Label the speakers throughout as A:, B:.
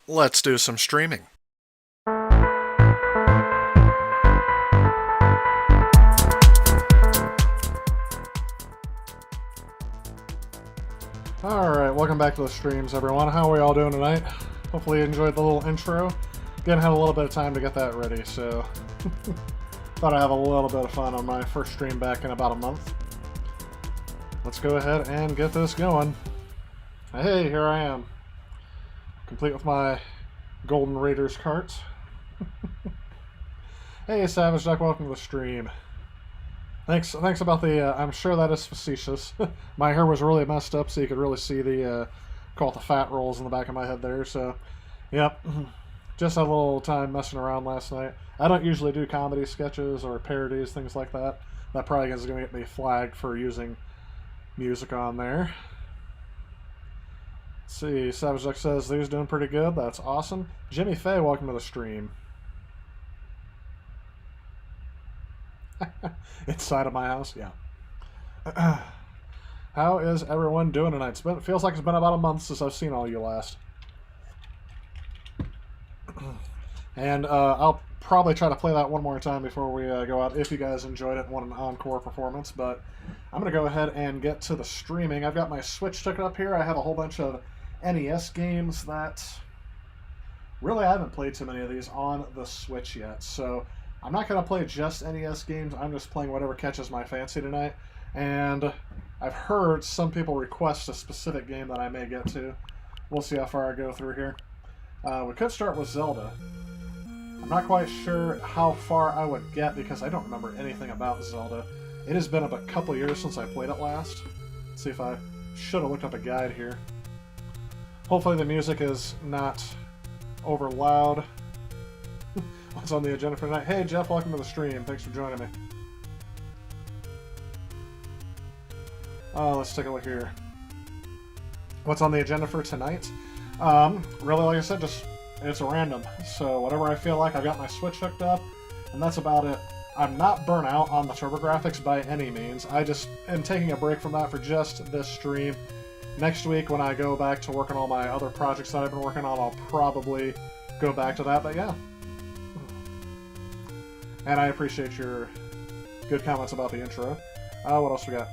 A: Let's do some streaming.
B: Alright, welcome back to the streams, everyone. How are we all doing tonight? Hopefully you enjoyed the little intro. Again, had a little bit of time to get that ready, so thought I'd have a little bit of fun on my first stream back in about a month. Let's go ahead and get this going. Hey, here I am. Complete with my Golden Raiders carts. Hey, Savage Duck, welcome to the stream. Thanks about the, I'm sure that is facetious. My hair was really messed up, so you could really see the, call it the fat rolls in the back of my head there, so, yep. Just had a little time messing around last night. I don't usually do comedy sketches or parodies, things like that. That probably is going to get me flagged for using music on there. Let's see, Savage Duck says, these doing pretty good, that's awesome. Jimmy Faye, welcome to the stream. Inside of my house, yeah. How is everyone doing tonight? It feels like it's been about a month since I've seen all you last. And I'll probably try to play that one more time before we go out if you guys enjoyed it and want an encore performance. But I'm going to go ahead and get to the streaming. I've got my Switch hooked up here. I have a whole bunch of NES games that really I haven't played too many of these on the Switch yet. So I'm not going to play just NES games. I'm just playing whatever catches my fancy tonight. And I've heard some people request a specific game that I may get to. We'll see how far I go through here. We could start with Zelda. I'm not quite sure how far I would get because I don't remember anything about Zelda. It has been a couple years since I played it last. Let's see if I should have looked up a guide here. Hopefully the music is not over loud. What's on the agenda for tonight? Hey Jeff, welcome to the stream. Thanks for joining me. Let's take a look here. What's on the agenda for tonight? Really, like I said, just it's a random. So whatever I feel like, I've got my Switch hooked up, and that's about it. I'm not burnt out on the TurboGrafx by any means. I just am taking a break from that for just this stream. Next week, when I go back to work on all my other projects that I've been working on, I'll probably go back to that, but yeah. And I appreciate your good comments about the intro. What else we got?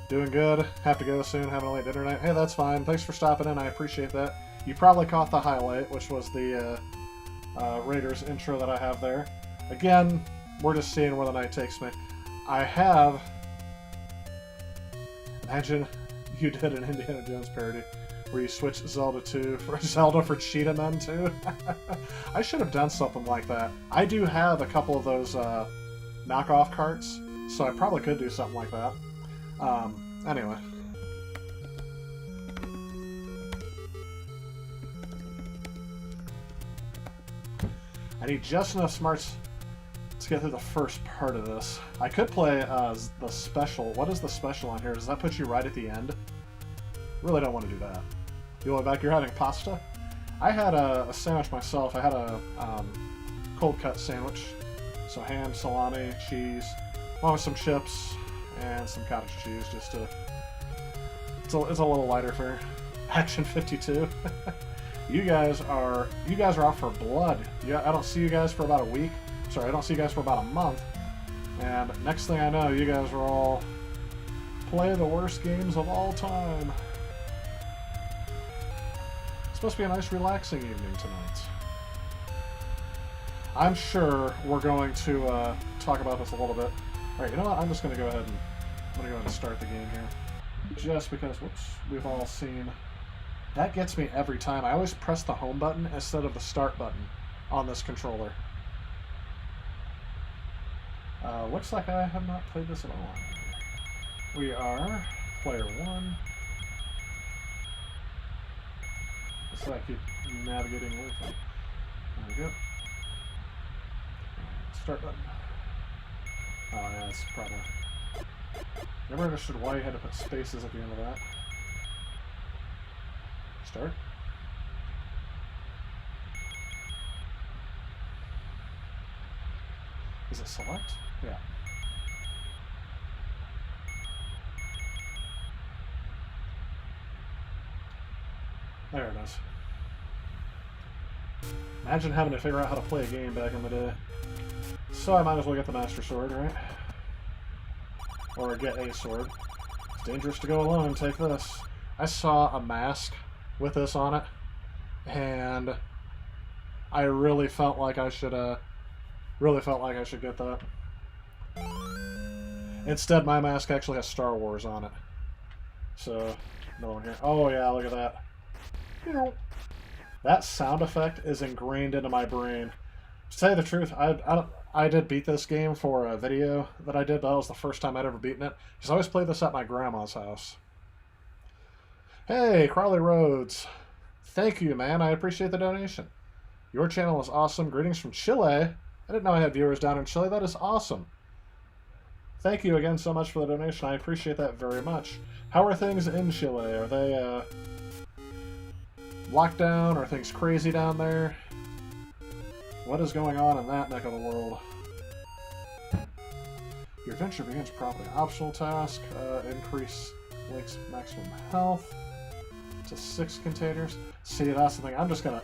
B: Doing good. Have to go soon. Having a late dinner night. Hey, that's fine. Thanks for stopping in. I appreciate that. You probably caught the highlight, which was the Raiders intro that I have there. Again, we're just seeing where the night takes me. I have... Imagine you did an Indiana Jones parody where you switch Zelda for Cheetah Men 2. I should have done something like that. I do have a couple of those knockoff carts, so I probably could do something like that. Anyway. I need just enough smarts to get through the first part of this. I could play the special. What is the special on here? Does that put you right at the end? Really don't want to do that. You want back? You're having pasta? I had a sandwich myself. I had a cold cut sandwich. So ham, salami, cheese, along with some chips and some cottage cheese. Just to it's a little lighter fare. Action 52. You guys are out for blood. I don't see you guys for about a week. Sorry, I don't see you guys for about a month. And next thing I know, you guys are all play the worst games of all time. It's supposed to be a nice, relaxing evening tonight. I'm sure we're going to talk about this a little bit. All right, you know what? I'm just going to go ahead and start the game here, just because. Whoops, we've all seen. That gets me every time. I always press the home button instead of the start button on this controller. Looks like I have not played this at all. We are player 1. Looks like I keep navigating away from it. There we go. Start button. Oh yeah, that's probably... Never understood why you had to put spaces at the end of that. Start. Is it select? Yeah. There it is. Imagine having to figure out how to play a game back in the day. So I might as well get the Master Sword, right? Or get a sword. It's dangerous to go alone. Take this. I saw a mask with this on it, and I really felt like I should get that. Instead, my mask actually has Star Wars on it. So, no one here. Oh yeah, look at that. That sound effect is ingrained into my brain. To tell you the truth, I did beat this game for a video that I did, but that was the first time I'd ever beaten it. Because I always played this at my grandma's house. Hey, Crawley Rhodes. Thank you, man. I appreciate the donation. Your channel is awesome. Greetings from Chile. I didn't know I had viewers down in Chile. That is awesome. Thank you again so much for the donation. I appreciate that very much. How are things in Chile? Are they locked down? Are things crazy down there? What is going on in that neck of the world? Your adventure begins properly. Optional task. Increase Link's maximum health to 6 containers. See, that's the thing. I'm just gonna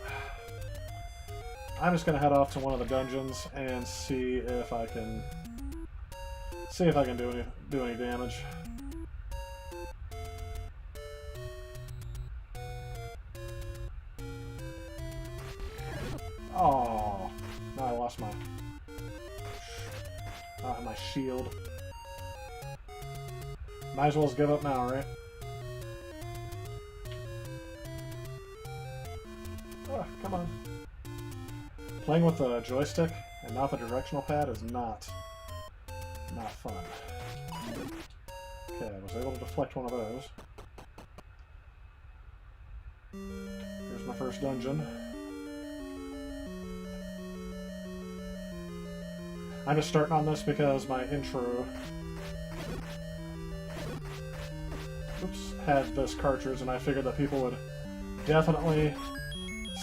B: head off to one of the dungeons and see if I can do any damage. Oh, now I lost my shield. Might as well just give up now, right? Oh, come on. Playing with the joystick and not the directional pad is not fun. Okay, I was able to deflect one of those. Here's my first dungeon. I'm just starting on this because my intro had this cartridge, and I figured that people would definitely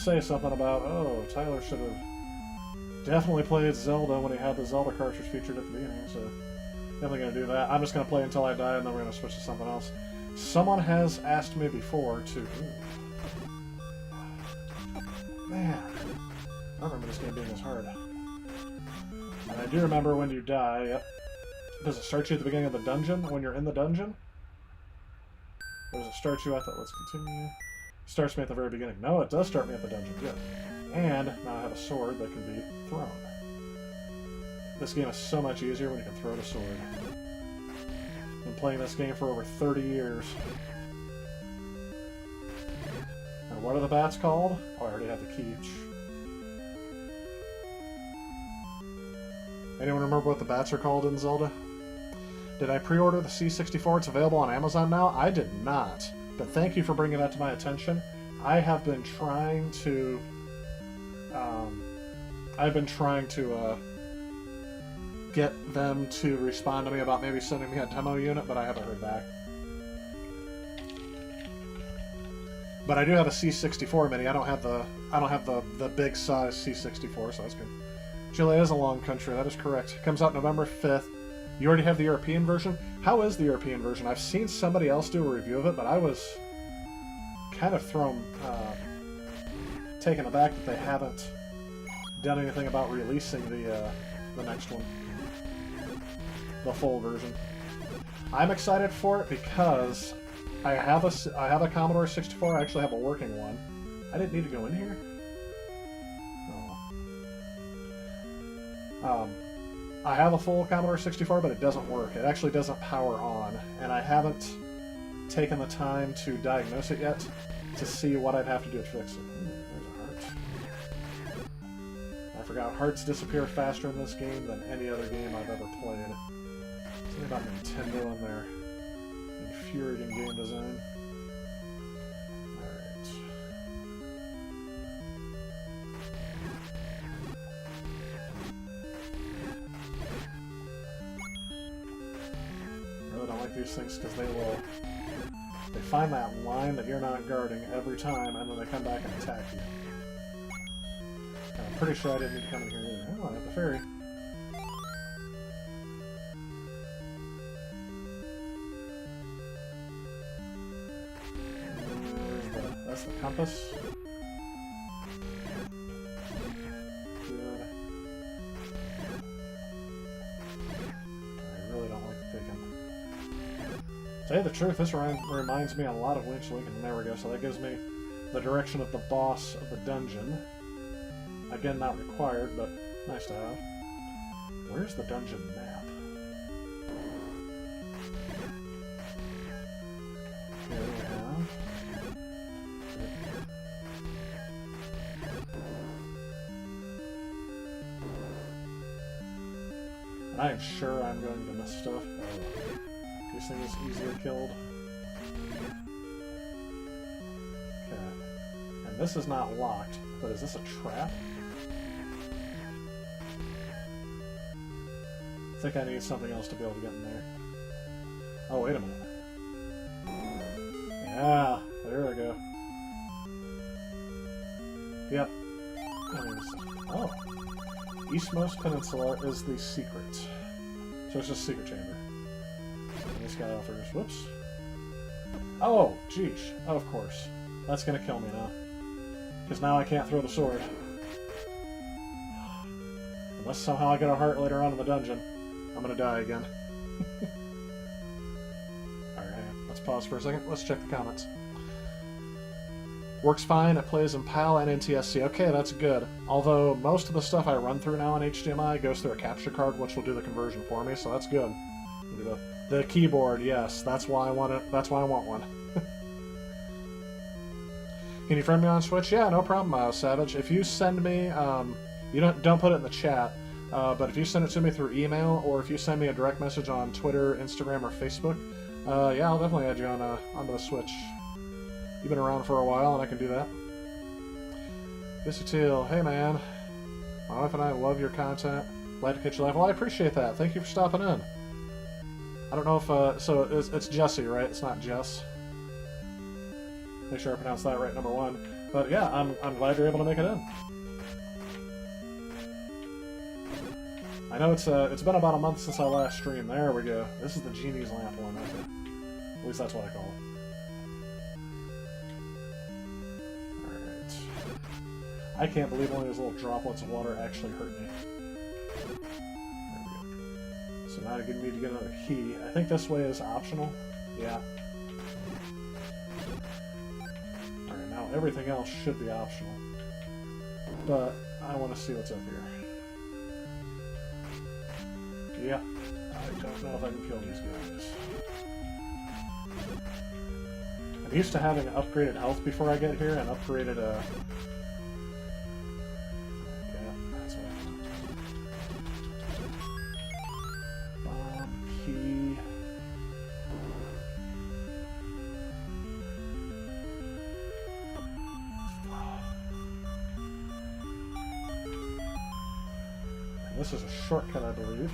B: say something about, oh, Tyler should have definitely played Zelda when he had the Zelda cartridge featured at the beginning, so definitely going to do that. I'm just going to play until I die, and then we're going to switch to something else. Someone has asked me before to... Man, I remember this game being this hard. And I do remember when you die, yep. Does it start you at the beginning of the dungeon when you're in the dungeon? Or does it start you at the... Let's continue. Starts me at the very beginning. No, it does start me at the dungeon. Good. And now I have a sword that can be thrown. This game is so much easier when you can throw the sword. I've been playing this game for over 30 years. And what are the bats called? Oh, I already have the key. Anyone remember what the bats are called in Zelda? Did I pre-order the C64? It's available on Amazon now? I did not. But thank you for bringing that to my attention. I have been trying to... get them to respond to me about maybe sending me a demo unit, but I haven't heard back. But I do have a C64 mini. I don't have the big size C64, so that's good. Chile is a long country, that is correct. It comes out November 5th. You already have the European version? How is the European version? I've seen somebody else do a review of it, but I was kind of taken aback that they haven't done anything about releasing the next one. The full version. I'm excited for it because I have a Commodore 64. I actually have a working one. I didn't need to go in here. I have a full Commodore 64, but it doesn't work. It actually doesn't power on, and I haven't taken the time to diagnose it yet to see what I'd have to do to fix it. There's a heart. I forgot, hearts disappear faster in this game than any other game I've ever played. Something about Nintendo and their infuriating game design. These things because they find that line that you're not guarding every time, and then they come back and attack you. And I'm pretty sure I didn't need to come in here either. Oh, I have the ferry. That's the compass. tell you the truth, this reminds me a lot of Lynch Lincoln. There we go. So that gives me the direction of the boss of the dungeon. Again, not required, but nice to have. Where's the dungeon map? Here we have. And I am sure I'm going to miss stuff. Oh. This thing is easily killed. Okay. And this is not locked, but is this a trap? I think I need something else to be able to get in there. Oh, wait a minute. Yeah, there we go. Yep. Oh. Eastmost Peninsula is the secret. So it's just a secret chamber. And this guy offers... Whoops. Oh, geez. Oh, of course. That's gonna kill me now. Because now I can't throw the sword. Unless somehow I get a heart later on in the dungeon. I'm gonna die again. Alright, let's pause for a second. Let's check the comments. Works fine, it plays in PAL and NTSC. Okay, that's good. Although most of the stuff I run through now on HDMI goes through a capture card, which will do the conversion for me, so that's good. The keyboard, yes, that's why I want it. That's why I want one. Can you friend me on Switch? Yeah, no problem, Savage. If you send me, you don't put it in the chat, but if you send it to me through email, or if you send me a direct message on Twitter, Instagram, or Facebook, yeah, I'll definitely add you on onto the Switch. You've been around for a while, and I can do that. Mr. Teal, hey man. My wife and I love your content. Glad to catch you live. Well, I appreciate that. Thank you for stopping in. I don't know if, so it's Jesse, right? It's not Jess. Make sure I pronounce that right, number one. But yeah, I'm glad you're able to make it in. I know it's been about a month since I last streamed. There we go. This is the Genie's Lamp one, okay. At least that's what I call it. Alright. I can't believe only those little droplets of water actually hurt me. There we go. So now I need to get another key. I think this way is optional. Yeah. Alright, now everything else should be optional. But I want to see what's up here. Yeah, I don't know if I can kill these guys. I'm used to having upgraded health before I get here, and upgraded yeah, that's what I want. Bomb, key. This is a shortcut, I believe.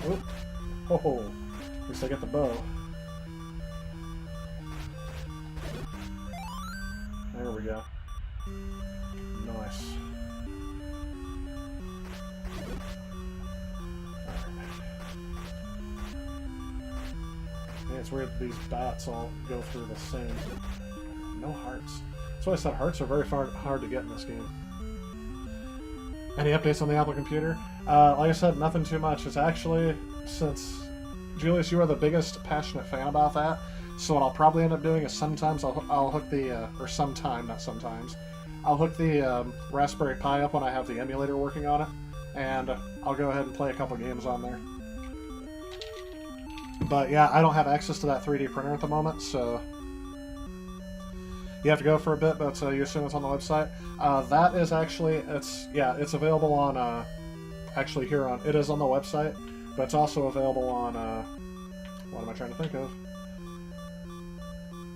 B: Oh, at least I get the bow. There we go. Nice. Yeah, it's weird that these bats all go through the same. No hearts. That's why I said hearts are very hard to get in this game. Any updates on the Apple computer? Like I said, nothing too much. It's actually, since Julius, you are the biggest passionate fan about that, so what I'll probably end up doing is sometimes I'll hook the, or sometime, not sometimes, I'll hook the Raspberry Pi up when I have the emulator working on it, and I'll go ahead and play a couple games on there. But yeah, I don't have access to that 3D printer at the moment, so you have to go for a bit, but you assume it's on the website. That is actually, it's available on, actually here on, it is on the website, but it's also available on, what am I trying to think of?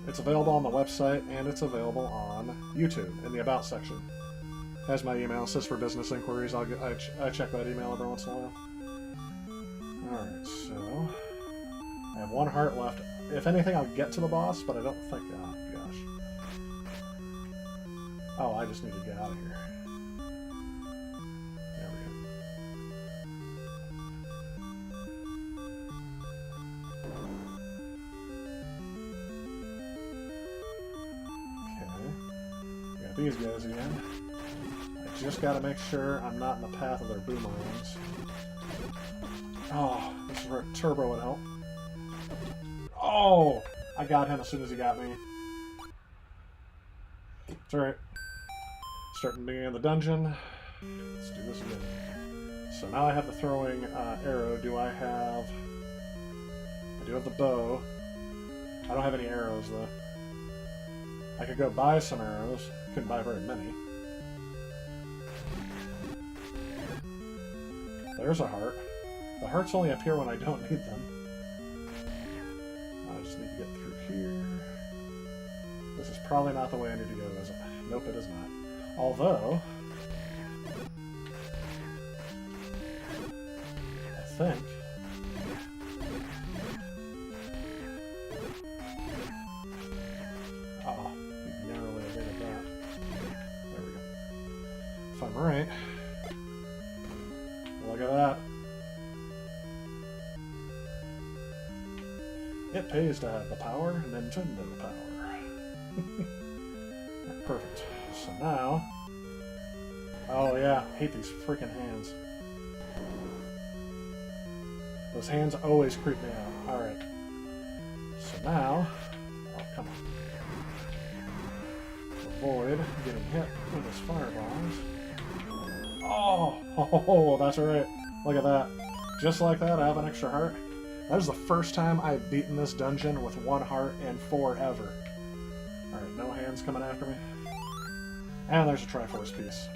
B: It's available on the website, and it's available on YouTube, in the About section. Has my email, it says for business inquiries, I check that email every once in a while. Alright, so, I have one heart left. If anything, I'll get to the boss, but I don't think, oh gosh. Oh, I just need to get out of here. There we go. Okay. Got these guys again. I just gotta make sure I'm not in the path of their boomerangs. Oh, this is where turbo would help. Oh! I got him as soon as he got me. It's alright. Starting the beginning of the dungeon. Let's do this again. So now I have the throwing arrow. I do have the bow. I don't have any arrows, though. I could go buy some arrows. Couldn't buy very many. There's a heart. The hearts only appear when I don't need them. I just need to get through here. This is probably not the way I need to go, is it? Nope, it is not. Although, I think oh, we narrowly evaded that. There we go. If I'm right, look at that. It pays to have the power, Nintendo power. Perfect. So now, oh yeah, I hate these freaking hands. Those hands always creep me out. Alright. So now, oh come on. Avoid getting hit with his fireballs. Oh, that's right. Look at that. Just like that, I have an extra heart. That is the first time I've beaten this dungeon with 1 heart in forever. Alright, no hands coming after me. And there's a Triforce piece.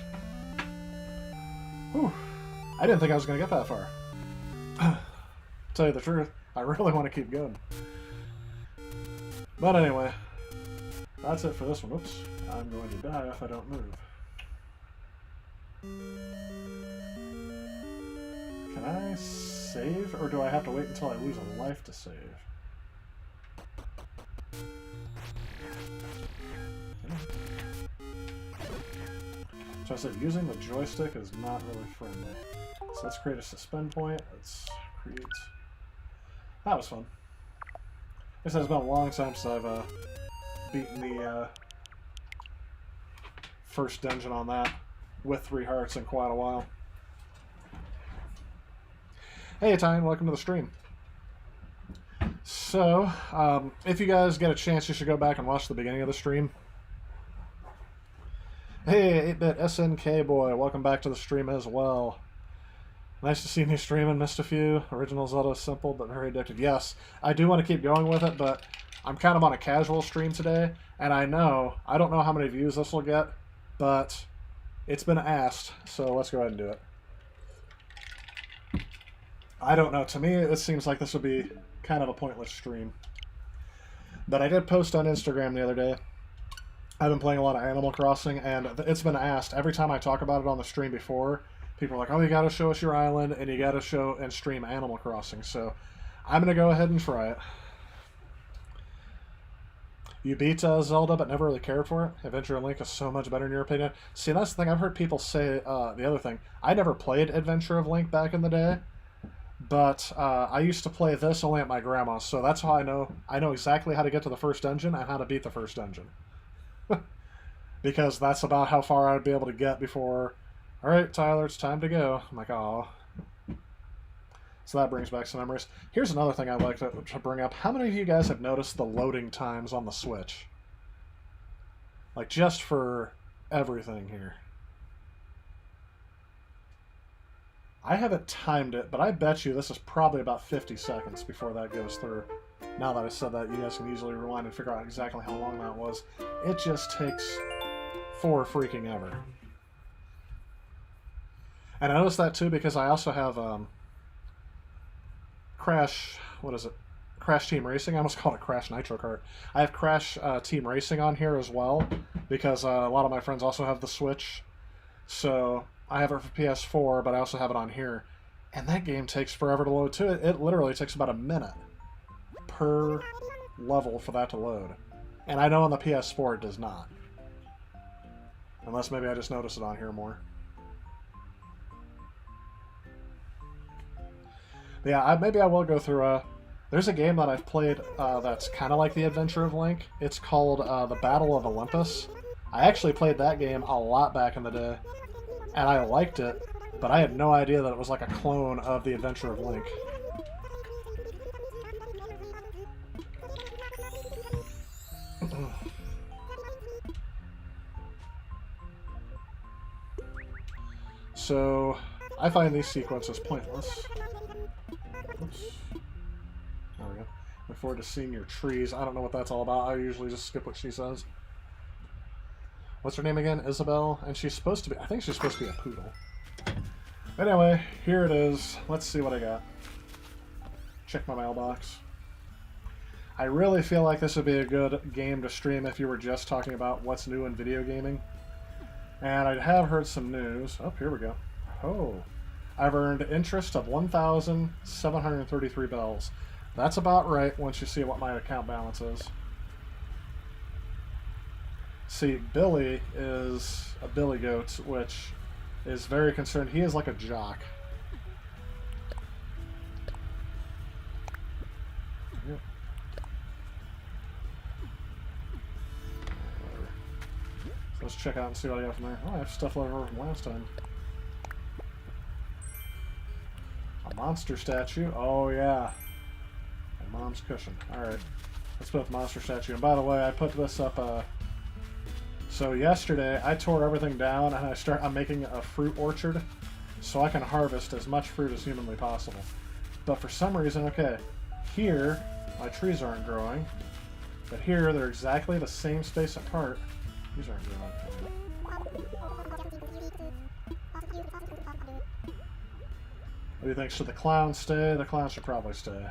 B: Whew. I didn't think I was going to get that far. Tell you the truth, I really want to keep going. But anyway, that's it for this one. Oops, I'm going to die if I don't move. Can I save, or do I have to wait until I lose a life to save? So I said using the joystick is not really friendly. So let's create a suspend point. Let's create... That was fun. I guess it's been a long time since I've beaten the first dungeon on that with 3 hearts in quite a while. Hey Italian, welcome to the stream. So, if you guys get a chance, you should go back and watch the beginning of the stream. Hey, 8-bit SNK boy, welcome back to the stream as well. Nice to see me streaming, missed a few. Original Zelda simple, but very addictive. Yes, I do want to keep going with it, but I'm kind of on a casual stream today, and I don't know how many views this will get, but it's been asked, so let's go ahead and do it. I don't know, to me it seems like this would be kind of a pointless stream. But I did post on Instagram the other day. I've been playing a lot of Animal Crossing, and it's been asked every time I talk about it on the stream before. People are like, oh, you gotta show us your island, and you gotta show and stream Animal Crossing. So I'm gonna go ahead and try it. You beat Zelda, but never really cared for it? Adventure of Link is so much better in your opinion. See, that's the thing. I've heard people say the other thing. I never played Adventure of Link back in the day, but I used to play this only at my grandma's, so that's how I know exactly how to get to the first dungeon and how to beat the first dungeon. Because that's about how far I'd be able to get before, all right, Tyler, it's time to go. I'm like, oh. So that brings back some memories. Here's another thing I'd like to bring up. How many of you guys have noticed the loading times on the Switch? Like, just for everything here. I haven't timed it, but I bet you this is probably about 50 seconds before that goes through. Now that I said that, you guys can easily rewind and figure out exactly how long that was. It just takes for freaking ever. And I noticed that too because I also have Crash Team Racing. I almost called it Crash Nitro Kart. I have Crash Team Racing on here as well because a lot of my friends also have the Switch. So I have it for PS4, but I also have it on here. And that game takes forever to load too. It literally takes about a minute per level for that to load. And I know on the PS4 it does not. Unless maybe I just noticed it on here more. But yeah, maybe I will go through there's a game that I've played that's kind of like the Adventure of Link. It's called The Battle of Olympus. I actually played that game a lot back in the day. And I liked it, but I had no idea that it was like a clone of the Adventure of Link. So, I find these sequences pointless. Oops. There we go. Look forward to seeing your trees. I don't know what that's all about. I usually just skip what she says. What's her name again? Isabel? And she's supposed to be... I think she's supposed to be a poodle. Anyway, here it is. Let's see what I got. Check my mailbox. I really feel like this would be a good game to stream if you were just talking about what's new in video gaming. And I have heard some news. Oh, here we go. Oh. I've earned interest of 1,733 bells. That's about right once you see what my account balance is. See, Billy is a billy goat, which is very concerned. He is like a jock. Yep. So let's check out and see what I got from there. Oh, I have stuff left over from last time. A monster statue. Oh, yeah. And mom's cushion. Alright. Let's put up the monster statue. And by the way, I put this up... So yesterday, I tore everything down, and I'm making a fruit orchard, so I can harvest as much fruit as humanly possible. But for some reason, okay, here, my trees aren't growing, but here, they're exactly the same space apart. These aren't growing. What do you think? Should the clown stay? The clown should probably stay.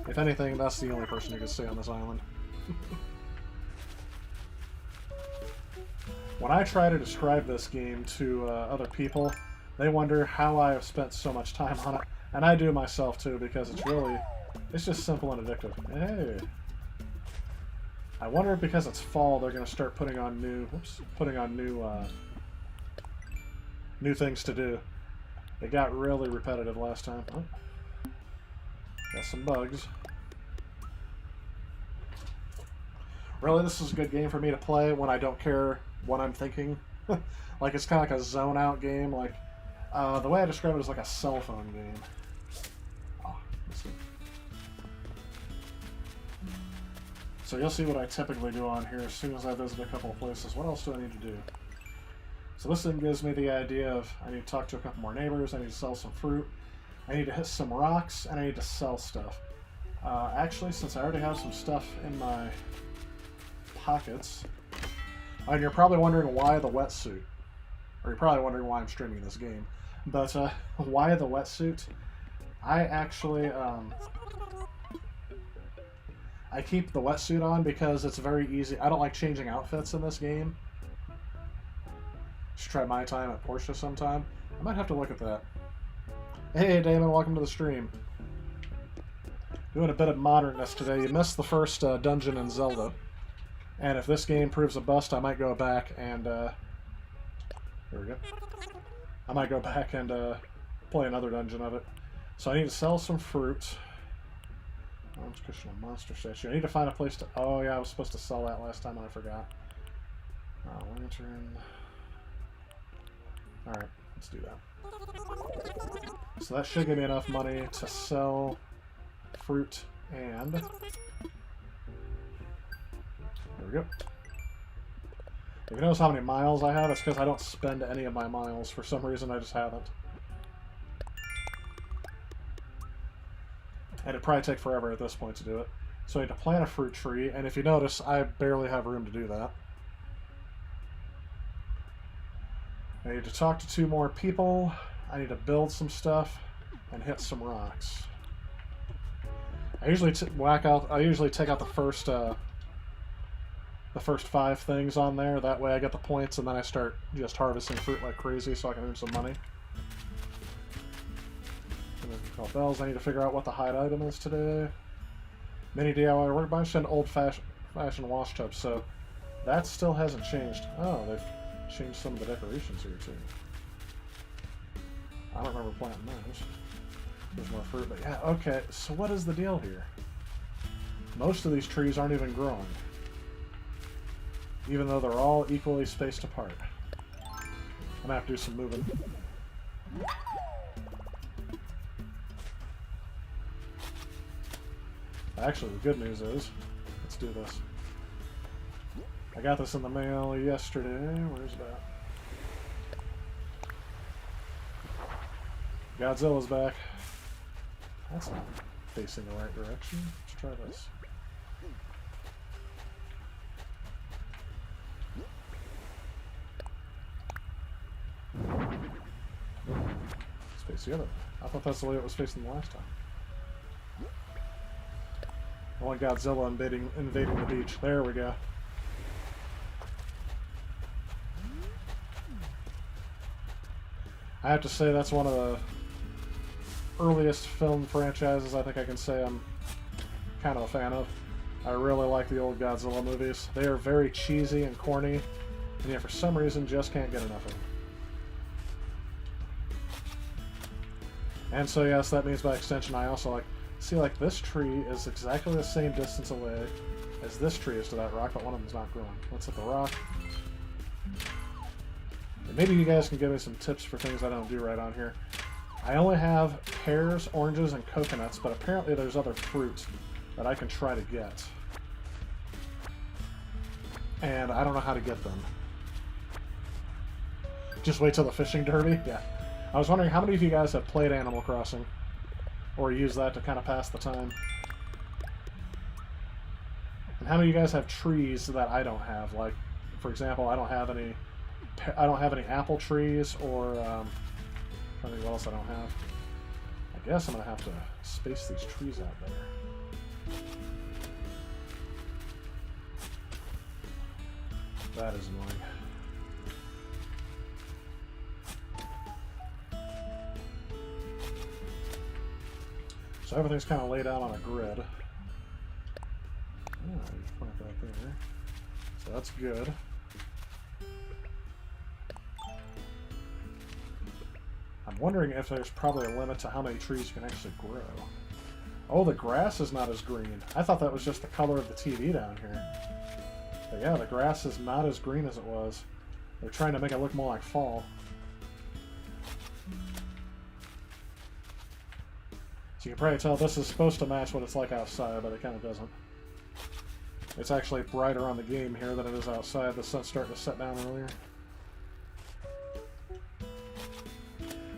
B: If anything, that's the only person who can stay on this island. When I try to describe this game to other people, they wonder how I have spent so much time on it. And I do myself too, because it's just simple and addictive. Hey! I wonder if because it's fall, they're going to start putting on new things to do. It got really repetitive last time. Oh. Got some bugs. Really, this is a good game for me to play when I don't care what I'm thinking. Like, it's kind of like a zone-out game. Like, the way I describe it is like a cell phone game. Oh, let's see. So you'll see what I typically do on here as soon as I visit a couple of places. What else do I need to do? So this thing gives me the idea of I need to talk to a couple more neighbors, I need to sell some fruit, I need to hit some rocks, and I need to sell stuff. Actually, since I already have some stuff in my pockets, and you're probably wondering why the wetsuit, or you're probably wondering why I'm streaming this game, but why the wetsuit? I actually, I keep the wetsuit on because it's very easy. I don't like changing outfits in this game. Should try my time at Porsche sometime. I might have to look at that. Hey Damon, welcome to the stream. Doing a bit of modernness today. You missed the first dungeon in Zelda. And if this game proves a bust, I might go back and, there we go. I might go back and play another dungeon of it. So I need to sell some fruit. Orange cushion and monster statue. I need to find a place to... Oh yeah, I was supposed to sell that last time and I forgot. Lantern... Alright, let's do that. So that should give me enough money to sell fruit and... There we go. If you notice how many miles I have, it's because I don't spend any of my miles. For some reason, I just haven't. And it'd probably take forever at this point to do it. So I need to plant a fruit tree, and if you notice, I barely have room to do that. I need to talk to 2 more people. I need to build some stuff and hit some rocks. I usually take out the first 5 things on there. That way I get the points, and then I start just harvesting fruit like crazy so I can earn some money. And then call bells. I need to figure out what the hide item is today. Mini DIY workbench and old-fashioned wash tub. So that still hasn't changed. Oh, they've changed some of the decorations here too. I don't remember planting those. There's more fruit, but yeah, okay, so what is the deal here? Most of these trees aren't even growing, even though they're all equally spaced apart. I'm gonna have to do some moving. Actually, the good news is, let's do this. I got this in the mail yesterday. Where's that? Godzilla's back. That's not facing the right direction. Let's try this. Let's face the other way. I thought that's the way it was facing the last time. I want Godzilla invading the beach. There we go. I have to say that's one of the earliest film franchises I think I can say I'm kind of a fan of. I really like the old Godzilla movies. They are very cheesy and corny, and yet for some reason just can't get enough of them. And so yes, that means by extension I also like, see, like this tree is exactly the same distance away as this tree is to that rock, but one of them's not growing. Let's hit the rock. And maybe you guys can give me some tips for things I don't do right on here. I only have pears, oranges, and coconuts, but apparently there's other fruit that I can try to get. And I don't know how to get them. Just wait till the fishing derby? Yeah. I was wondering how many of you guys have played Animal Crossing? Or use that to kind of pass the time? And how many of you guys have trees that I don't have? Like, for example, I don't have any apple trees, or I don't know what else I don't have. I guess I'm gonna have to space these trees out better. That is annoying. So everything's kind of laid out on a grid. Oh, you plant that there. So that's good. I'm wondering if there's probably a limit to how many trees you can actually grow. Oh, the grass is not as green. I thought that was just the color of the TV down here. But yeah, the grass is not as green as it was. They're trying to make it look more like fall. So you can probably tell this is supposed to match what it's like outside, but it kind of doesn't. It's actually brighter on the game here than it is outside. The sun's starting to set down earlier.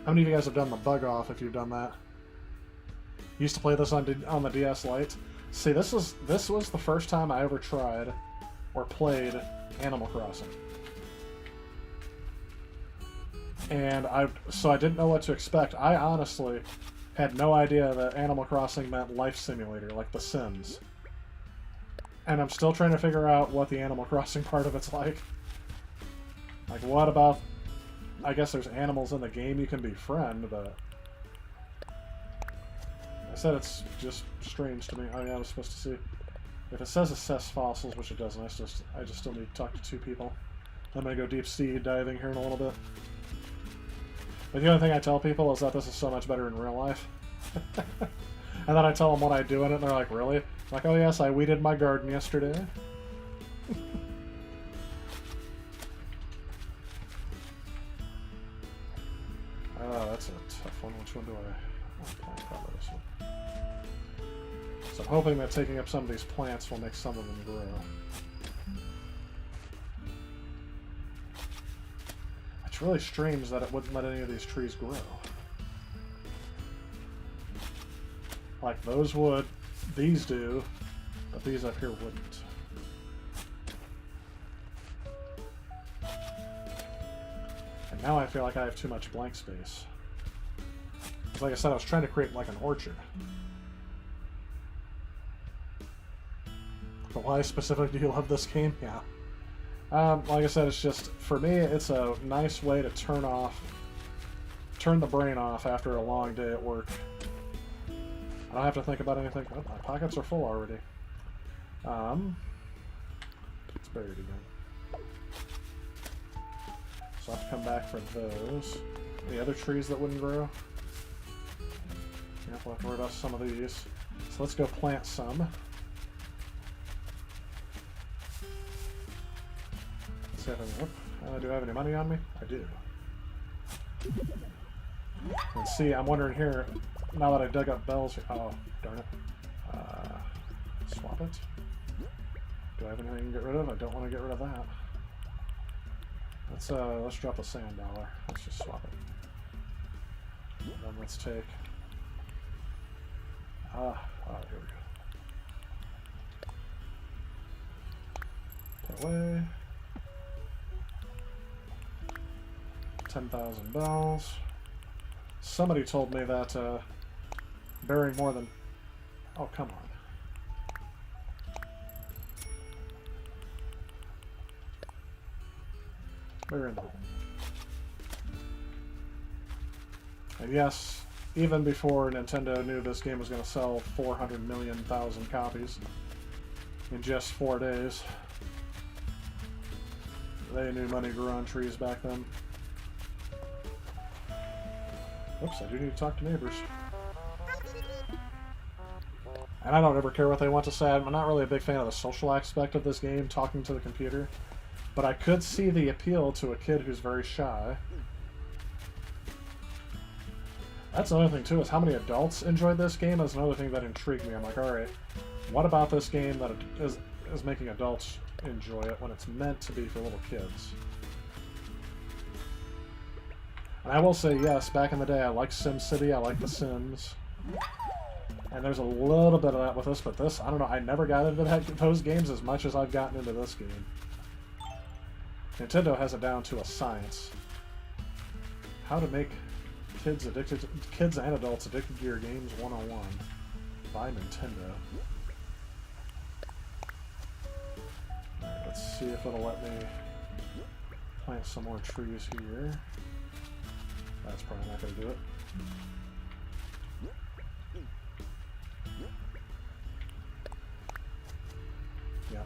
B: How many of you guys have done the bug off if you've done that? Used to play this on the DS Lite. See, this was the first time I ever tried or played Animal Crossing. And so I didn't know what to expect. I honestly had no idea that Animal Crossing meant life simulator, like The Sims. And I'm still trying to figure out what the Animal Crossing part of it's like. Like, what about... I guess there's animals in the game you can befriend, but... I said it's just strange to me. Oh yeah, I was supposed to see. If it says assess fossils, which it doesn't, I just still need to talk to 2 people. I'm going to go deep sea diving here in a little bit. But the only thing I tell people is that this is so much better in real life. And then I tell them what I do in it, and they're like, really? I'm like, oh yes, I weeded my garden yesterday. Oh, that's a tough one. Which one do I... Okay, probably this one. So I'm hoping that taking up some of these plants will make some of them grow. It's really strange that it wouldn't let any of these trees grow. Like those would, these do, but these up here wouldn't. And now I feel like I have too much blank space. Because like I said, I was trying to create like an orchard. But why specifically do you love this game? Yeah. Like I said, it's just, for me, it's a nice way to turn the brain off after a long day at work. I don't have to think about anything. Oh, my pockets are full already. It's buried again. So I'll have to come back for those. Any other trees that wouldn't grow? Yeah, we'll have to worry about some of these. So let's go plant some. Let's see if do I have any money on me? I do. And see, I'm wondering here, now that I dug up bells, oh, darn it. Swap it. Do I have anything to get rid of? I don't want to get rid of that. Let's drop a sand dollar. Let's just swap it. And then let's take... here we go. Put away. 10,000 bells. Somebody told me that burying more than... Oh, come on. Burying the... And yes, even before Nintendo knew this game was going to sell 400 million thousand copies in just 4 days, they knew money grew on trees back then. Oops, I do need to talk to neighbors. And I don't ever care what they want to say. I'm not really a big fan of the social aspect of this game, talking to the computer. But I could see the appeal to a kid who's very shy. That's another thing, too, is how many adults enjoyed this game. That's another thing that intrigued me. I'm like, alright, what about this game that is making adults enjoy it when it's meant to be for little kids? And I will say, yes, back in the day, I liked SimCity, I liked The Sims. And there's a little bit of that with this, but this, I don't know, I never got into those games as much as I've gotten into this game. Nintendo has it down to a science. How to make kids and adults addicted to your games 101 by Nintendo. Alright, let's see if it'll let me plant some more trees here. That's probably not going to do it. Yeah.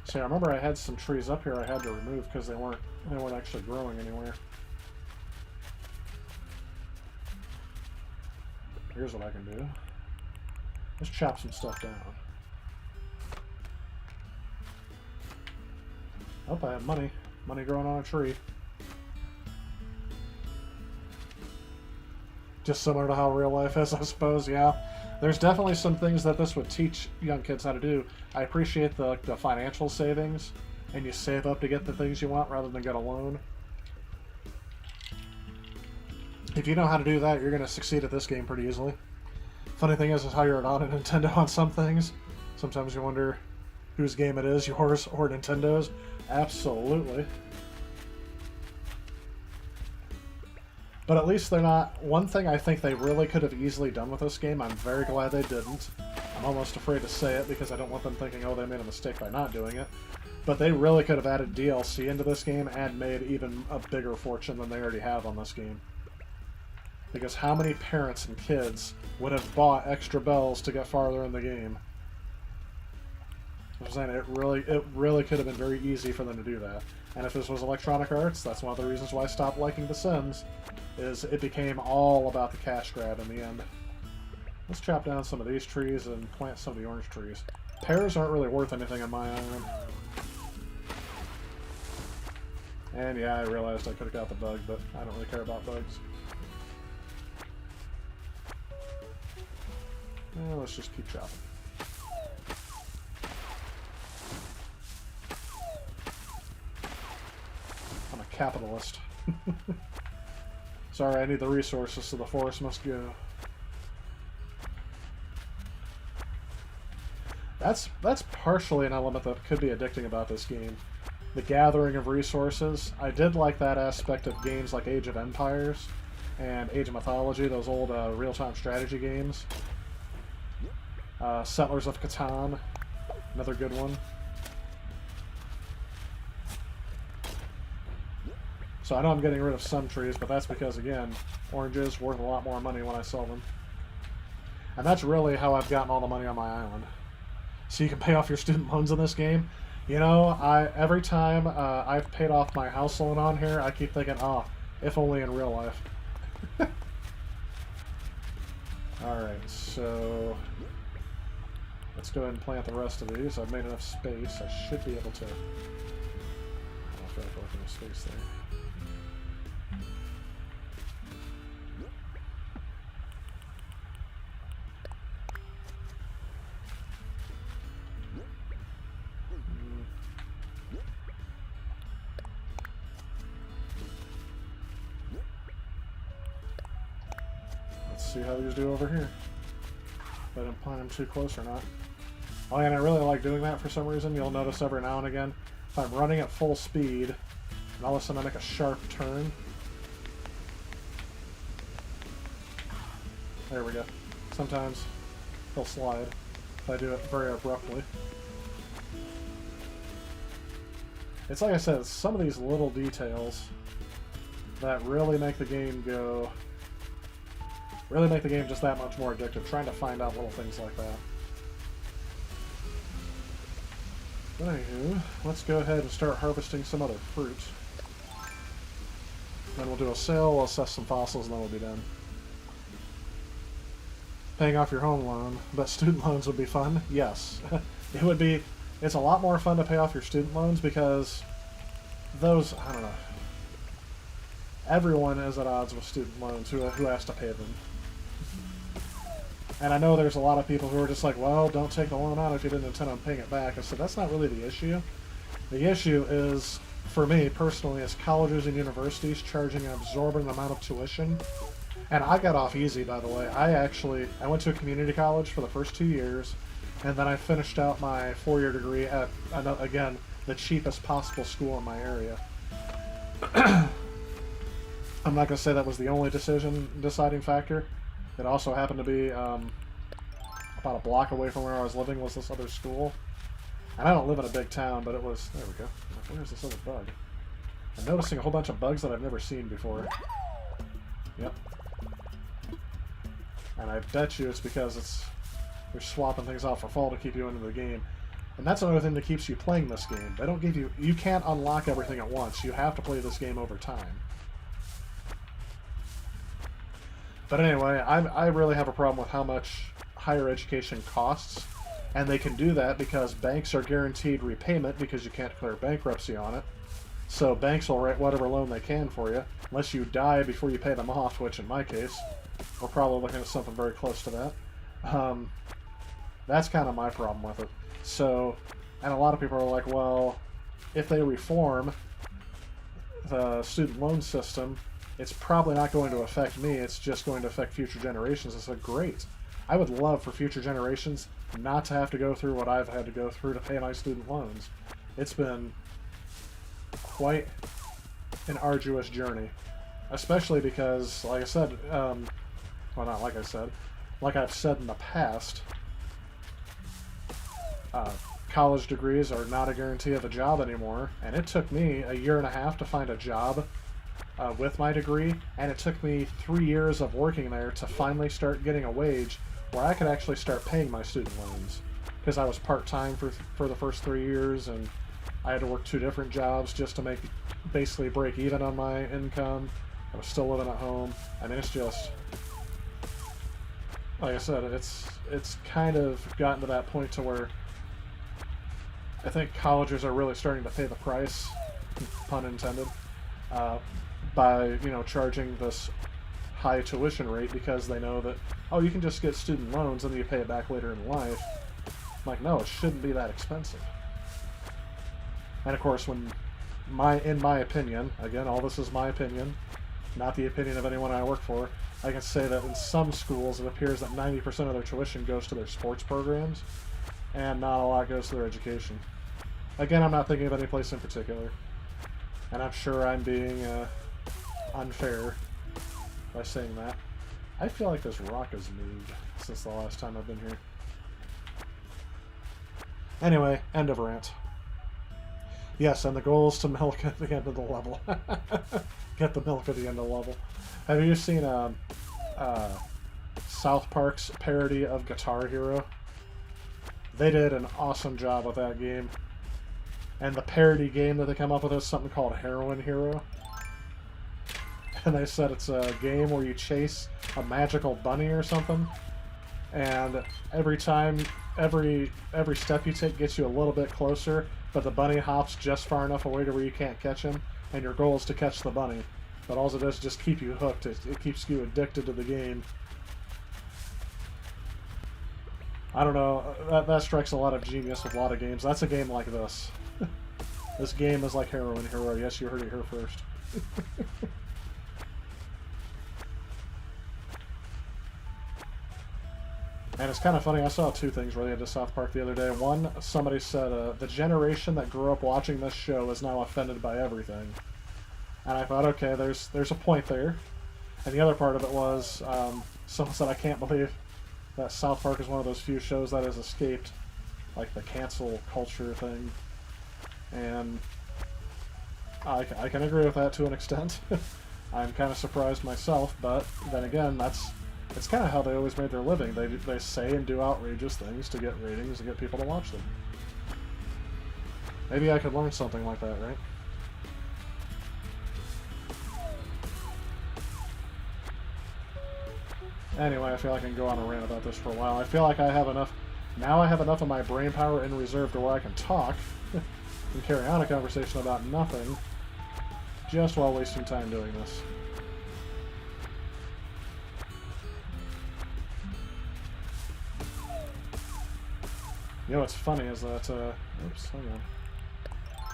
B: See, I remember I had some trees up here I had to remove because they weren't actually growing anywhere. Here's what I can do. Let's chop some stuff down. Oh, I have money. Money growing on a tree. Just similar to how real life is, I suppose, yeah. There's definitely some things that this would teach young kids how to do. I appreciate the financial savings, and you save up to get the things you want rather than get a loan. If you know how to do that, you're going to succeed at this game pretty easily. Funny thing is how you're not a Nintendo on some things. Sometimes you wonder whose game it is, yours or Nintendo's. Absolutely. But at least they're not... One thing I think they really could have easily done with this game, I'm very glad they didn't. I'm almost afraid to say it because I don't want them thinking, oh, they made a mistake by not doing it. But they really could have added DLC into this game and made even a bigger fortune than they already have on this game. Because how many parents and kids would have bought extra bells to get farther in the game? I'm saying it really could have been very easy for them to do that. And if this was Electronic Arts, that's one of the reasons why I stopped liking The Sims, is it became all about the cash grab in the end. Let's chop down some of these trees and plant some of the orange trees. Pears aren't really worth anything on my island. And yeah, I realized I could have got the bug, but I don't really care about bugs. Well, let's just keep chopping. I'm a capitalist. Sorry, I need the resources, so the forest must go. That's partially an element that could be addicting about this game. The gathering of resources. I did like that aspect of games like Age of Empires and Age of Mythology, those old real-time strategy games. Settlers of Catan, another good one. So I know I'm getting rid of some trees, but that's because, again, oranges worth a lot more money when I sell them. And that's really how I've gotten all the money on my island. So you can pay off your student loans in this game. You know, every time I've paid off my house loan on here, I keep thinking, oh, if only in real life. Alright, so let's go ahead and plant the rest of these. I've made enough space. I should be able to... I don't feel like enough space there. see how these do over here. If I didn't plant them too close or not. Oh, and I really like doing that for some reason. You'll notice every now and again, if I'm running at full speed, and all of a sudden I make a sharp turn. There we go. Sometimes he'll slide if I do it very abruptly. It's like I said, it's some of these little details that really make the game go... really make the game just that much more addictive, trying to find out little things like that. But anywho, let's go ahead and start harvesting some other fruit. Then we'll do a sale, we'll assess some fossils, and then we'll be done. Paying off your home loan, but student loans would be fun? Yes. It would be... It's a lot more fun to pay off your student loans because those... I don't know. Everyone is at odds with student loans who has to pay them. And I know there's a lot of people who are just like, well, don't take the loan out if you didn't intend on paying it back. I said, that's not really the issue. The issue is, for me personally, is colleges and universities charging an exorbitant amount of tuition. And I got off easy, by the way. I went to a community college for the first 2 years, and then I finished out my 4-year degree at, again, the cheapest possible school in my area. I'm not going to say that was the only deciding factor. It also happened to be about a block away from where I was living was this other school. And I don't live in a big town, but it was... There we go. Where's this other bug? I'm noticing a whole bunch of bugs that I've never seen before. Yep. And I bet you it's because they're swapping things out for fall to keep you into the game. And that's another thing that keeps you playing this game. They don't give you... You can't unlock everything at once. You have to play this game over time. But anyway, I really have a problem with how much higher education costs. And they can do that because banks are guaranteed repayment because you can't declare bankruptcy on it. So banks will write whatever loan they can for you, unless you die before you pay them off, which in my case, we're probably looking at something very close to that. That's kind of my problem with it. So, and a lot of people are like, well, if they reform the student loan system, it's probably not going to affect me, it's just going to affect future generations. I said, great. I would love for future generations not to have to go through what I've had to go through to pay my student loans. It's been quite an arduous journey. Especially because, like I said, well, not like I said, like I've said in the past, college degrees are not a guarantee of a job anymore, and it took me 1.5 years to find a job with my degree, and it took me 3 years of working there to finally start getting a wage where I could actually start paying my student loans. Because I was part-time for the first 3 years, and I had to work 2 different jobs just to basically break even on my income. I was still living at home. I mean, it's just, like I said, it's kind of gotten to that point to where I think colleges are really starting to pay the price, pun intended, by, you know, charging this high tuition rate because they know that, oh, you can just get student loans and then you pay it back later in life. I'm like, no, it shouldn't be that expensive. And of course, in my opinion, again, all this is my opinion, not the opinion of anyone I work for, I can say that in some schools it appears that 90% of their tuition goes to their sports programs and not a lot goes to their education. Again, I'm not thinking of any place in particular, and I'm sure I'm being unfair by saying that. I feel like this rock has moved since the last time I've been here. Anyway, end of rant. Yes, and the goal is to milk at the end of the level. Get the milk at the end of the level. Have you seen South Park's parody of Guitar Hero? They did an awesome job with that game. And the parody game that they come up with is something called Heroin Hero. And they said it's a game where you chase a magical bunny or something. And every time, every step you take gets you a little bit closer, but the bunny hops just far enough away to where you can't catch him, and your goal is to catch the bunny. But all it does is just keep you hooked. It keeps you addicted to the game. I don't know, that strikes a lot of genius with a lot of games. That's a game like this. This game is like Heroin Hero. Yes, you heard it here first. And it's kind of funny, I saw two things related to South Park the other day. One, somebody said, the generation that grew up watching this show is now offended by everything. And I thought, okay, there's a point there. And the other part of it was, someone said, I can't believe that South Park is one of those few shows that has escaped, like, the cancel culture thing. And I can agree with that to an extent. I'm kind of surprised myself, but then again, it's kind of how they always made their living. They say and do outrageous things to get ratings and get people to watch them. Maybe I could learn something like that, right? Anyway, I feel like I can go on a rant about this for a while. I feel like I have enough... Now I have enough of my brain power in reserve to where I can talk and carry on a conversation about nothing just while wasting time doing this. You know what's funny is that, oops, hang on.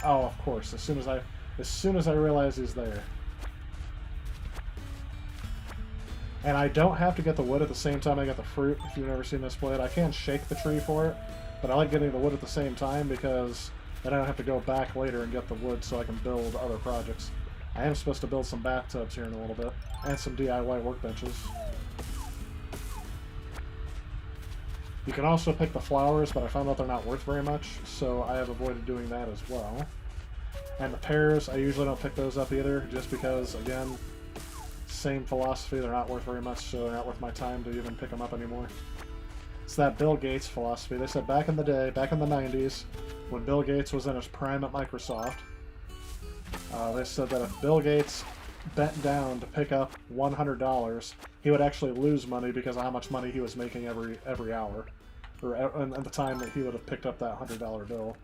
B: Oh, of course, as soon as I realize he's there. And I don't have to get the wood at the same time I get the fruit, if you've never seen this played. I can shake the tree for it, but I like getting the wood at the same time because then I don't have to go back later and get the wood so I can build other projects. I am supposed to build some bathtubs here in a little bit, and some DIY workbenches. You can also pick the flowers, but I found out they're not worth very much, so I have avoided doing that as well. And the pears, I usually don't pick those up either, just because, again, same philosophy, they're not worth very much, so they're not worth my time to even pick them up anymore. It's that Bill Gates philosophy. They said back in the day, back in the 90s, when Bill Gates was in his prime at Microsoft, they said that if Bill Gates bent down to pick up $100, he would actually lose money because of how much money he was making every hour, or at the time that he would have picked up that $100 bill.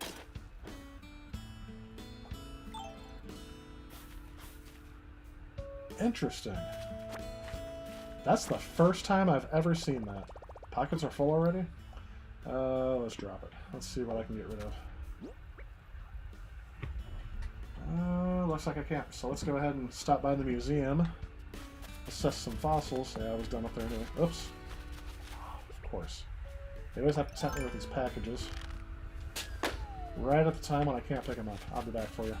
B: Interesting. That's the first time I've ever seen that. Pockets are full already? Let's drop it. Let's see what I can get rid of. Looks like I can't. So let's go ahead and stop by the museum. Assess some fossils. Yeah, I was done up there anyway. Oops. Of course. They always have to tempt me with these packages. Right at the time when I can't pick them up. I'll be back for you.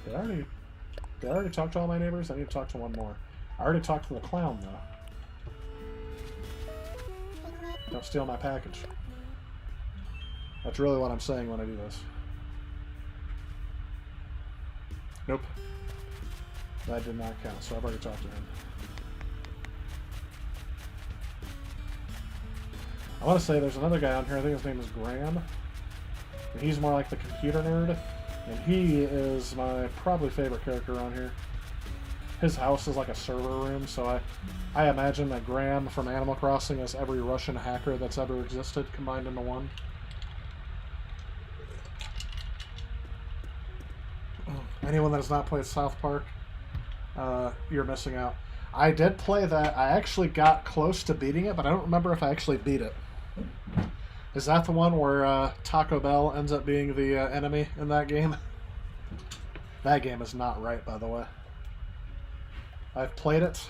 B: Did I already talk to all my neighbors? I need to talk to one more. I already talked to the clown, though. Don't steal my package. That's really what I'm saying when I do this. Nope. That did not count, so I've already talked to him. I want to say there's another guy on here, I think his name is Graham. And he's more like the computer nerd. And he is my probably favorite character around here. His house is like a server room, so I imagine that Graham from Animal Crossing is every Russian hacker that's ever existed combined into one. Anyone that has not played South Park, you're missing out. I did play that. I actually got close to beating it, but I don't remember if I actually beat it. Is that the one where Taco Bell ends up being the enemy in that game? That game is not right, by the way. I've played it,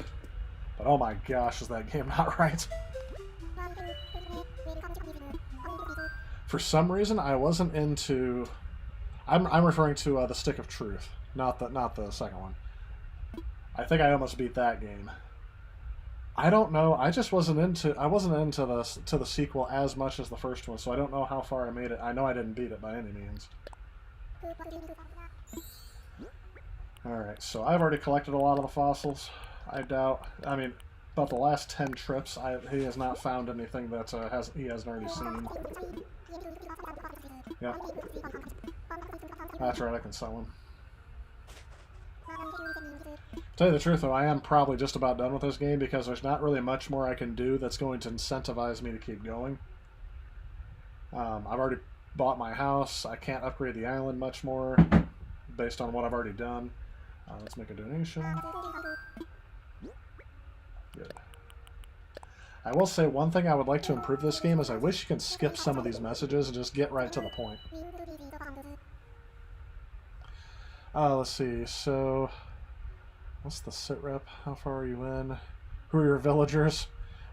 B: but oh my gosh, is that game not right? For some reason, I wasn't into... I'm referring to the Stick of Truth, not the second one. I almost beat that game. I don't know. I wasn't into the sequel as much as the first one, so I don't know how far I made it. I know I didn't beat it by any means. Alright, so I've already collected a lot of the fossils. I mean, about the last 10 trips, he has not found anything that he hasn't already seen. Yeah. That's right, I can sell them. Tell you the truth, though, I am probably just about done with this game because there's not really much more I can do that's going to incentivize me to keep going. I've already bought my house. I can't upgrade the island much more based on what I've already done. Let's make a donation. Good. I will say one thing I would like to improve this game is I wish you can skip some of these messages and just get right to the point. Let's see, so what's the sit rep? How far are you in? Who are your villagers?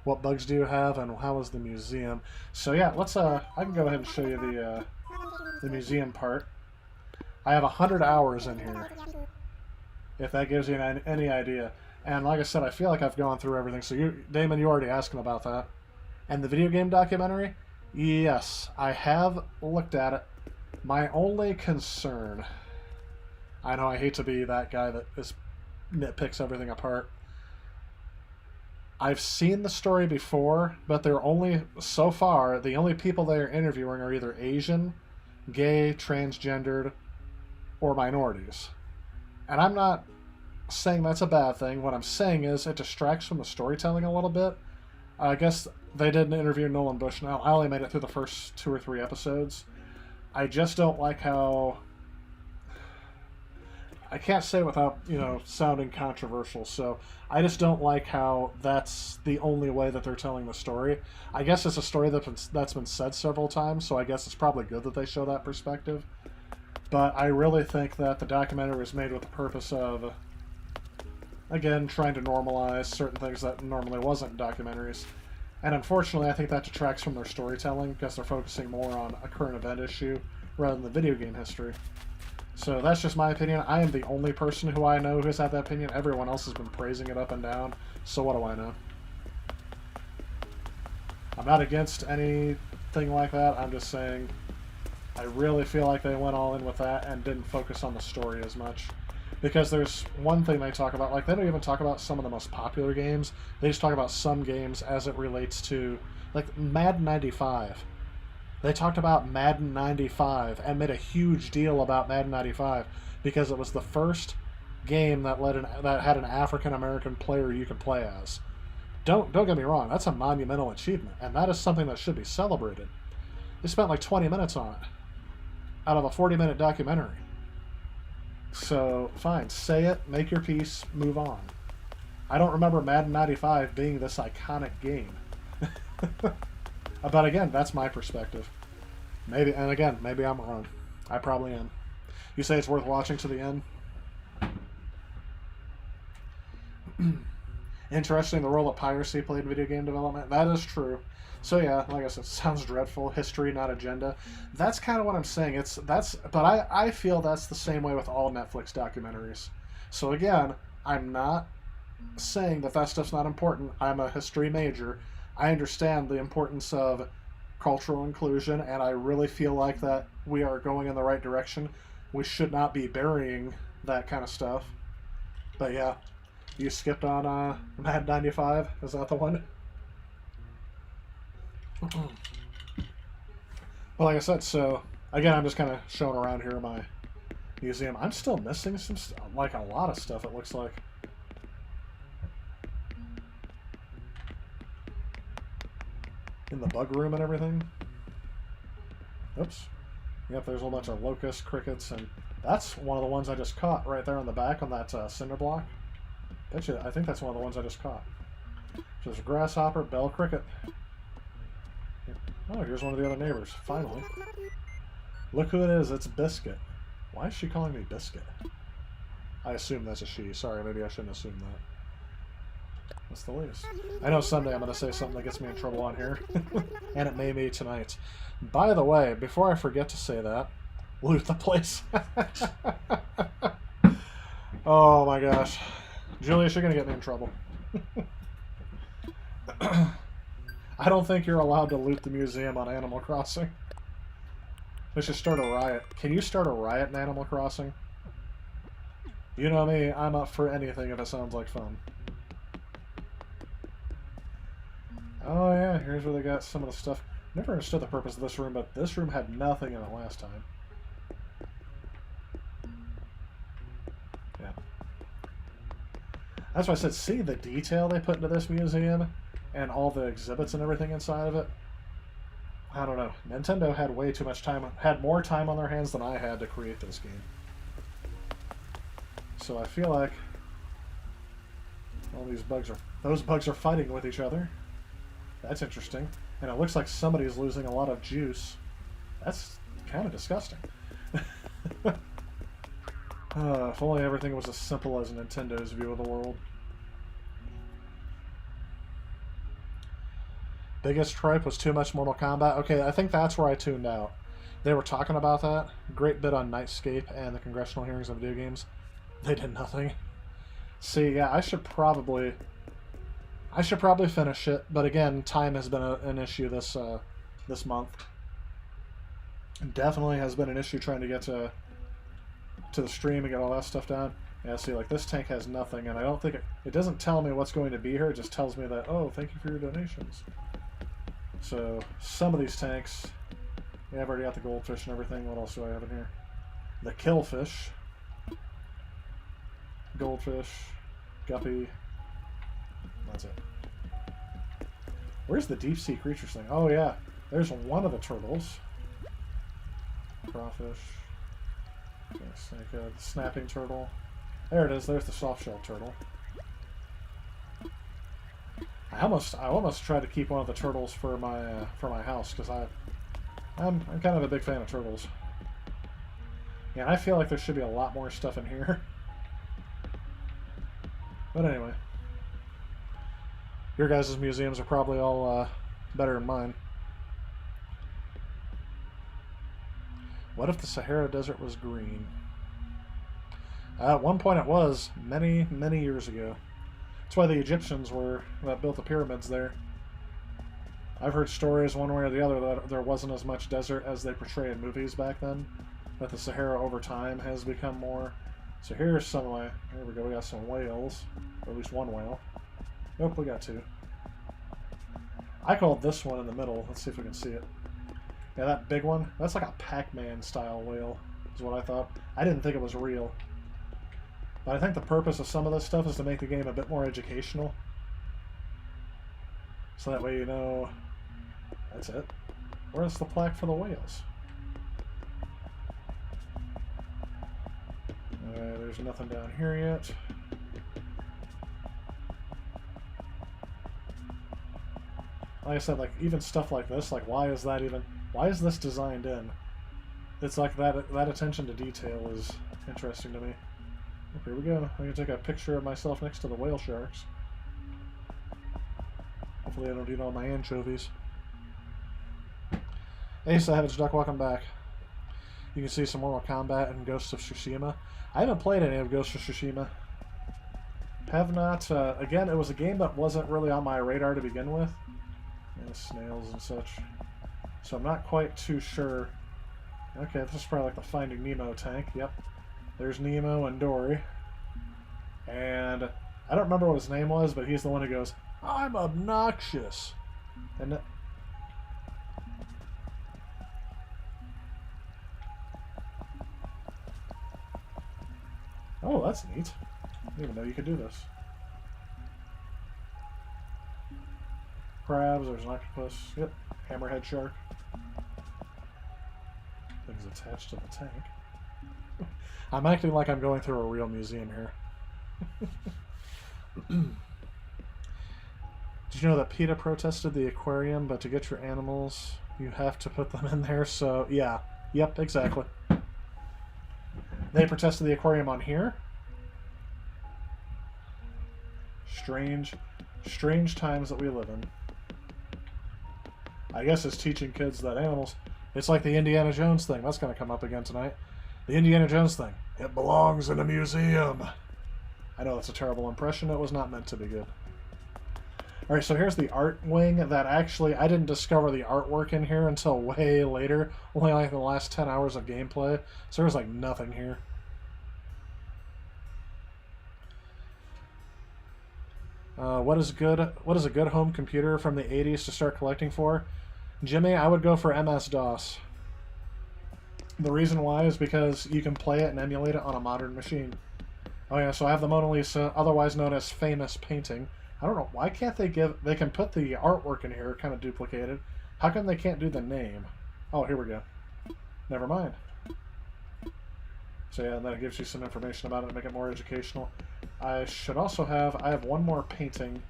B: what bugs do you have, and how was the museum? So yeah, let's I can go ahead and show you the museum part. I have 100 hours in here, if that gives you any idea. And like I said, I feel like I've gone through everything. So you, Damon, you already asking about that. And the video game documentary, yes, I have looked at it. My only concern, I know I hate to be that guy that nitpicks everything apart. I've seen the story before, but they're only, so far, the only people they're interviewing are either Asian, gay, transgendered, or minorities. And I'm not saying that's a bad thing. What I'm saying is it distracts from the storytelling a little bit. I guess they didn't interview Nolan Bushnell. I only made it through the first 2 or 3 episodes. I just don't like how... I can't say it without, sounding controversial, so I just don't like how that's the only way that they're telling the story. I guess it's a story that's been said several times, so I guess it's probably good that they show that perspective. But I really think that the documentary was made with the purpose of, again, trying to normalize certain things that normally wasn't documentaries. And unfortunately, I think that detracts from their storytelling because they're focusing more on a current event issue rather than the video game history. So that's just my opinion. I am the only person who I know who has had that opinion. Everyone else has been praising it up and down. So what do I know? I'm not against anything like that. I'm just saying I really feel like they went all in with that and didn't focus on the story as much. Because there's one thing they talk about, like they don't even talk about some of the most popular games. They just talk about some games as it relates to, like Madden 95. They talked about Madden 95 and made a huge deal about Madden 95 because it was the first game that had an African American player you could play as. Don't get me wrong, that's a monumental achievement, and that is something that should be celebrated. They spent like 20 minutes on it out of a 40-minute documentary. So, fine, say it, make your peace, move on. I don't remember Madden 95 being this iconic game. But again, that's my perspective. Maybe, and again, maybe I'm wrong. I probably am. You say it's worth watching to the end? Interesting, the role that piracy played in video game development. That is true. So yeah, like I said, sounds dreadful. History, not agenda. That's kind of what I'm saying. But I feel that's the same way with all Netflix documentaries. So again, I'm not saying that stuff's not important. I'm a history major. I understand the importance of cultural inclusion, and I really feel like that we are going in the right direction. We should not be burying that kind of stuff. But yeah, you skipped on Mad 95? Is that the one? Well, like I said, so again, I'm just kind of showing around here in my museum. I'm still missing some like a lot of stuff, it looks like. In the bug room and everything. Oops. Yep, there's a whole bunch of locusts, crickets, and that's one of the ones I just caught right there on the back on that cinder block. I think that's one of the ones I just caught. So there's a grasshopper, bell cricket. Oh, here's one of the other neighbors, finally. Look who it is, it's Biscuit. Why is she calling me Biscuit? I assume that's a she. Sorry, maybe I shouldn't assume that. That's the latest. I know someday I'm going to say something that gets me in trouble on here. And it may be tonight. By the way, before I forget to say that, loot the place. Oh my gosh. Julius, you're going to get me in trouble. I don't think you're allowed to loot the museum on Animal Crossing. We should start a riot. Can you start a riot in Animal Crossing? You know me, I'm up for anything if it sounds like fun. Oh yeah, here's where they got some of the stuff. Never understood the purpose of this room, but this room had nothing in it last time. Yeah. That's why I said, see the detail they put into this museum? And all the exhibits and everything inside of it? I don't know. Nintendo had way too much time, had more time on their hands than I had to create this game. So I feel like all these those bugs are fighting with each other. That's interesting. And it looks like somebody's losing a lot of juice. That's kind of disgusting. If only everything was as simple as Nintendo's view of the world. Biggest tripe was too much Mortal Kombat. Okay, I think that's where I tuned out. They were talking about that. Great bit on Nightscape and the congressional hearings of video games. They did nothing. See, yeah, I should probably finish it, but again, time has been an issue this month. Definitely has been an issue trying to get to the stream and get all that stuff down. Yeah, see, like this tank has nothing, and I don't think it doesn't tell me what's going to be here. It just tells me that, oh, thank you for your donations. So some of these tanks, yeah, I've already got the goldfish and everything. What else do I have in here? The killfish, goldfish, guppy. That's it. Where's the deep sea creatures thing? Oh yeah, there's one of the turtles. Crawfish. Snake, the snapping turtle. There it is. There's the soft-shelled turtle. I almost tried to keep one of the turtles for my house because I'm kind of a big fan of turtles. Yeah, I feel like there should be a lot more stuff in here. But anyway, your guys' museums are probably all better than mine. What if the Sahara Desert was green? At one point it was, many, many years ago. That's why the Egyptians that built the pyramids there. I've heard stories one way or the other that there wasn't as much desert as they portray in movies back then. That the Sahara over time has become more. So here's some of my, here we go, we got some whales. Or at least one whale. Nope, we got two. I called this one in the middle. Let's see if we can see it. Yeah, that big one, that's like a Pac-Man style whale, is what I thought. I didn't think it was real. But I think the purpose of some of this stuff is to make the game a bit more educational. So that way you know, that's it. Where's the plaque for the whales? There's nothing down here yet. Like I said, like even stuff like this, like why is this designed in? It's like that attention to detail is interesting to me. Oh, here we go. I'm gonna take a picture of myself next to the whale sharks. Hopefully I don't eat all my anchovies. Hey Savage Duck, welcome back. You can see some Mortal Kombat and Ghost of Tsushima. I haven't played any of Ghost of Tsushima. Have not. Again, it was a game that wasn't really on my radar to begin with. And snails and such. So I'm not quite too sure. Okay, this is probably like the Finding Nemo tank. Yep. There's Nemo and Dory. And I don't remember what his name was, but he's the one who goes, "I'm obnoxious." And oh, that's neat. I didn't even know you could do this. Crabs, there's an octopus. Yep, hammerhead shark. Things attached to the tank. I'm acting like I'm going through a real museum here. Did you know that PETA protested the aquarium, but to get your animals, you have to put them in there? So, yeah. Yep, exactly. They protested the aquarium on here. Strange times that we live in. I guess it's teaching kids that animals... It's like the Indiana Jones thing. That's going to come up again tonight. The Indiana Jones thing. It belongs in a museum. I know it's a terrible impression. It was not meant to be good. Alright, so here's the art wing that actually... I didn't discover the artwork in here until way later. Only like the last 10 hours of gameplay. So there's like nothing here. What is a good home computer from the 80s to start collecting for? Jimmy, I would go for MS-DOS. The reason why is because you can play it and emulate it on a modern machine. Oh yeah, so I have the Mona Lisa, otherwise known as famous painting. I don't know, why can't they can put the artwork in here, kind of duplicated. How come they can't do the name? Oh, here we go. Never mind. So yeah, and then it gives you some information about it to make it more educational. I have one more painting,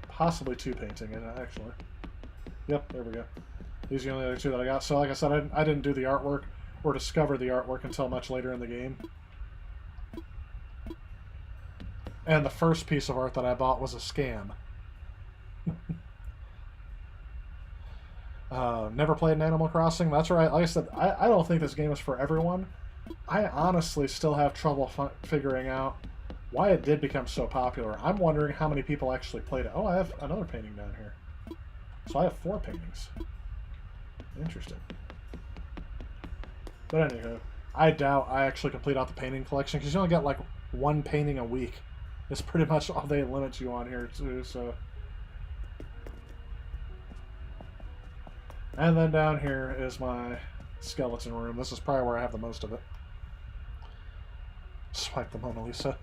B: possibly two painting in it, actually. Yep, there we go. These are the only other two that I got. So like I said, I didn't do the artwork or discover the artwork until much later in the game. And the first piece of art that I bought was a scam. Never played an Animal Crossing. That's right. Like I said, I don't think this game is for everyone. I honestly still have trouble figuring out why it did become so popular. I'm wondering how many people actually played it. Oh, I have another painting down here. So I have 4 paintings. Interesting. But anywho, I doubt I actually complete out the painting collection because you only get like 1 painting a week. It's pretty much all they limit you on here too, so. And then down here is my skeleton room. This is probably where I have the most of it. Swipe the Mona Lisa.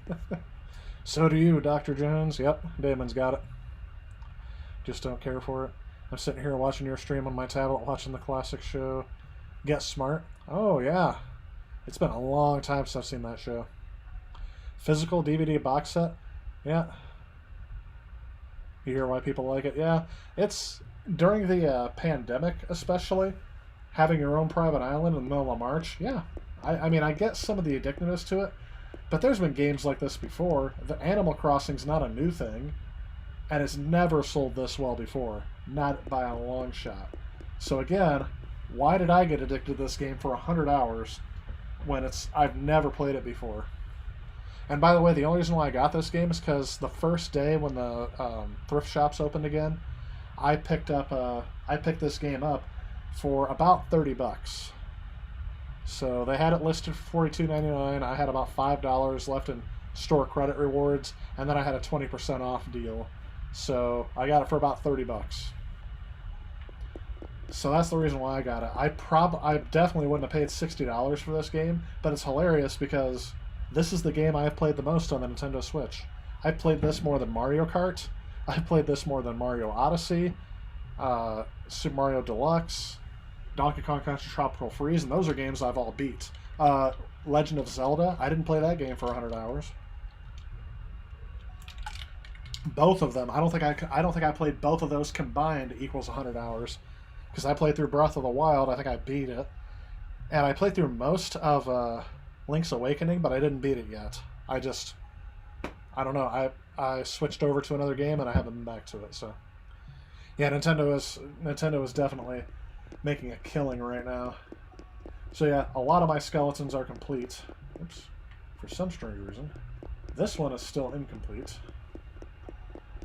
B: So do you, Dr. Jones. Yep, Damon's got it. Just don't care for it. I'm sitting here watching your stream on my tablet, watching the classic show Get Smart. Oh, yeah. It's been a long time since I've seen that show. Physical DVD box set? Yeah. You hear why people like it? Yeah. It's, during the pandemic especially, having your own private island in the middle of March, yeah. I mean, I get some of the addictiveness to it, but there's been games like this before. The Animal Crossing's not a new thing, and it's never sold this well before. Not by a long shot. So again, why did I get addicted to this game for 100 hours when I've never played it before? And by the way, the only reason why I got this game is because the first day when the thrift shops opened again, I picked this game up for about $30. So they had it listed for $42.99. I had about $5 left in store credit rewards, and then I had a 20% off deal. So I got it for about $30. So that's the reason why I got it. I definitely wouldn't have paid $60 for this game, but it's hilarious because this is the game I have played the most on the Nintendo Switch. I played this more than Mario Kart. I played this more than Mario Odyssey, Super Mario Deluxe, Donkey Kong Country Tropical Freeze, and those are games I've all beat. Legend of Zelda, I didn't play that game for 100 hours. Both of them, I don't think I played both of those combined equals 100 hours. Because I played through Breath of the Wild, I think I beat it. And I played through most of Link's Awakening, but I didn't beat it yet. I don't know, I switched over to another game and I haven't been back to it, so. Yeah, Nintendo is definitely making a killing right now. So yeah, a lot of my skeletons are complete. Oops. For some strange reason. This one is still incomplete.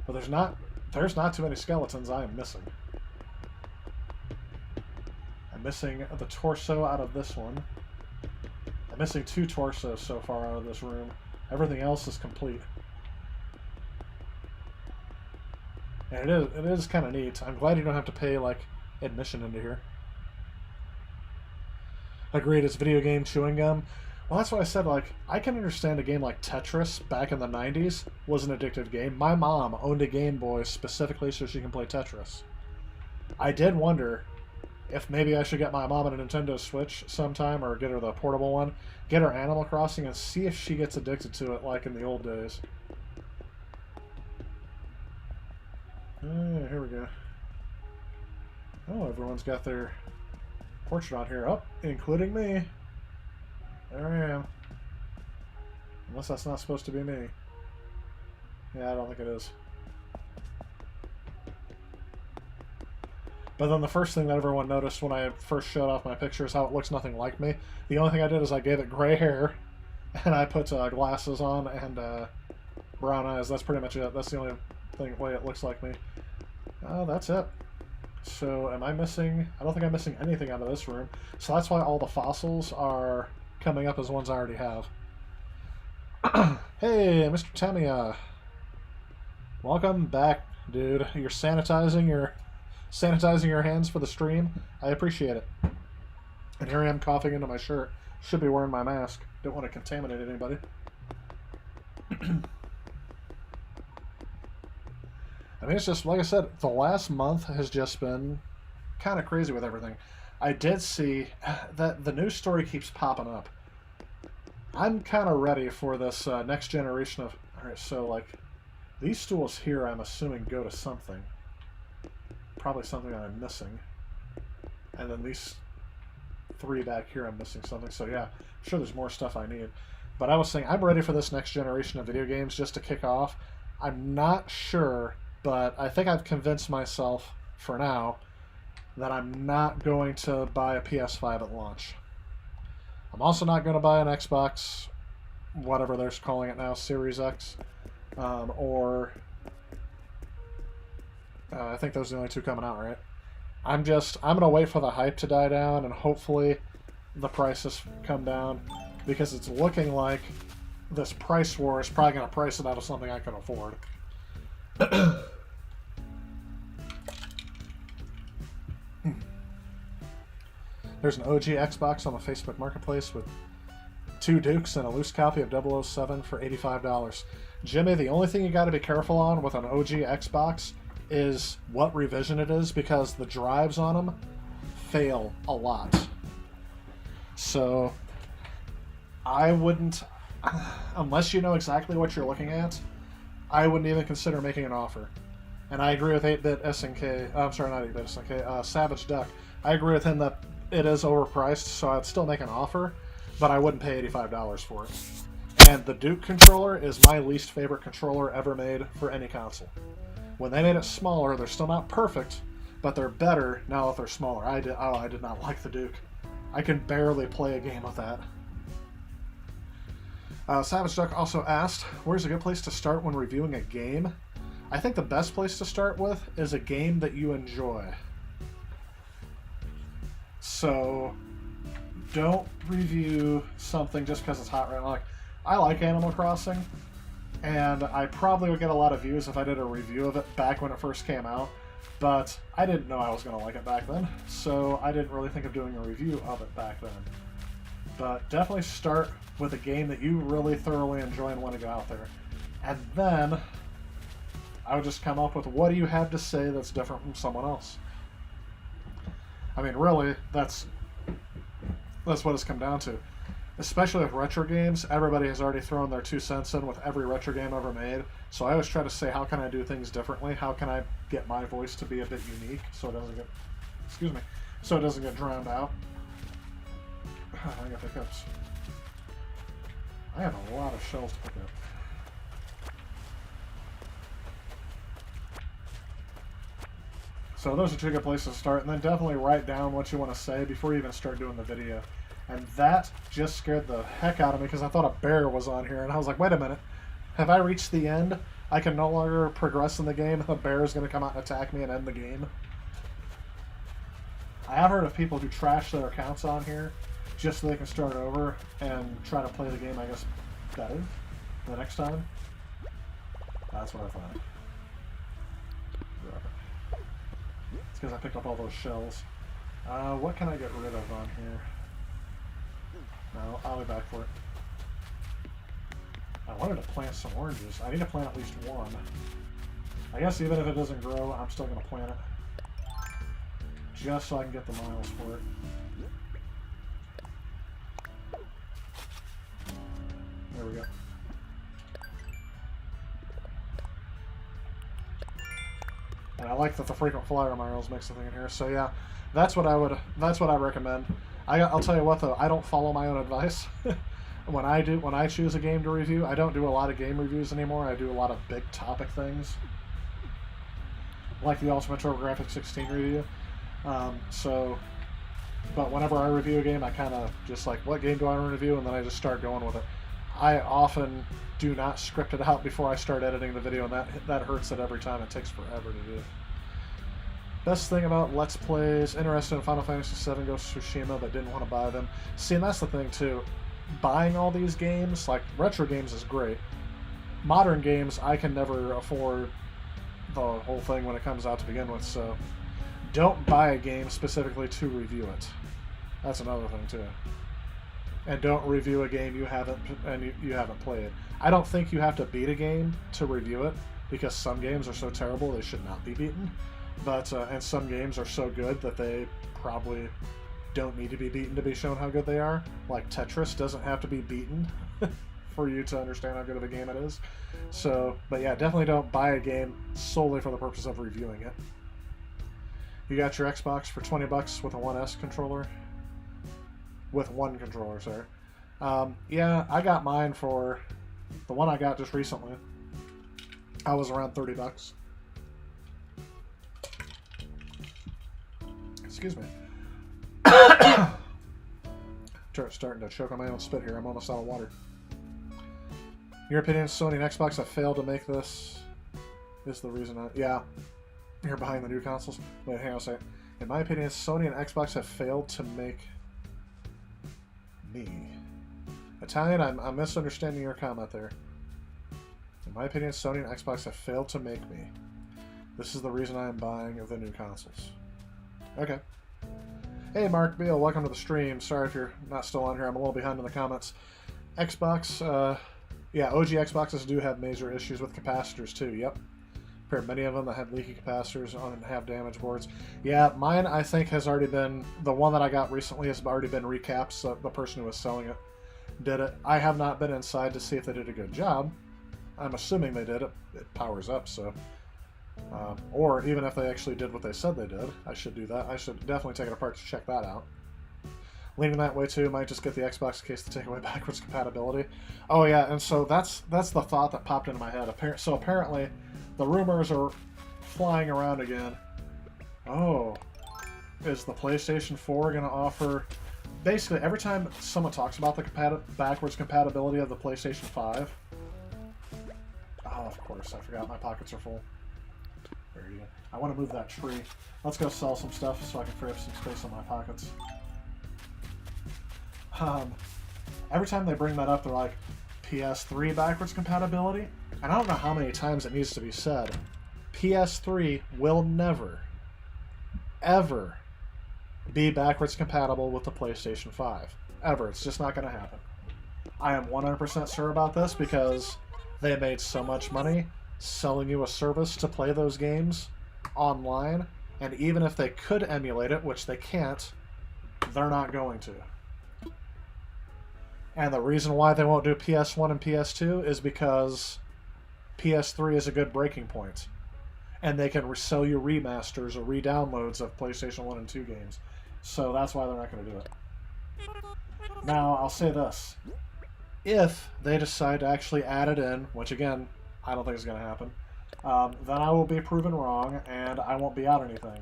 B: But there's not too many skeletons I am missing. I'm missing the torso out of this one. I'm missing 2 torsos so far out of this room. Everything else is complete. And it is kind of neat. I'm glad you don't have to pay, like, admission into here. Agreed, it's video game chewing gum. Well, that's what I said, like, I can understand a game like Tetris back in the 90s was an addictive game. My mom owned a Game Boy specifically so she can play Tetris. I did wonder if maybe I should get my mom a Nintendo Switch sometime, or get her the portable one, get her Animal Crossing, and see if she gets addicted to it like in the old days. Here we go. Oh, everyone's got their portrait on here. Oh, including me. There I am. Unless that's not supposed to be me. Yeah, I don't think it is. But then the first thing that everyone noticed when I first showed off my picture is how it looks nothing like me. The only thing I did is I gave it gray hair, and I put glasses on and brown eyes. That's pretty much it. That's the only way it looks like me. That's it. So am I missing? I don't think I'm missing anything out of this room. So that's why all the fossils are coming up as ones I already have. Hey, Mr. Tamiya. Welcome back, dude. You're sanitizing your hands for the stream. I appreciate it. And here I am coughing into my shirt. Should be wearing my mask. Don't want to contaminate anybody. I mean, it's just, like I said, the last month has just been kind of crazy with everything. I did see that the news story keeps popping up. I'm kind of ready for this next generation of... Alright, so, like, these stools here, I'm assuming, go to something. Probably something I'm missing. And then these 3 back here, I'm missing something. So, yeah, I'm sure there's more stuff I need. But I was saying, I'm ready for this next generation of video games just to kick off. I'm not sure... But I think I've convinced myself, for now, then I'm not going to buy a PS5 at launch. I'm also not going to buy an Xbox, whatever they're calling it now, Series X, or I think those are the only two coming out, right? I'm going to wait for the hype to die down, and hopefully the prices come down, because it's looking like this price war is probably going to price it out of something I can afford. There's an OG Xbox on the Facebook Marketplace with 2 Dukes and a loose copy of 007 for $85. Jimmy, the only thing you got to be careful on with an OG Xbox is what revision it is, because the drives on them fail a lot. So I wouldn't, unless you know exactly what you're looking at, I wouldn't even consider making an offer. And I agree with 8-Bit SNK, I'm sorry, not 8-Bit SNK, Savage Duck. I agree with him that it is overpriced, so I'd still make an offer, but I wouldn't pay $85 for it. And the Duke controller is my least favorite controller ever made for any console. When they made it smaller, they're still not perfect, but they're better now that they're smaller. I did not like the Duke. I can barely play a game with that. Savage Duck also asked, where's a good place to start when reviewing a game? I think the best place to start with is a game that you enjoy. So don't review something just because it's hot right now. Like, I like Animal Crossing, and I probably would get a lot of views if I did a review of it back when it first came out, but I didn't know I was going to like it back then, so I didn't really think of doing a review of it back then. But definitely start with a game that you really thoroughly enjoy and want to go out there. And then I would just come up with, what do you have to say that's different from someone else? I mean, really, that's what it's come down to. Especially with retro games, everybody has already thrown their 2 cents in with every retro game ever made. So I always try to say, how can I do things differently? How can I get my voice to be a bit unique so it doesn't get, so it doesn't get drowned out? I got hiccups. I have a lot of shells to pick up. So those are 2 good places to start, and then definitely write down what you want to say before you even start doing the video. And that just scared the heck out of me, because I thought a bear was on here, and I was like, wait a minute, have I reached the end? I can no longer progress in the game, and the bear is going to come out and attack me and end the game. I have heard of people who trash their accounts on here just so they can start over and try to play the game, I guess, better the next time. That's what I thought. It's because I picked up all those shells. What can I get rid of on here? No, I'll be back for it. I wanted to plant some oranges. I need to plant at least one. I guess even if it doesn't grow, I'm still going to plant it. Just so I can get the miles for it. There we go. And I like that the frequent flyer miles makes the thing in here. So yeah, that's what I recommend. I'll tell you what though, I don't follow my own advice. When I choose a game to review, I don't do a lot of game reviews anymore. I do a lot of big topic things, like the Ultimate TurboGrafx 16 review. But whenever I review a game, I kind of just like, what game do I want to review, and then I just start going with it. I often do not script it out before I start editing the video, and that hurts it every time. It takes forever to do. Best thing about Let's Plays, interested in Final Fantasy VII Ghost of Tsushima, but didn't want to buy them. See, and that's the thing too. Buying all these games, like retro games is great. Modern games, I can never afford the whole thing when it comes out to begin with, so don't buy a game specifically to review it. That's another thing too. And don't review a game you haven't played. I don't think you have to beat a game to review it, because some games are so terrible they should not be beaten. But and some games are so good that they probably don't need to be beaten to be shown how good they are. Like Tetris doesn't have to be beaten for you to understand how good of a game it is. So, but yeah, definitely don't buy a game solely for the purpose of reviewing it. You got your Xbox for $20 with a 1S controller? With one controller, sir. Yeah, I got mine for the one I got just recently. I was around $30. Excuse me. Starting to choke on my own spit here. I'm almost out of water. Your opinion, Sony and Xbox have failed to make this. Is the reason I... Yeah. You're behind the new consoles. Wait, hang on a second. In my opinion, Sony and Xbox have failed to make me. Italian, I'm misunderstanding your comment there. In my opinion, Sony and Xbox have failed to make me. This is the reason I am buying the new consoles. Okay. Hey, Mark Beal, welcome to the stream. Sorry if you're not still on here. I'm a little behind in the comments. Xbox, yeah, OG Xboxes do have major issues with capacitors too. Yep. Many of them that have leaky capacitors on and have damaged boards. Yeah, mine I think has already been, the one that I got recently has already been recapped, so the person who was selling it did it. I have not been inside to see if they did a good job. I'm assuming they did. It powers up, so. Or even if they actually did what they said they did, I should do that. I should definitely take it apart to check that out. Leaning that way too, might just get the Xbox in case to take away backwards compatibility. Oh yeah, and so that's the thought that popped into my head. So apparently, the rumors are flying around again. Oh, is the PlayStation 4 going to offer... Basically, every time someone talks about the backwards compatibility of the PlayStation 5... Oh, of course, I forgot my pockets are full. There you go. I want to move that tree. Let's go sell some stuff so I can free up some space on my pockets. Every time they bring that up, they're like, PS3 backwards compatibility? And I don't know how many times it needs to be said. PS3 will never, ever be backwards compatible with the PlayStation 5. Ever. It's just not going to happen. I am 100% sure about this because they made so much money selling you a service to play those games online, and even if they could emulate it, which they can't, they're not going to. And the reason why they won't do PS1 and PS2 is because PS3 is a good breaking point. And they can sell you remasters or re-downloads of PlayStation 1 and 2 games. So that's why they're not going to do it. Now, I'll say this. If they decide to actually add it in, which again, I don't think is going to happen, then I will be proven wrong and I won't be out anything.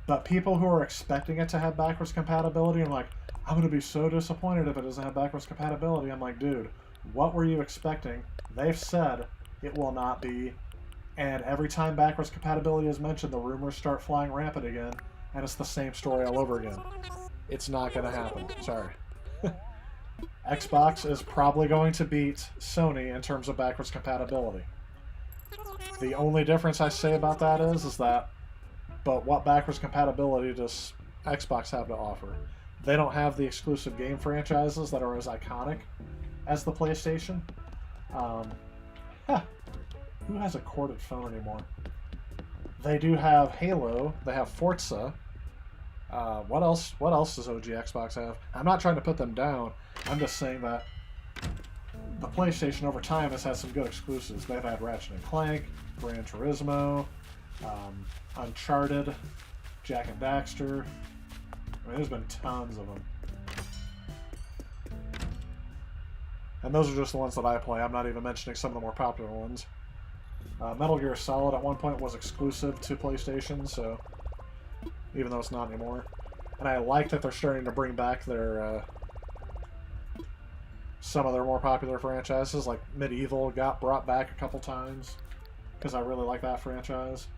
B: But people who are expecting it to have backwards compatibility and like, I'm going to be so disappointed if it doesn't have backwards compatibility. I'm like, dude, what were you expecting? They've said it will not be. And every time backwards compatibility is mentioned, the rumors start flying rampant again. And it's the same story all over again. It's not going to happen. Sorry. Xbox is probably going to beat Sony in terms of backwards compatibility. The only difference I say about that is that, but what backwards compatibility does Xbox have to offer? They don't have the exclusive game franchises that are as iconic as the PlayStation. Who has a corded phone anymore? They do have Halo. They have Forza. What else? What else does OG Xbox have? I'm not trying to put them down. I'm just saying that the PlayStation over time has had some good exclusives. They've had Ratchet and Clank, Gran Turismo, Uncharted, Jak and Daxter. I mean, there's been tons of them. And those are just the ones that I play. I'm not even mentioning some of the more popular ones. Metal Gear Solid at one point was exclusive to PlayStation, so even though it's not anymore. And I like that they're starting to bring back their some of their more popular franchises, like Medieval got brought back a couple times because I really like that franchise.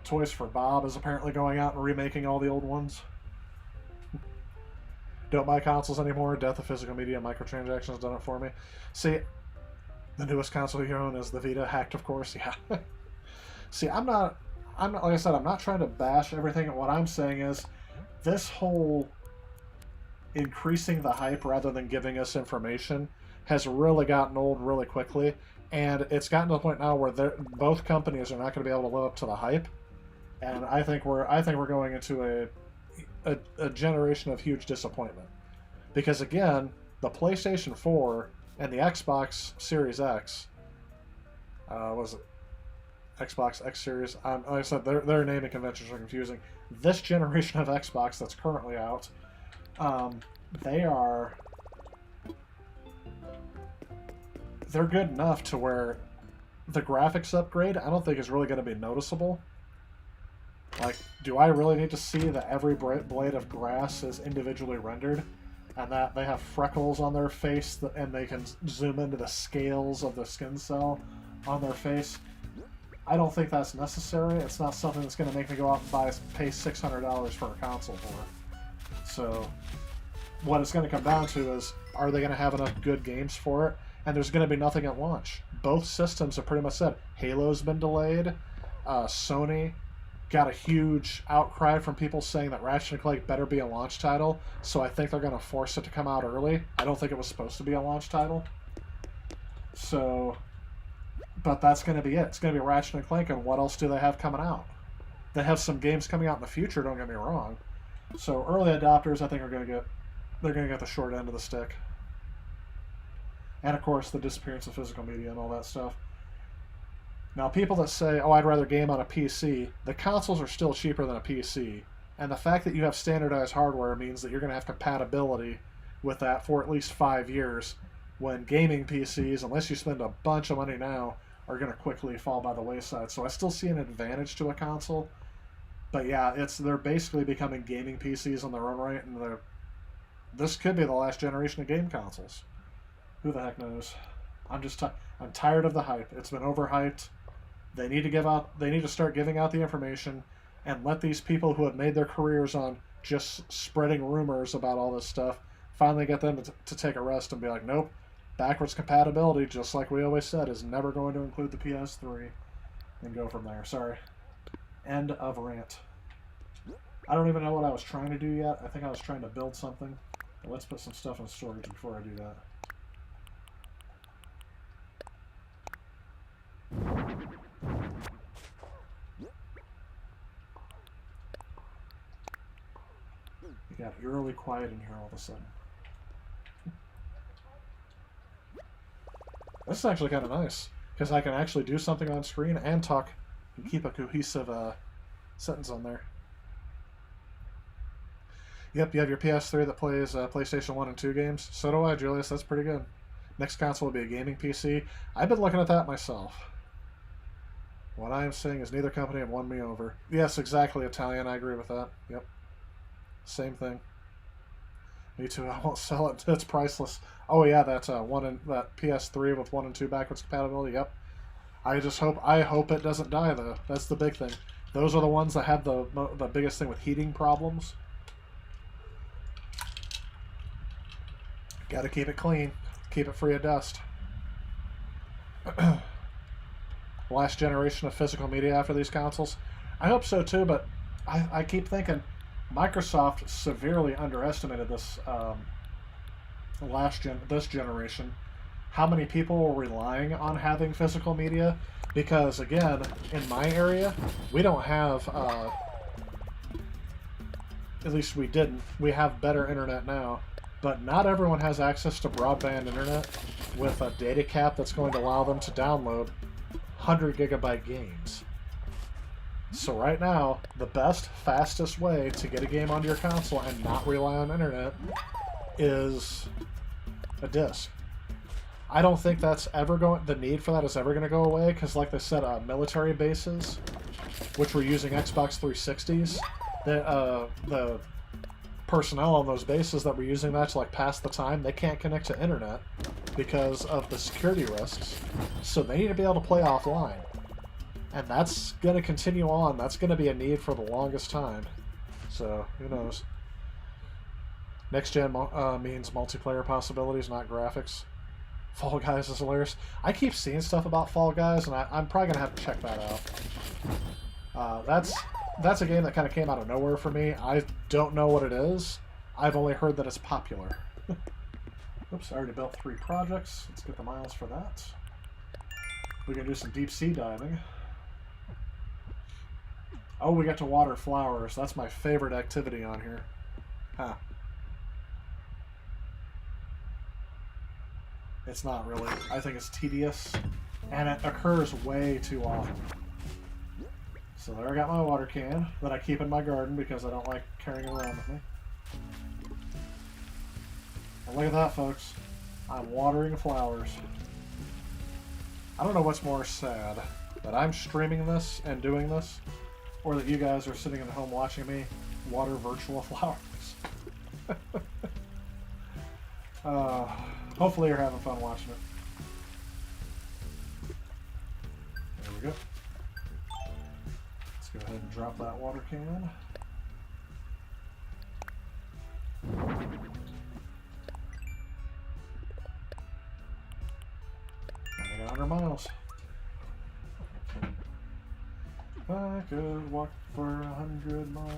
B: Toys for Bob is apparently going out and remaking all the old ones. Don't buy consoles anymore. Death of physical media. Microtransactions done it for me. See, the newest console you own is the Vita, hacked, of course. Yeah. See, I'm not. Like I said, I'm not trying to bash everything. What I'm saying is, this whole increasing the hype rather than giving us information has really gotten old really quickly, and it's gotten to the point now where both companies are not going to be able to live up to the hype, and I think we're going into a generation of huge disappointment, because again, the PlayStation 4 and the Xbox Series X, was it Xbox X Series? Like I said, their naming conventions are confusing. This generation of Xbox that's currently out, they're good enough to where the graphics upgrade I don't think is really going to be noticeable. Like, do I really need to see that every blade of grass is individually rendered? And that they have freckles on their face, and they can zoom into the scales of the skin cell on their face? I don't think that's necessary. It's not something that's going to make me go out and pay $600 for a console for. So, what it's going to come down to is, are they going to have enough good games for it? And there's going to be nothing at launch. Both systems have pretty much said Halo's been delayed. Sony got a huge outcry from people saying that Ratchet & Clank better be a launch title, so I think they're going to force it to come out early. I don't think it was supposed to be a launch title. So, but that's going to be it. It's going to be Ratchet & Clank, and what else do they have coming out? They have some games coming out in the future, don't get me wrong. So early adopters, I think, they're going to get the short end of the stick. And of course, the disappearance of physical media and all that stuff. Now, people that say, oh, I'd rather game on a PC, the consoles are still cheaper than a PC. And the fact that you have standardized hardware means that you're going to have compatibility with that for at least 5 years, when gaming PCs, unless you spend a bunch of money now, are going to quickly fall by the wayside. So I still see an advantage to a console. But yeah, they're basically becoming gaming PCs on their own right, and this could be the last generation of game consoles. Who the heck knows? I'm tired of the hype. It's been overhyped. They need to start giving out the information and let these people who have made their careers on just spreading rumors about all this stuff finally get them to take a rest and be like, nope, backwards compatibility, just like we always said, is never going to include the PS3, and go from there. Sorry. End of rant. I don't even know what I was trying to do yet. I think I was trying to build something. But let's put some stuff in storage before I do that. It got eerily quiet in here all of a sudden. This is actually kind of nice, because I can actually do something on screen and talk and keep a cohesive sentence on there. Yep, you have your PS3 that plays PlayStation 1 and 2 games. So do I, Julius. That's pretty good. Next console will be a gaming PC. I've been looking at that myself. What I am saying is neither company have won me over. Yes, exactly, Italian. I agree with that. Yep. Same thing. Me too. I won't sell it. It's priceless. Oh yeah, that that PS3 with 1 and 2 backwards compatibility. Yep. I hope it doesn't die though. That's the big thing. Those are the ones that have the biggest thing with heating problems. Got to keep it clean. Keep it free of dust. Last generation of physical media after these consoles? I hope so too, but I keep thinking Microsoft severely underestimated this this generation. How many people were relying on having physical media? Because again, in my area, we don't have, at least we didn't. We have better internet now, but not everyone has access to broadband internet with a data cap that's going to allow them to download 100 gigabyte games. So right now, the best, fastest way to get a game onto your console and not rely on internet is a disc. I don't think that's ever the need for that is ever going to go away, because like they said, military bases, which were using Xbox 360s, the personnel on those bases that were using that to like pass the time, they can't connect to internet because of the security risks, so they need to be able to play offline. And that's going to continue on. That's going to be a need for the longest time. So, who knows? Next gen means multiplayer possibilities, not graphics. Fall Guys is hilarious. I keep seeing stuff about Fall Guys, and I'm probably going to have to check that out. That's a game that kind of came out of nowhere for me. I don't know what it is. I've only heard that it's popular. Oops, I already built 3 projects. Let's get the miles for that. We're going to do some deep sea diving. Oh, we got to water flowers. That's my favorite activity on here. Huh. It's not really. I think it's tedious, and it occurs way too often. So there I got my water can that I keep in my garden because I don't like carrying it around with me. And look at that, folks. I'm watering flowers. I don't know what's more sad, that I'm streaming this and doing this, or that you guys are sitting at home watching me water virtual flowers. Hopefully you're having fun watching it. There we go. Let's go ahead and drop that water can. I got 100 miles. I could walk for 100 miles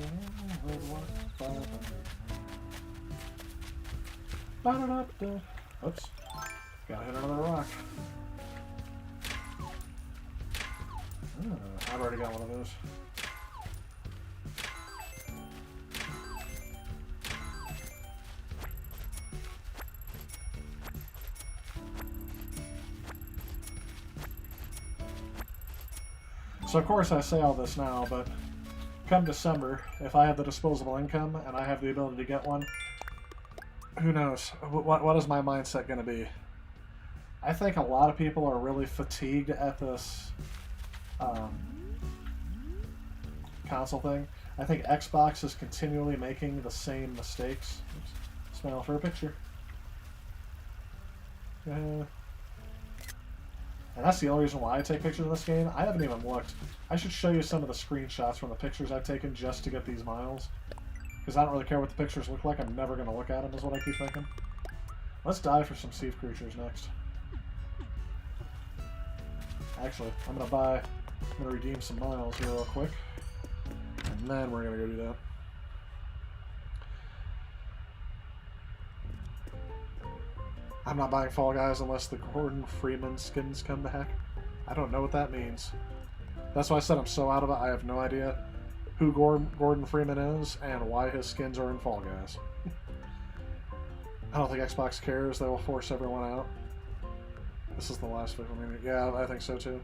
B: and I would walk 500. Ba-da-da-da. Oops. Gotta hit another rock. I've already got one of those. So of course I say all this now, but come December, if I have the disposable income and I have the ability to get one, who knows? What is my mindset going to be? I think a lot of people are really fatigued at this console thing. I think Xbox is continually making the same mistakes. Oops. Smile for a picture. And that's the only reason why I take pictures of this game. I haven't even looked. I should show you some of the screenshots from the pictures I've taken just to get these miles. Because I don't really care what the pictures look like. I'm never going to look at them, is what I keep thinking. Let's dive for some sea creatures next. Actually, I'm going to redeem some miles here real quick. And then we're going to go do that. I'm not buying Fall Guys unless the Gordon Freeman skins come back. I don't know what that means. That's why I said I'm so out of it. I have no idea who Gordon Freeman is and why his skins are in Fall Guys. I don't think Xbox cares. They will force everyone out. This is the last video. Yeah, I think so too.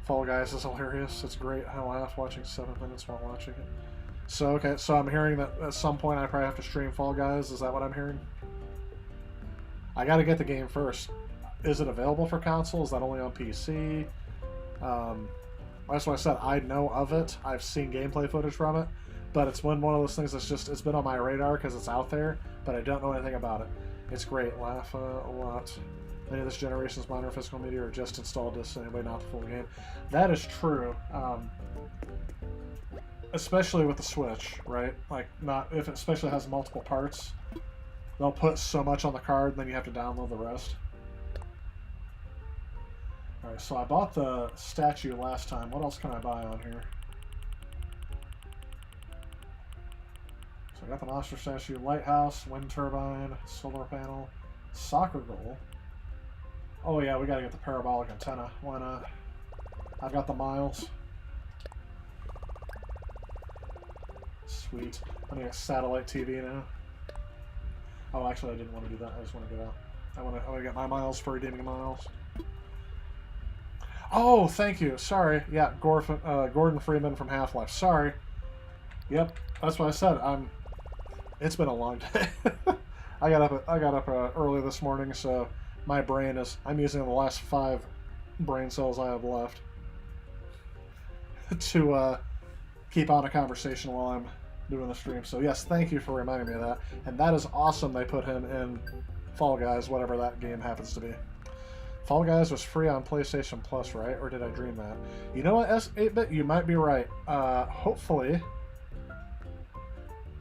B: Fall Guys is hilarious. It's great. I laugh watching 7 minutes while watching it. So, okay, so I'm hearing that at some point I probably have to stream Fall Guys. Is that what I'm hearing? I gotta get the game first. Is it available for console? Is that only on PC? That's what I said. I know of it. I've seen gameplay footage from it, but it's one of those things that's just, it's been on my radar because it's out there, but I don't know anything about it. It's great. Laugh a lot. Many of this generation's minor physical media are just installed this anyway, not the full game. That is true. Especially with the Switch, right? Like, not if it especially has multiple parts. They'll put so much on the card, and then you have to download the rest. Alright, so I bought the statue last time. What else can I buy on here? So I got the monster statue, lighthouse, wind turbine, solar panel, soccer goal. Oh yeah, we gotta get the parabolic antenna. Why not? I've got the miles. Sweet. I'm gonna get satellite TV now. Oh, actually, I didn't want to do that. I just want to get out. I want to get my miles for redeeming miles. Oh, thank you. Sorry. Yeah, Gordon Freeman from Half-Life. Sorry. Yep, that's what I said. It's been a long day. I got up early this morning, so my brain is. I'm using the last 5 brain cells I have left to keep on a conversation while I'm doing the stream. So yes, thank you for reminding me of that. And that is awesome they put him in Fall Guys, whatever that game happens to be. Fall Guys was free on PlayStation Plus, right? Or did I dream that? You know what, S8-Bit? You might be right. Hopefully.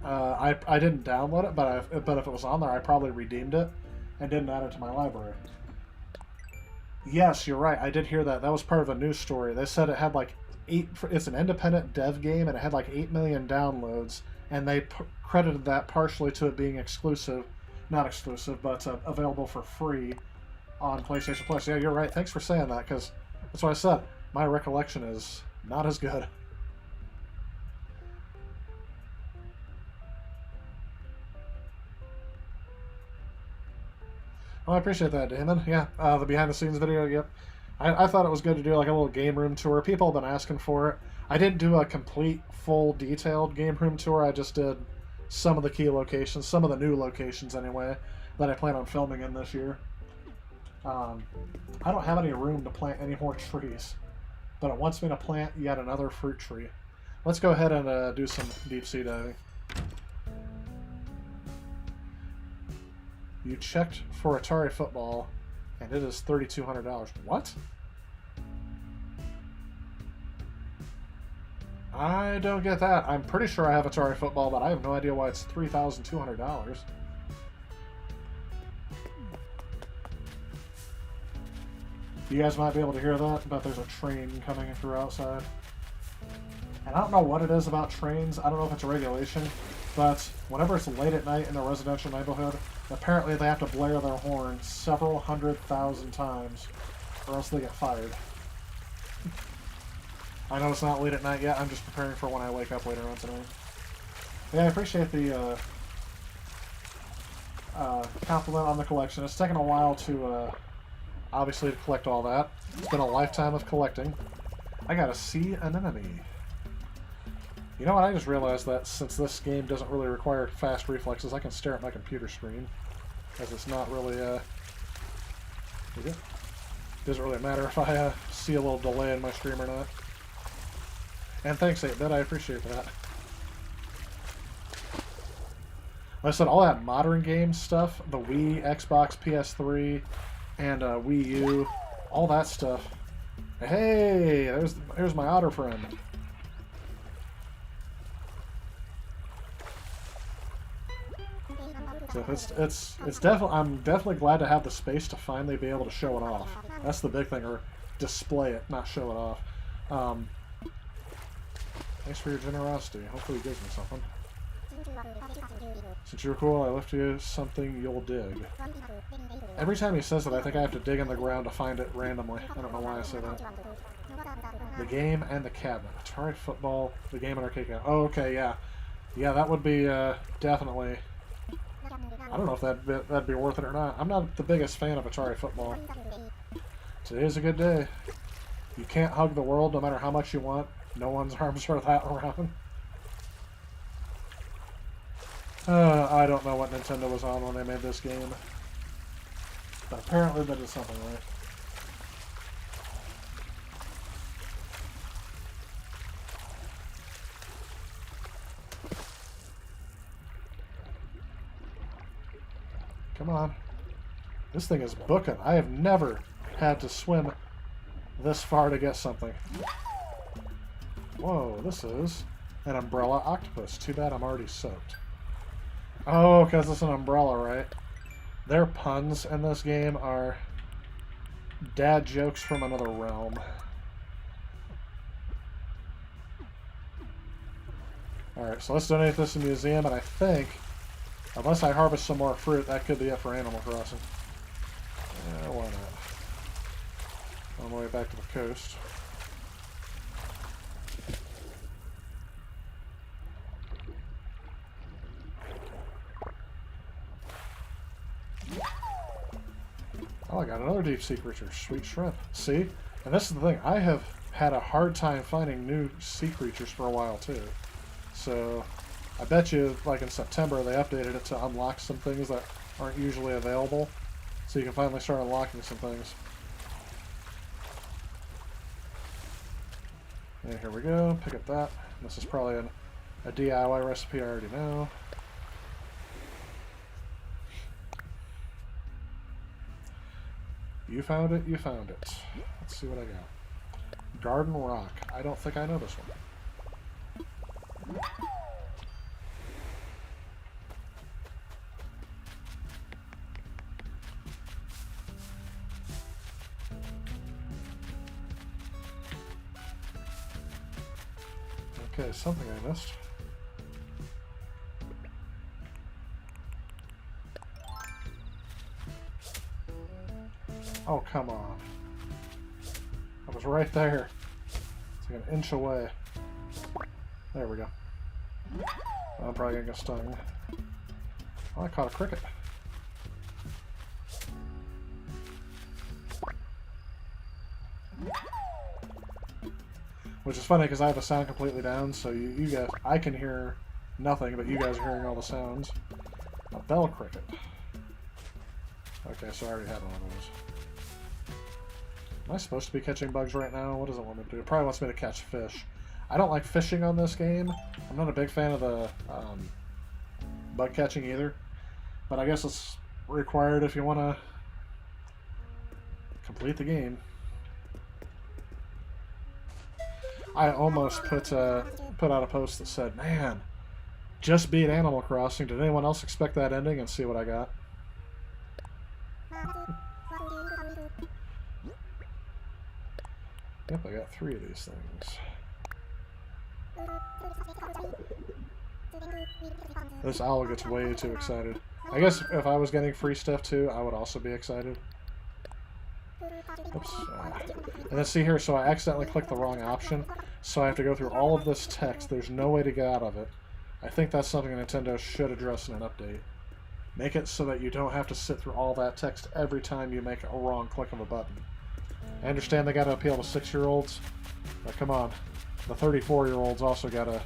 B: I didn't download it, but if it was on there, I probably redeemed it and didn't add it to my library. Yes, you're right. I did hear that. That was part of a news story. They said it had like it's an independent dev game, and it had like 8 million downloads, and they credited that partially to it being exclusive, not exclusive, but available for free on PlayStation Plus. Yeah, you're right. Thanks for saying that, because that's what I said. My recollection is not as good. Oh, I appreciate that, Damon. Yeah, the behind-the-scenes video, yep. I thought it was good to do like a little game room tour. People have been asking for it. I didn't do a complete, full, detailed game room tour. I just did some of the key locations, some of the new locations anyway, that I plan on filming in this year. I don't have any room to plant any more trees. but it wants me to plant yet another fruit tree. Let's go ahead and do some deep sea diving. You checked for Atari Football, and it is $3,200. What? I don't get that. I'm pretty sure I have Atari Football, but I have no idea why it's $3,200. You guys might be able to hear that, but there's a train coming through outside. And I don't know what it is about trains. I don't know if it's a regulation, but whenever it's late at night in a residential neighborhood, apparently they have to blare their horn several 100,000 times, or else they get fired. I know it's not late at night yet. I'm just preparing for when I wake up later on tonight. Yeah, I appreciate the compliment on the collection. It's taken a while to, obviously, to collect all that. It's been a lifetime of collecting. I gotta see an enemy. You know what? I just realized that since this game doesn't really require fast reflexes, I can stare at my computer screen, as it's not really, it doesn't really matter if I see a little delay in my stream or not. And thanks, 8-Bit, I appreciate that. Like I said, all that modern game stuff, the Wii, Xbox, PS3, and Wii U, all that stuff. Hey, there's my otter friend. So it's definitely, I'm definitely glad to have the space to finally be able to show it off. That's the big thing, or display it, not show it off. Thanks for your generosity. Hopefully it gives me something. Since you're cool, I left you something you'll dig. Every time he says that, I think I have to dig in the ground to find it randomly. I don't know why I say that. The game and the cabinet. Atari Football, the game and arcade cabinet. Oh, okay, yeah. Yeah, that would be definitely... I don't know if that'd be worth it or not. I'm not the biggest fan of Atari Football. Today's a good day. You can't hug the world no matter how much you want. No one's arms are that around. I don't know what Nintendo was on when they made this game. But apparently they did something right. Come on. This thing is booking. I have never had to swim this far to get something. Whoa, this is an umbrella octopus. Too bad I'm already soaked. Oh, because it's an umbrella, right? Their puns in this game are dad jokes from another realm. Alright, so let's donate this to the museum, and I think, unless I harvest some more fruit, that could be it for Animal Crossing. Yeah, why not? On my way back to the coast. Oh, I got another deep sea creature. Sweet shrimp. See? And this is the thing. I have had a hard time finding new sea creatures for a while, too. So, I bet you, like in September, they updated it to unlock some things that aren't usually available. So you can finally start unlocking some things. And here we go. Pick up that. This is probably a DIY recipe I already know. You found it, you found it. Let's see what I got. Garden Rock. I don't think I know this one. Okay, something I missed. Oh, come on. I was right there. It's like an inch away. There we go. I'm probably gonna get stung. Oh, I caught a cricket. Which is funny because I have the sound completely down, so you guys, I can hear nothing, but you guys are hearing all the sounds. A bell cricket. Okay, so I already had one of those. Am I supposed to be catching bugs right now? What does it want me to do? It probably wants me to catch fish. I don't like fishing on this game. I'm not a big fan of the bug catching either. But I guess it's required if you want to complete the game. I almost put out a post that said, man, just beat Animal Crossing. Did anyone else expect that ending? And see what I got. Yep, I got 3 of these things. This owl gets way too excited. I guess if I was getting free stuff too, I would also be excited. Oops. And then see here, so I accidentally clicked the wrong option, so I have to go through all of this text. There's no way to get out of it. I think that's something Nintendo should address in an update. Make it so that you don't have to sit through all that text every time you make a wrong click of a button. I understand they gotta appeal to 6-year-olds, but come on. The 34-year-olds also gotta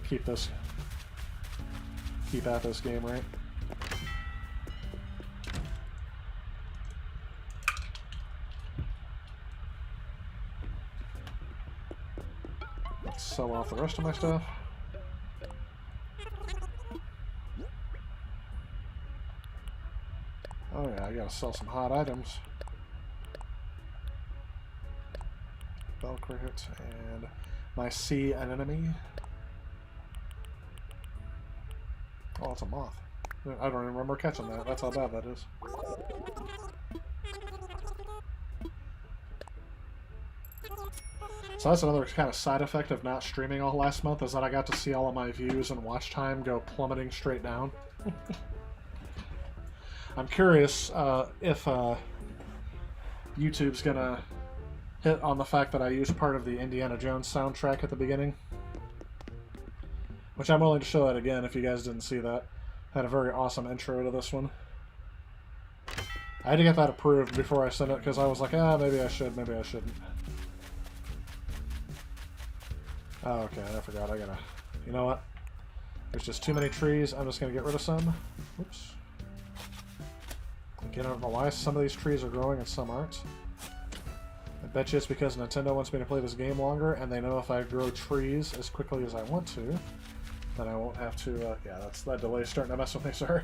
B: keep at this game, right? Let's sell off the rest of my stuff. Oh yeah, I gotta sell some hot items. Bell cricket and my sea anemone. Oh, it's a moth. I don't even remember catching that. That's how bad that is. So that's another kind of side effect of not streaming all last month, is that I got to see all of my views and watch time go plummeting straight down. I'm curious if YouTube's gonna hit on the fact that I used part of the Indiana Jones soundtrack at the beginning. Which I'm willing to show that again if you guys didn't see that. Had a very awesome intro to this one. I had to get that approved before I sent it because I was like, maybe I should, maybe I shouldn't. Oh, okay, I forgot. I gotta... You know what? There's just too many trees. I'm just gonna get rid of some. Oops. Again, I don't know why some of these trees are growing and some aren't. I bet you it's because Nintendo wants me to play this game longer, and they know if I grow trees as quickly as I want to, then I won't have to, yeah, that delay is starting to mess with me, sorry.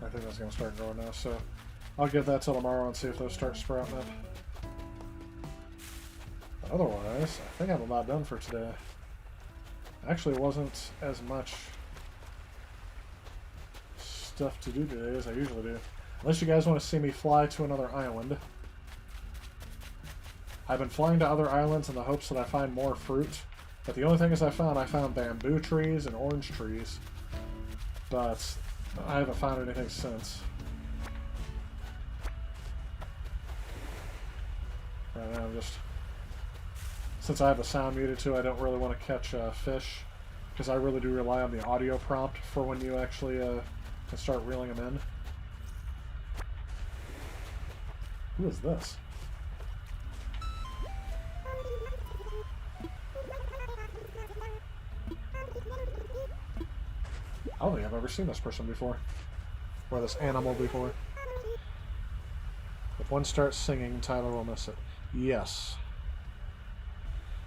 B: I think that's going to start growing now, so I'll give that till tomorrow and see if those start sprouting up. But otherwise, I think I'm about done for today. Actually, it wasn't as much stuff to do today as I usually do. Unless you guys want to see me fly to another island. I've been flying to other islands in the hopes that I find more fruit, but the only thing is I found bamboo trees and orange trees, but I haven't found anything since. Right now, since I have the sound muted too, I don't really want to catch fish, because I really do rely on the audio prompt for when you actually can start reeling them in. Who is this? I don't think I've ever seen this person before. Or this animal before. If one starts singing, Tyler will miss it. Yes.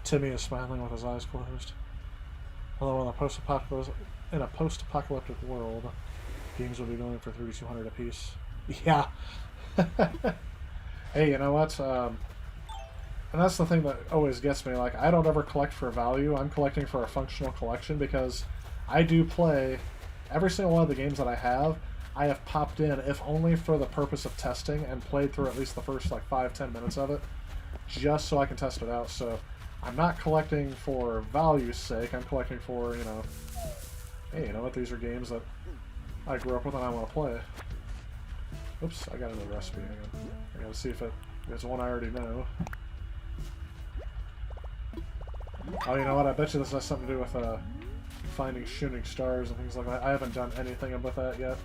B: Timmy is smiling with his eyes closed. Although in a post-apocalyptic world, games will be going for $3,200 apiece. Yeah. Hey, you know what? And that's the thing that always gets me. Like, I don't ever collect for value. I'm collecting for a functional collection because I do play every single one of the games that I have popped in, if only for the purpose of testing, and played through at least the first like 5-10 minutes of it, just so I can test it out. So I'm not collecting for value's sake. I'm collecting for, you know, hey, you know what? These are games that I grew up with and I want to play. Oops, I got another recipe. I gotta see if it's one I already know. Oh, you know what? I bet you this has something to do with finding shooting stars and things like that. I haven't done anything with that yet.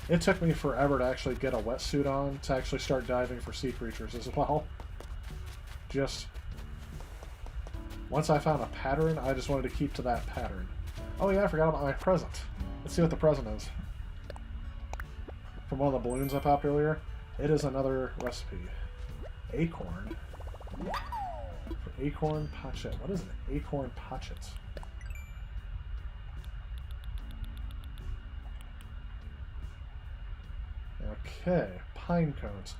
B: It took me forever to actually get a wetsuit on to actually start diving for sea creatures as well. Just once I found a pattern, I just wanted to keep to that pattern. Oh yeah, I forgot about my present. Let's see what the present is. From one of the balloons I popped earlier, it is another recipe. Acorn. For acorn pachet. What is an acorn pachet? Okay, pine cones.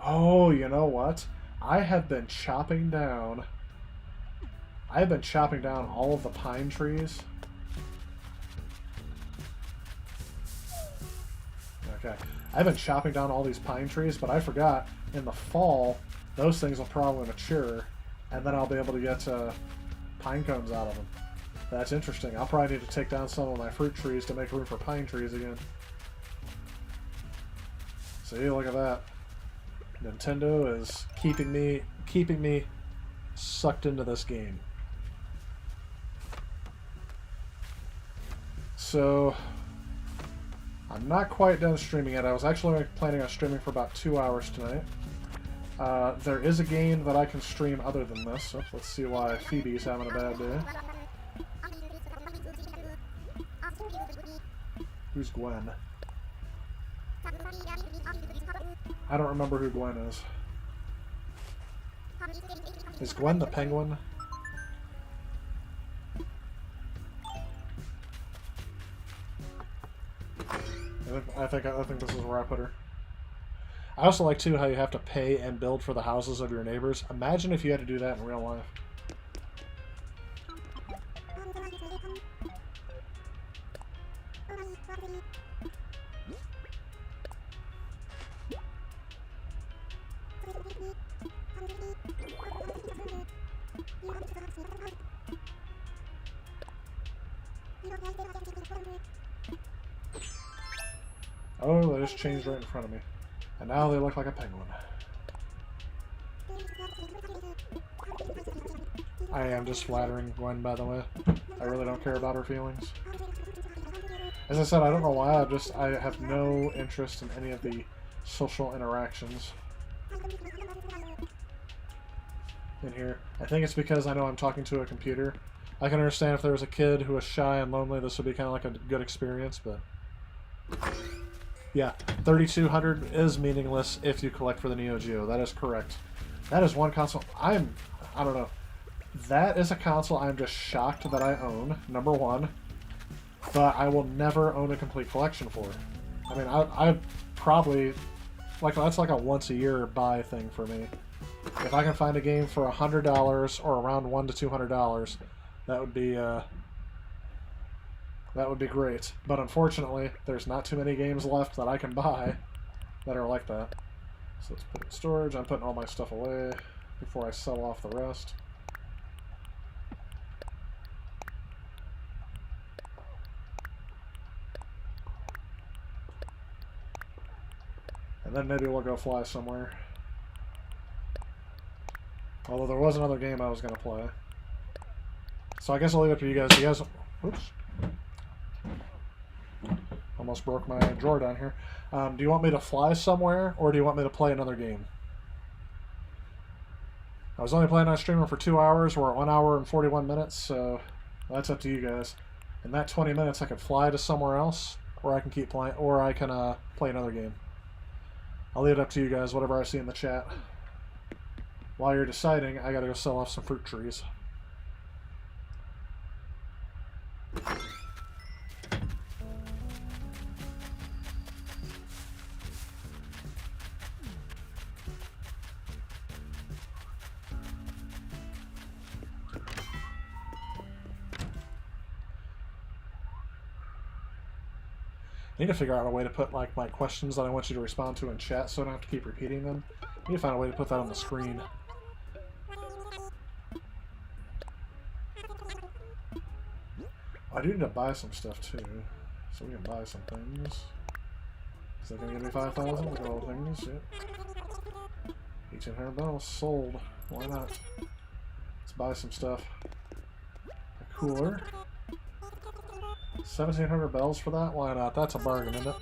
B: Oh, you know what? I have been chopping down all of the pine trees. Okay. I've been chopping down all these pine trees, but I forgot in the fall those things will probably mature, and then I'll be able to get pine cones out of them. That's interesting. I'll probably need to take down some of my fruit trees to make room for pine trees again. See, look at that. Nintendo is keeping me sucked into this game. So I'm not quite done streaming yet. I was actually planning on streaming for about 2 hours tonight. There is a game that I can stream other than this. So let's see why Phoebe's having a bad day. Who's Gwen? I don't remember who Gwen is. Is Gwen the penguin? I think this is where I put her. I also like too how you have to pay and build for the houses of your neighbors. Imagine if you had to do that in real life. Oh, they just changed right in front of me. And now they look like a penguin. I am just flattering Gwen, by the way. I really don't care about her feelings. As I said, I don't know why, I have no interest in any of the social interactions in here. I think it's because I know I'm talking to a computer. I can understand if there was a kid who was shy and lonely, this would be kind of like a good experience, but... Yeah, 3,200 is meaningless if you collect for the Neo Geo. That is correct. That is one console. I don't know. That is a console I'm just shocked that I own, number one. But I will never own a complete collection for. I mean, I probably... that's like a once-a-year buy thing for me. If I can find a game for $100 or around $100 to $200, that would be... that would be great, but unfortunately, there's not too many games left that I can buy that are like that. So let's put it in storage. I'm putting all my stuff away before I sell off the rest. And then maybe we'll go fly somewhere. Although there was another game I was going to play. So I guess I'll leave it to you guys. You guys... Oops. Almost broke my drawer down here. Do you want me to fly somewhere, or do you want me to play another game? I was only planning on streaming for 2 hours. We're at 1 hour and 41 minutes, so that's up to you guys. In that 20 minutes, I could fly to somewhere else, or I can keep playing, or I can play another game. I'll leave it up to you guys, whatever I see in the chat. While you're deciding, I gotta go sell off some fruit trees. I need to figure out a way to put like my questions that I want you to respond to in chat so I don't have to keep repeating them. I need to find a way to put that on the screen. I do need to buy some stuff too, so we can buy some things. Is that gonna give me 5,000? Look at all the things. Yep. 1,800 bells sold. Why not? Let's buy some stuff. A cooler. 1,700 bells for that? Why not? That's a bargain, isn't it?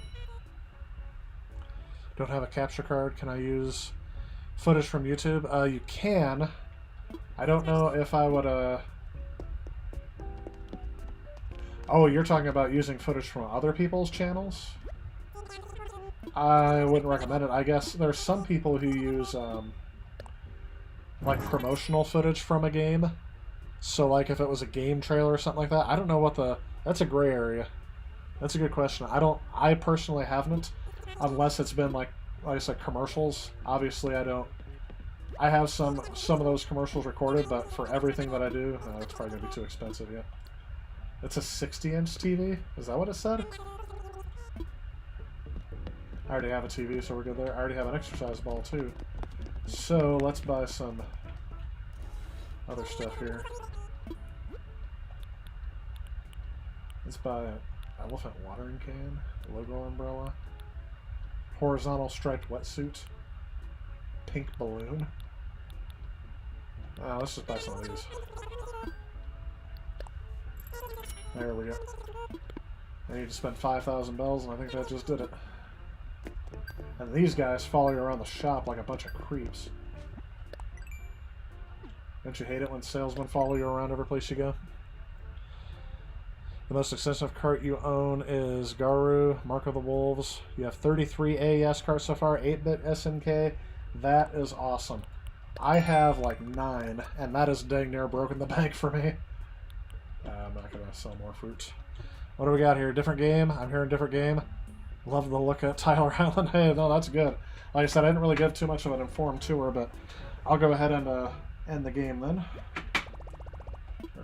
B: Don't have a capture card. Can I use footage from YouTube? You can. I don't know if I would... Oh, you're talking about using footage from other people's channels? I wouldn't recommend it. I guess there's some people who use, like, promotional footage from a game. So, like, if it was a game trailer or something like that, I don't know what the... That's a gray area. That's a good question. I personally haven't, unless it's been, like I said, commercials. Obviously, I don't... I have some of those commercials recorded, but for everything that I do, it's probably going to be too expensive, yeah. It's a 60-inch TV? Is that what it said? I already have a TV, so we're good there. I already have an exercise ball, too. So, let's buy some other stuff here. Let's buy an elephant watering can, logo umbrella, horizontal striped wetsuit, pink balloon. Let's just buy some of these. There we go. I need to spend 5,000 bells, and I think that just did it. And these guys follow you around the shop like a bunch of creeps. Don't you hate it when salesmen follow you around every place you go? The most extensive cart you own is Garu, Mark of the Wolves. You have 33 AES carts so far, 8-bit SNK. That is awesome. I have like 9, and that is dang near broken the bank for me. I'm not going to sell more fruit. What do we got here? Different game? I'm hearing different game. Love the look at Tyler Island. Hey, no, that's good. Like I said, I didn't really give too much of an informed tour, but I'll go ahead and end the game then.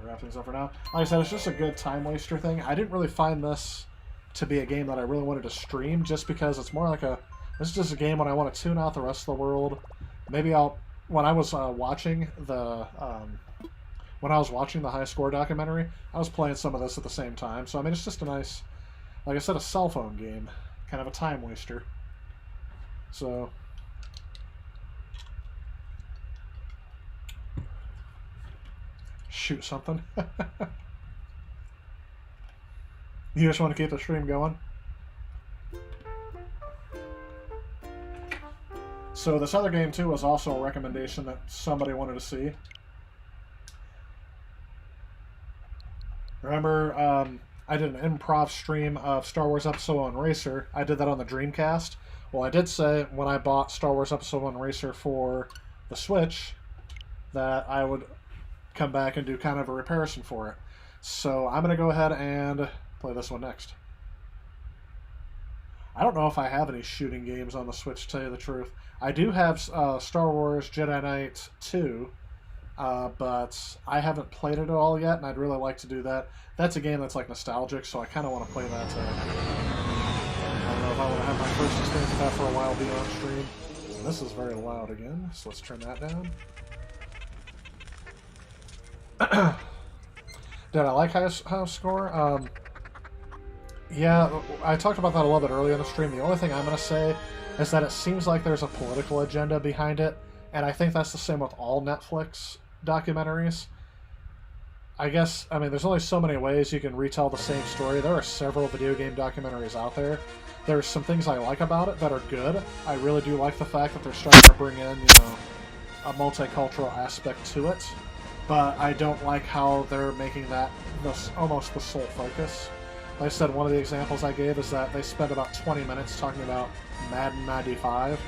B: Wrap things up for now. Like I said, it's just a good time waster thing. I didn't really find this to be a game that I really wanted to stream, just because it's more like a... This is just a game when I want to tune out the rest of the world. Maybe I'll... When I was watching the... when I was watching the High Score documentary, I was playing some of this at the same time. So, I mean, it's just a nice... Like I said, a cell phone game. Kind of a time waster. So... Shoot something. You just want to keep the stream going? So this other game too was also a recommendation that somebody wanted to see. Remember, I did an improv stream of Star Wars Episode 1 Racer. I did that on the Dreamcast. Well, I did say when I bought Star Wars Episode 1 Racer for the Switch that I would come back and do kind of a comparison for it. So I'm going to go ahead and play this one next. I don't know if I have any shooting games on the Switch, to tell you the truth. I do have Star Wars Jedi Knight 2, but I haven't played it at all yet, and I'd really like to do that. That's a game that's like nostalgic, so I kind of want to play that. I don't know if I want to have my first experience with that for a while being on stream. And this is very loud again, so let's turn that down. Did I like High Score? Yeah, I talked about that a little bit earlier in the stream. The only thing I'm going to say is that it seems like there's a political agenda behind it, and I think that's the same with all Netflix documentaries. I guess, I mean, there's only so many ways you can retell the same story. There are several video game documentaries out there. There's some things I like about it that are good. I really do like the fact that they're starting to bring in, you know, a multicultural aspect to it. But I don't like how they're making that almost the sole focus. Like I said, one of the examples I gave is that they spent about 20 minutes talking about Madden 95.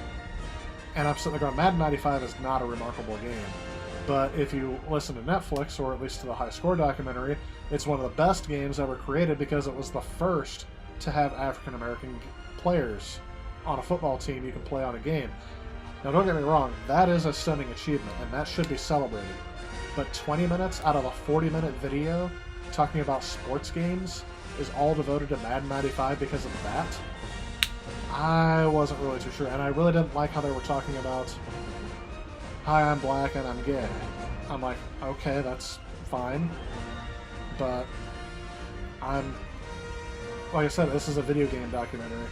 B: And I'm sitting there going, Madden 95 is not a remarkable game. But if you listen to Netflix, or at least to the High Score documentary, it's one of the best games ever created because it was the first to have African-American players on a football team you can play on a game. Now don't get me wrong, that is a stunning achievement, and that should be celebrated. But 20 minutes out of a 40-minute video talking about sports games is all devoted to Madden 95 because of that? I wasn't really too sure, and I really didn't like how they were talking about, hi, I'm black and I'm gay. I'm like, okay, that's fine, but like I said, this is a video game documentary.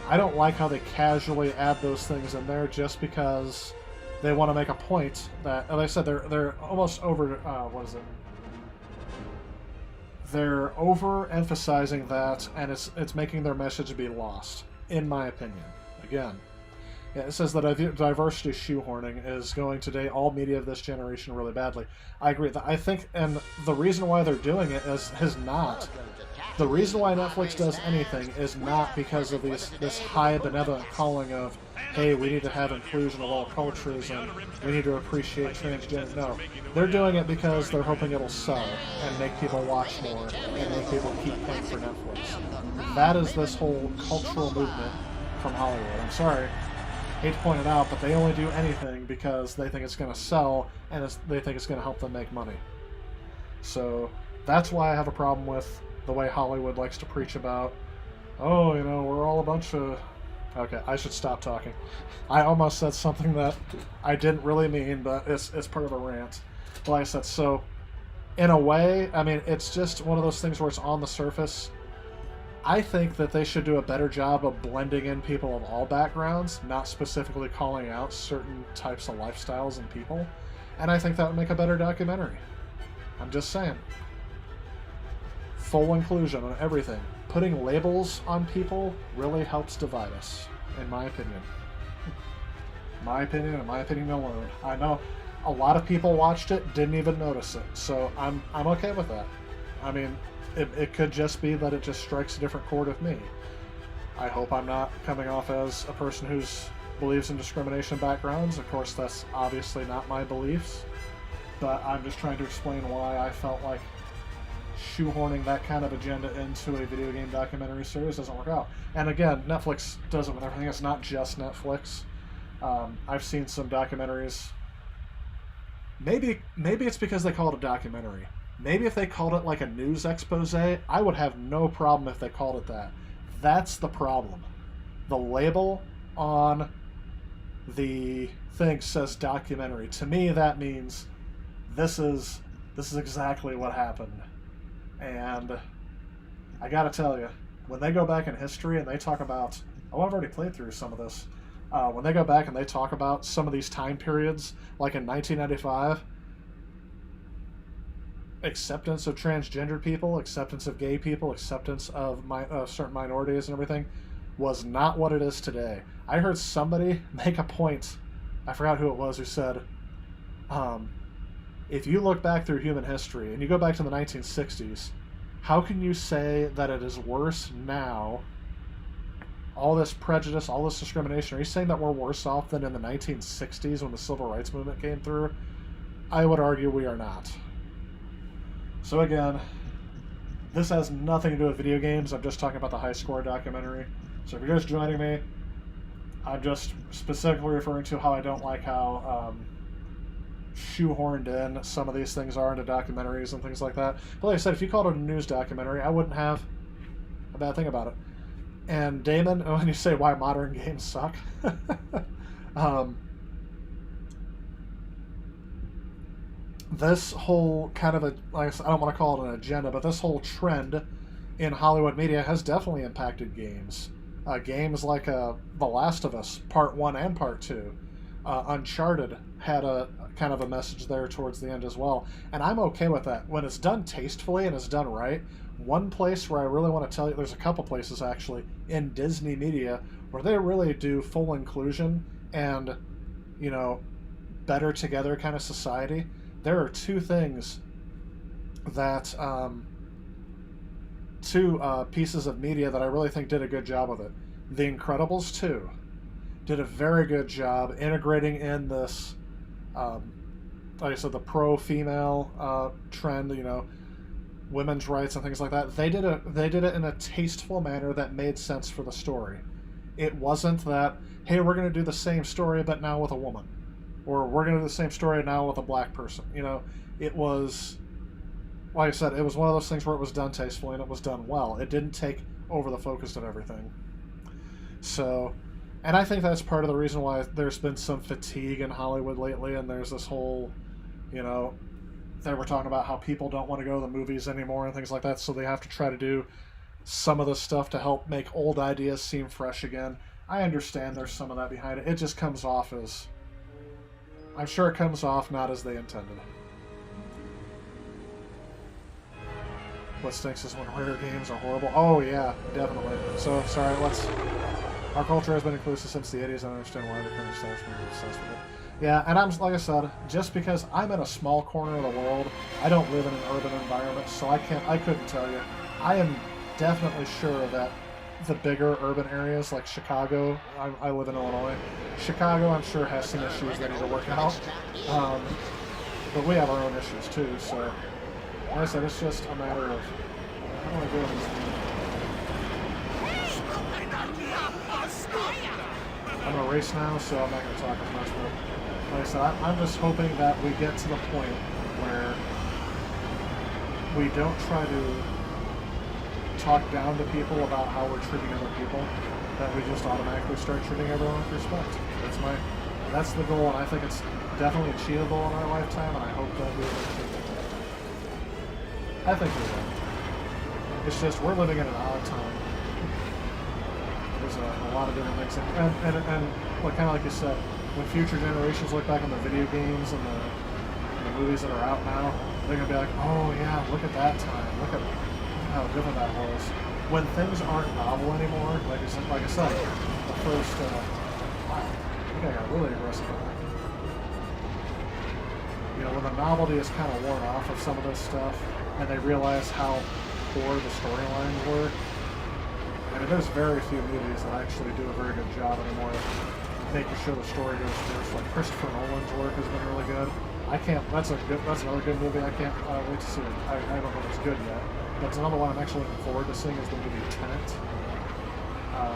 B: I don't like how they casually add those things in there just because they want to make a point that, like I said, they're almost over, what is it? they're overemphasizing that, and it's making their message be lost, in my opinion. Again, yeah, it says that diversity shoehorning is going to date all media of this generation really badly. I agree. I think, and the reason why they're doing it is not. The reason why Netflix does anything is not because of this high benevolent calling of, hey, we need to have inclusion of all cultures and we need to appreciate transgender. No, they're doing it because they're hoping it'll sell and make people watch more and make people keep paying for Netflix. That is this whole cultural movement from Hollywood. I'm sorry, hate to point it out, but they only do anything because they think it's going to sell and they think it's going to help them make money. So that's why I have a problem with the way Hollywood likes to preach about, oh, you know, we're all a bunch of... Okay, I should stop talking. I almost said something that I didn't really mean, but it's part of a rant. But like I said, so in a way, I mean, it's just one of those things where it's on the surface. I think that they should do a better job of blending in people of all backgrounds, not specifically calling out certain types of lifestyles and people. And I think that would make a better documentary. I'm just saying. Full inclusion on everything. Putting labels on people really helps divide us, in my opinion. My opinion, and my opinion alone. I know a lot of people watched it, didn't even notice it, so I'm okay with that. I mean, it could just be that it just strikes a different chord with me. I hope I'm not coming off as a person who believes in discrimination backgrounds. Of course, that's obviously not my beliefs, but I'm just trying to explain why I felt like shoehorning that kind of agenda into a video game documentary series doesn't work out. And again, Netflix does it with everything. It's not just Netflix. I've seen some documentaries. Maybe it's because they call it a documentary. Maybe if they called it like a news expose, I would have no problem if they called it that. That's the problem. The label on the thing says documentary. To me, that means this is exactly what happened. And I gotta tell you, when they go back in history and they talk about, oh, I've already played through some of this. When they go back and they talk about some of these time periods, like in 1995, acceptance of transgender people, acceptance of gay people, acceptance of certain minorities and everything was not what it is today. I heard somebody make a point, I forgot who it was, who said, if you look back through human history and you go back to the 1960s, how can you say that it is worse now? All this prejudice, all this discrimination, are you saying that we're worse off than in the 1960s when the civil rights movement came through? I would argue we are not. So again, this has nothing to do with video games. I'm just talking about the High Score documentary. So if you're just joining me, I'm just specifically referring to how I don't like how shoehorned in some of these things are into documentaries and things like that. But like I said, if you called it a news documentary, I wouldn't have a bad thing about it. And Damon, when you say why modern games suck, this whole kind of like I said, I don't want to call it an agenda, but this whole trend in Hollywood media has definitely impacted games. Games like The Last of Us Part 1 and Part 2. Uncharted had a kind of a message there towards the end as well. And I'm okay with that. When it's done tastefully and it's done right, one place where I really want to tell you, there's a couple places actually in Disney media where they really do full inclusion and, you know, better together kind of society. There are two things that, two pieces of media that I really think did a good job with it. The Incredibles 2 did a very good job integrating in this, like I said, the pro-female trend, you know, women's rights and things like that. They did it in a tasteful manner that made sense for the story. It wasn't that, hey, we're going to do the same story but now with a woman, or we're going to do the same story now with a black person. You know, it was, like I said, it was one of those things where it was done tastefully and it was done well. It didn't take over the focus of everything. So, and I think that's part of the reason why there's been some fatigue in Hollywood lately, and there's this whole, you know, they were talking about how people don't want to go to the movies anymore and things like that, so they have to try to do some of this stuff to help make old ideas seem fresh again. I understand there's some of that behind it. It just comes off as, I'm sure it comes off not as they intended. What stinks is when rare games are horrible. Oh yeah, definitely. So sorry, our culture has been inclusive since the 80s. I don't understand why the current establishment is obsessed with it. Yeah, and I'm like I said, just because I'm in a small corner of the world, I don't live in an urban environment, so I couldn't tell you. I am definitely sure that the bigger urban areas like Chicago, I live in Illinois. Chicago, I'm sure, has some issues that need to work out. But we have our own issues too, so like I said, it's just a matter of how do I go with this game? I'm gonna race now, so I'm not gonna talk as much, but like I said, I'm just hoping that we get to the point where we don't try to talk down to people about how we're treating other people, that we just automatically start treating everyone with respect. That's the goal, and I think it's definitely achievable in our lifetime, and I hope that we will achieve it. I think we will. It's just, we're living in an odd time. There's a lot of different things, and like, kind of like you said, when future generations look back on the video games and the movies that are out now, they're going to be like, oh yeah, look at that time, look at how different that was. When things aren't novel anymore, like I said, the first, wow, I think I got really aggressive with that. You know, when the novelty is kind of worn off of some of this stuff, and they realize how poor the storylines were. I mean, there's very few movies that actually do a very good job anymore of making sure the story goes first. Like Christopher Nolan's work has been really good. That's another good movie. I can't wait to see it. I don't know if it's good yet. But another one I'm actually looking forward to seeing is the movie Tenet. I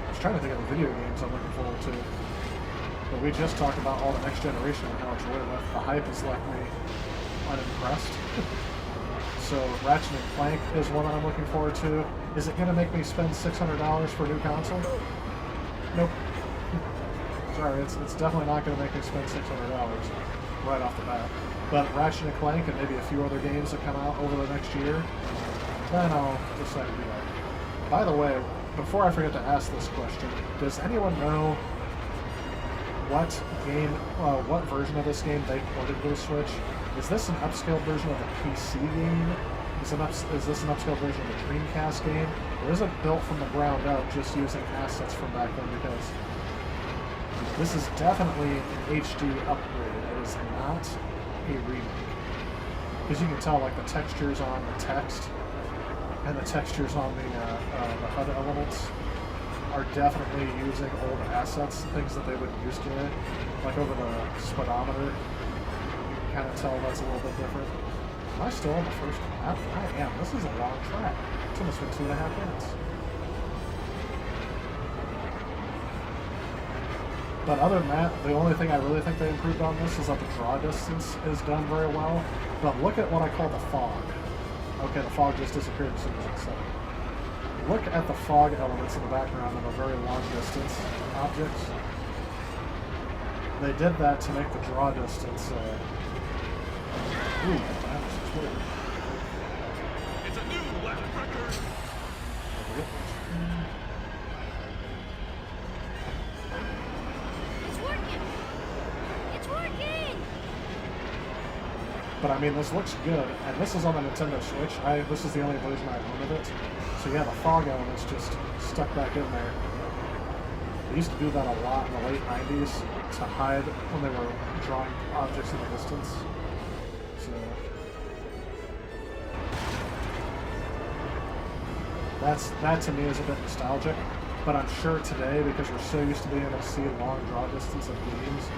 B: was trying to think of the video games I'm looking forward to. But we just talked about all the next generation and how it's really left. The hype has left me unimpressed. So Ratchet and Clank is one that I'm looking forward to. Is it going to make me spend $600 for a new console? Nope. Sorry, it's definitely not going to make me spend $600 right off the bat. But Ratchet and Clank and maybe a few other games that come out over the next year, then I'll decide to do that. By the way, before I forget to ask this question, does anyone know what version of this game they ported to the Switch? Is this an upscaled version of the PC game? Is this an upscaled version of the Dreamcast game? Or is it built from the ground up just using assets from back then? Because this is definitely an HD upgrade. It is not a remake. Because you can tell, like, the textures on the text and the textures on the HUD elements are definitely using old assets, things that they wouldn't use today. Like over the speedometer, you can kind of tell that's a little bit different. Am I still on the first lap? I am. This is a long track. It's almost been 2.5 minutes. But other than that, the only thing I really think they improved on this is that the draw distance is done very well. But look at what I call the fog. Okay, the fog just disappeared as soon as I said it. Look at the fog elements in the background of a very long distance objects. They did that to make the draw distance. Ooh, that was weird.
A: It's a new lap record.
C: It's working. It's working.
B: But I mean, this looks good, and this is on the Nintendo Switch. This is the only version I own of it. So yeah, the fog element's just stuck back in there. They used to do that a lot in the late 90s to hide when they were drawing objects in the distance. So that to me is a bit nostalgic. But I'm sure today, because we're so used to being able to see long draw distance of games,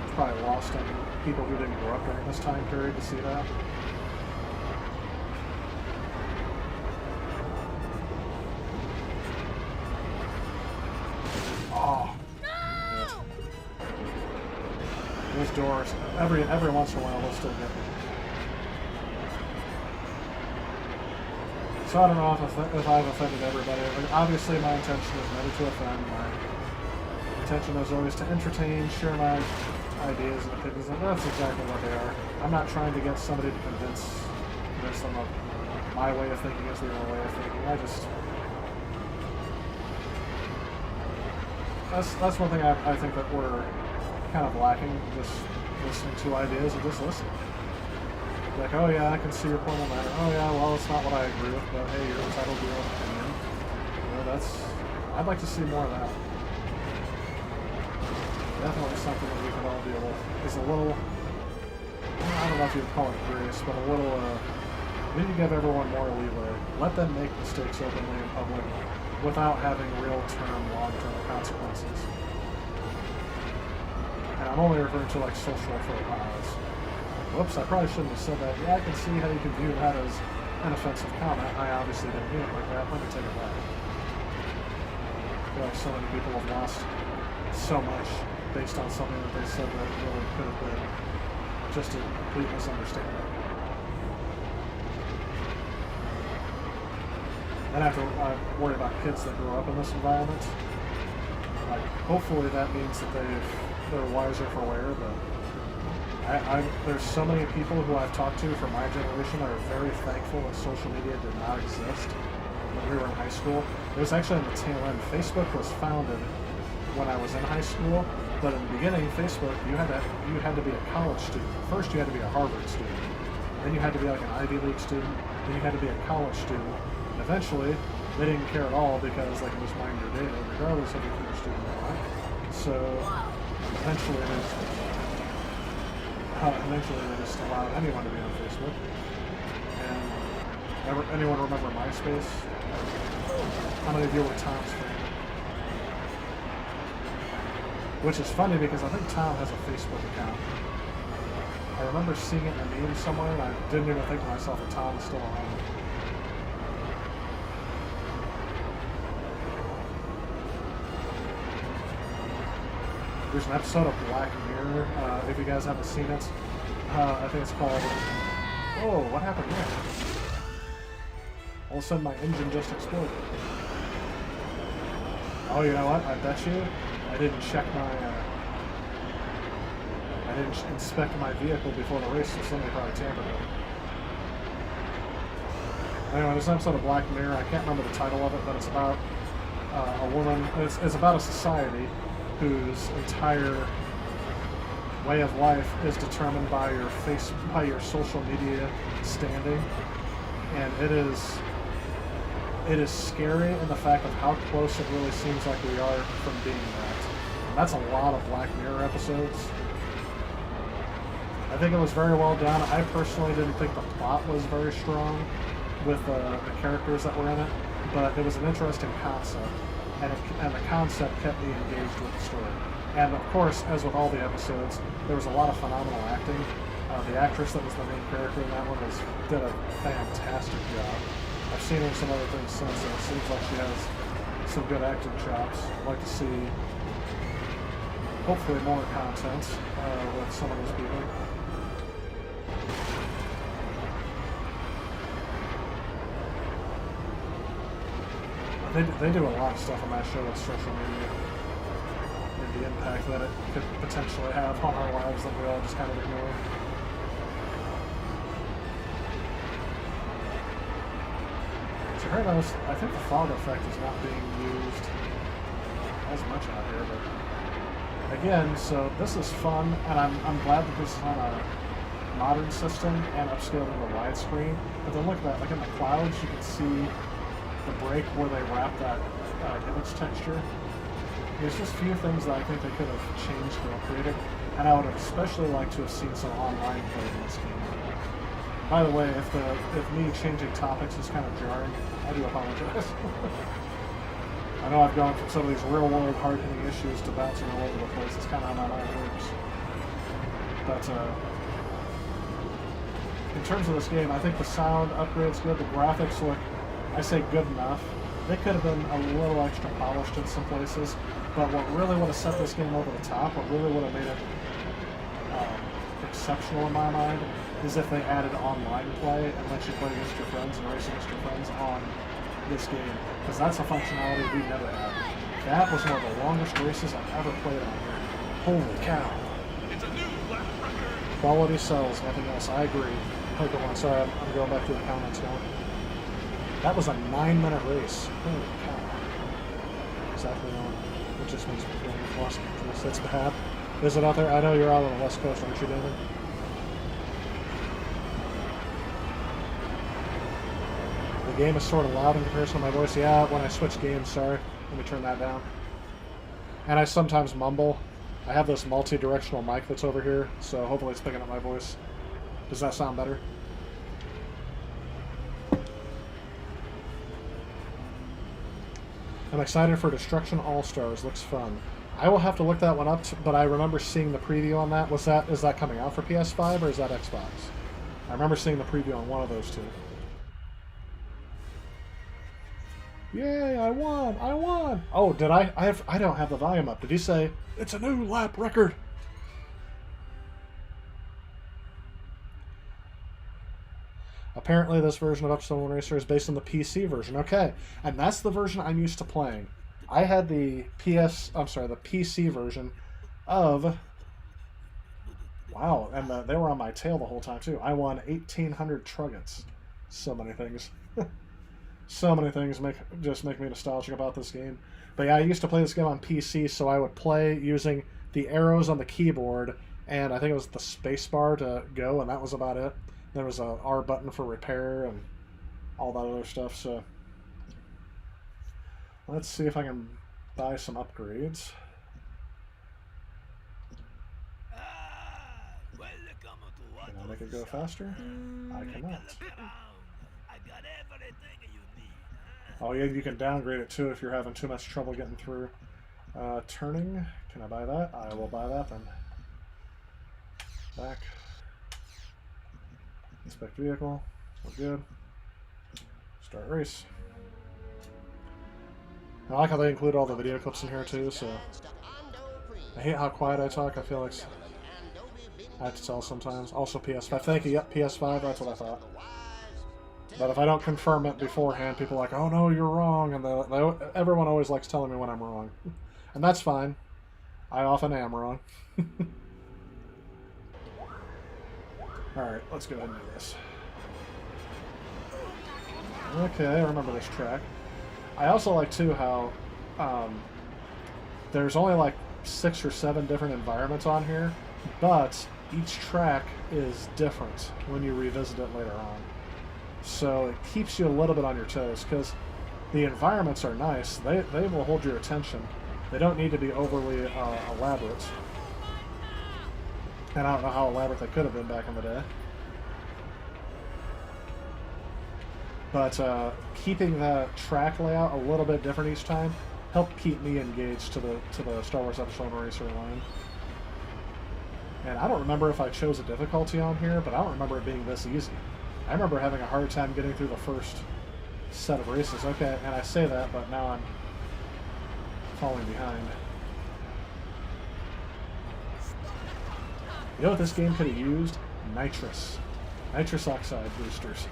B: it's probably lost on people who didn't grow up during this time period to see that. Oh.
C: No!
B: Those doors, every once in a while, they'll still get me. So I don't know if I've offended everybody. Like, obviously, my intention is never to offend. My intention is always to entertain, share my ideas and opinions, and that's exactly what they are. I'm not trying to get somebody to convince them of my way of thinking is the only way of thinking. That's one thing I think that we're kind of lacking, just listening to ideas and just listening. Like, oh yeah, I can see your point on that. Oh yeah, well, it's not what I agree with, but hey, you're entitled to your own opinion. You know, I'd like to see more of that. Definitely something that we could all deal with. Is a little, I don't know if you would call it grace, but a little, we need to give everyone more leeway. Let them make mistakes openly in public without having real-term, long-term consequences. And I'm only referring to like social faux pas. Whoops, I probably shouldn't have said that. Yeah, I can see how you can view that as an offensive comment. I obviously didn't mean it like that. Let me take it back. I feel like so many people have lost so much based on something that they said that really could have been just a complete misunderstanding. And I have to worry about kids that grew up in this environment. Like, hopefully that means that they're wiser for wear, but there's so many people who I've talked to from my generation that are very thankful that social media did not exist when we were in high school. It was actually on the tail end. Facebook was founded when I was in high school, but in the beginning, Facebook, you had to be a college student. First, you had to be a Harvard student. Then you had to be like an Ivy League student. Then you had to be a college student. And eventually, they didn't care at all because they can just mine your data regardless of if you're a student or not. So eventually they just allowed anyone to be on Facebook. And anyone remember MySpace? How many of you were Tom's fan? Which is funny because I think Tom has a Facebook account. I remember seeing it in a meme somewhere and I didn't even think to myself that Tom was still around. There's an episode of Black Mirror, if you guys haven't seen it. I think it's called... Oh, what happened there? All of a sudden my engine just exploded. Oh, you know what? I bet you I didn't check my... I didn't inspect my vehicle before the race, so somebody probably tampered with it. Anyway, there's an episode of Black Mirror. I can't remember the title of it, but it's about a woman... It's about a society whose entire way of life is determined by your social media standing, and it is scary in the fact of how close it really seems like we are from being that. And that's a lot of Black Mirror episodes. I think it was very well done. I personally didn't think the plot was very strong with the characters that were in it, but it was an interesting concept. And the concept kept me engaged with the story. And of course, as with all the episodes, there was a lot of phenomenal acting. The actress that was the main character in that one did a fantastic job. I've seen her in some other things since, and it seems like she has some good acting chops. I'd like to see, hopefully, more content with some of those people. They do a lot of stuff on that show with social media and the impact that it could potentially have on our lives that we all just kind of ignore. So right now, I think the fog effect is not being used as much out here, but again, so this is fun, and I'm glad that this is on a modern system and upscaled into widescreen. But then look at that, like in the clouds, you can see the break where they wrap that image texture. There's just few things that I think they could have changed or upgraded, and I would have especially liked to have seen some online play in this game. By the way, if me changing topics is kind of jarring, I do apologize. I know I've gone from some of these real-world hard-hitting issues to bouncing all over the place. It's kind of how my mind works. But in terms of this game, I think the sound upgrade's good. The graphics look, I say good enough. They could have been a little extra polished in some places, but what really would have set this game over the top, what really would have made it exceptional in my mind, is if they added online play and let you play against your friends and race against your friends on this game, because that's a functionality we never had. That was one of the longest races I've ever played on here. Holy cow.
A: It's a new lap record.
B: Quality sells, nothing else. I agree. Oh, go on. Sorry, I'm going back to the comments now. That was a 9-minute race. Holy cow. Exactly on. It just makes me feel like Los Angeles. That's bad. Is it out there? I know you're out on the West Coast, aren't you, David? game is sort of loud in comparison to my voice. Yeah, when I switch games, sorry. Let me turn that down. And I sometimes mumble. I have this multi-directional mic that's over here, so hopefully it's picking up my voice. Does that sound better? I'm excited for Destruction All-Stars. Looks fun. I will have to look that one up, but I remember seeing the preview on that. Is that coming out for PS5 or is that Xbox? I remember seeing the preview on one of those two. Yay, I won! I won! Oh, did I? I don't have the volume up. Did he say, it's a new lap record? Apparently this version of Upstone Racer is based on the PC version. Okay, and that's the version I'm used to playing. I had the the PC version of... Wow, and they were on my tail the whole time, too. I won 1,800 Truggets. So many things. So many things just make me nostalgic about this game. But yeah, I used to play this game on PC, so I would play using the arrows on the keyboard, and I think it was the space bar to go, and that was about it. There was a R button for repair and all that other stuff, so... Let's see if I can buy some upgrades. Can I make it go faster? I cannot. Oh yeah, you can downgrade it too if you're having too much trouble getting through. Turning, can I buy that? I will buy that then. Back. Inspect vehicle, we're good. Start race. I like how they include all the video clips in here too, so... I hate how quiet I talk, I feel like I have to tell sometimes. Also PS5, thank you, yep, PS5, that's what I thought. But if I don't confirm it beforehand, people are like, oh no, you're wrong, and everyone always likes telling me when I'm wrong. And that's fine. I often am wrong. Alright, let's go ahead and do this. Okay, I remember this track. I also like, too, how there's only like 6 or 7 different environments on here, but each track is different when you revisit it later on. So it keeps you a little bit on your toes, because the environments are nice. They will hold your attention. They don't need to be overly elaborate. And I don't know how elaborate they could have been back in the day. But keeping the track layout a little bit different each time helped keep me engaged to the Star Wars Episode Racer line. And I don't remember if I chose a difficulty on here, but I don't remember it being this easy. I remember having a hard time getting through the first set of races. Okay, and I say that, but now I'm falling behind. You know what this game could have used? Nitrous. Nitrous oxide boosters.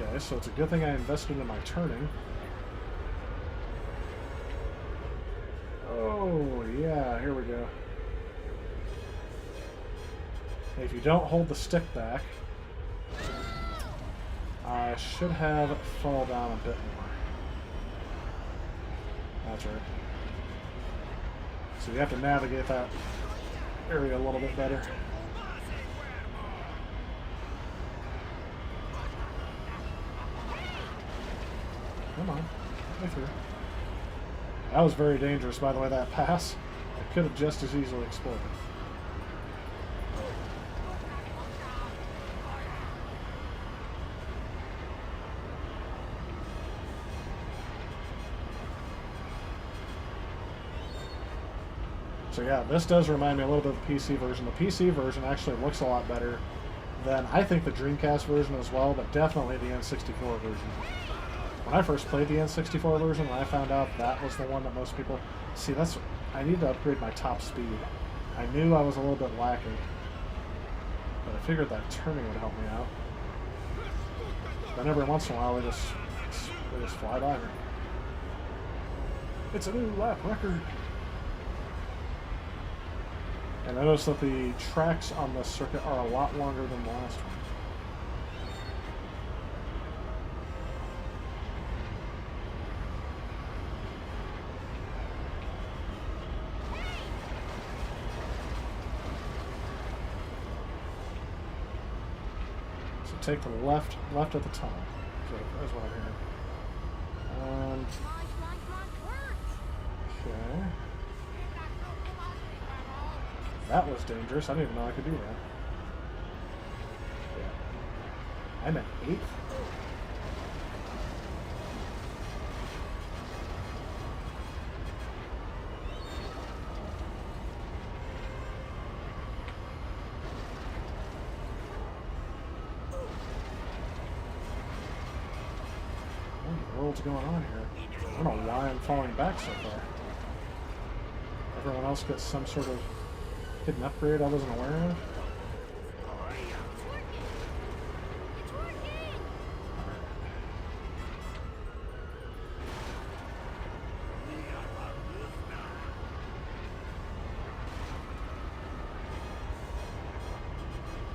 B: Okay, so it's a good thing I invested in my turning. Oh, yeah, here we go. If you don't hold the stick back, I should have fall down a bit more. That's right. So you have to navigate that area a little bit better. Come on, get through. That was very dangerous, by the way, that pass. It could have just as easily exploded. So yeah, this does remind me a little bit of the PC version. The PC version actually looks a lot better than, I think, the Dreamcast version as well, but definitely the N64 version. When I first played the N64 version, I found out that was the one that most people... See, I need to upgrade my top speed. I knew I was a little bit lacking, but I figured that turning would help me out. Then every once in a while, they just fly by me. It's a new lap record! And notice that the tracks on this circuit are a lot longer than the last one. So take the left at the tunnel. So that's what I'm hearing.
C: Come on, come on, come on. Work!
B: Okay. That was dangerous. I didn't even know I could do that. Yeah. I'm at 8th. What in the world's going on here? I don't know why I'm falling back so far. Everyone else gets some sort of hidden upgrade I wasn't aware of.
C: It's working! It's working!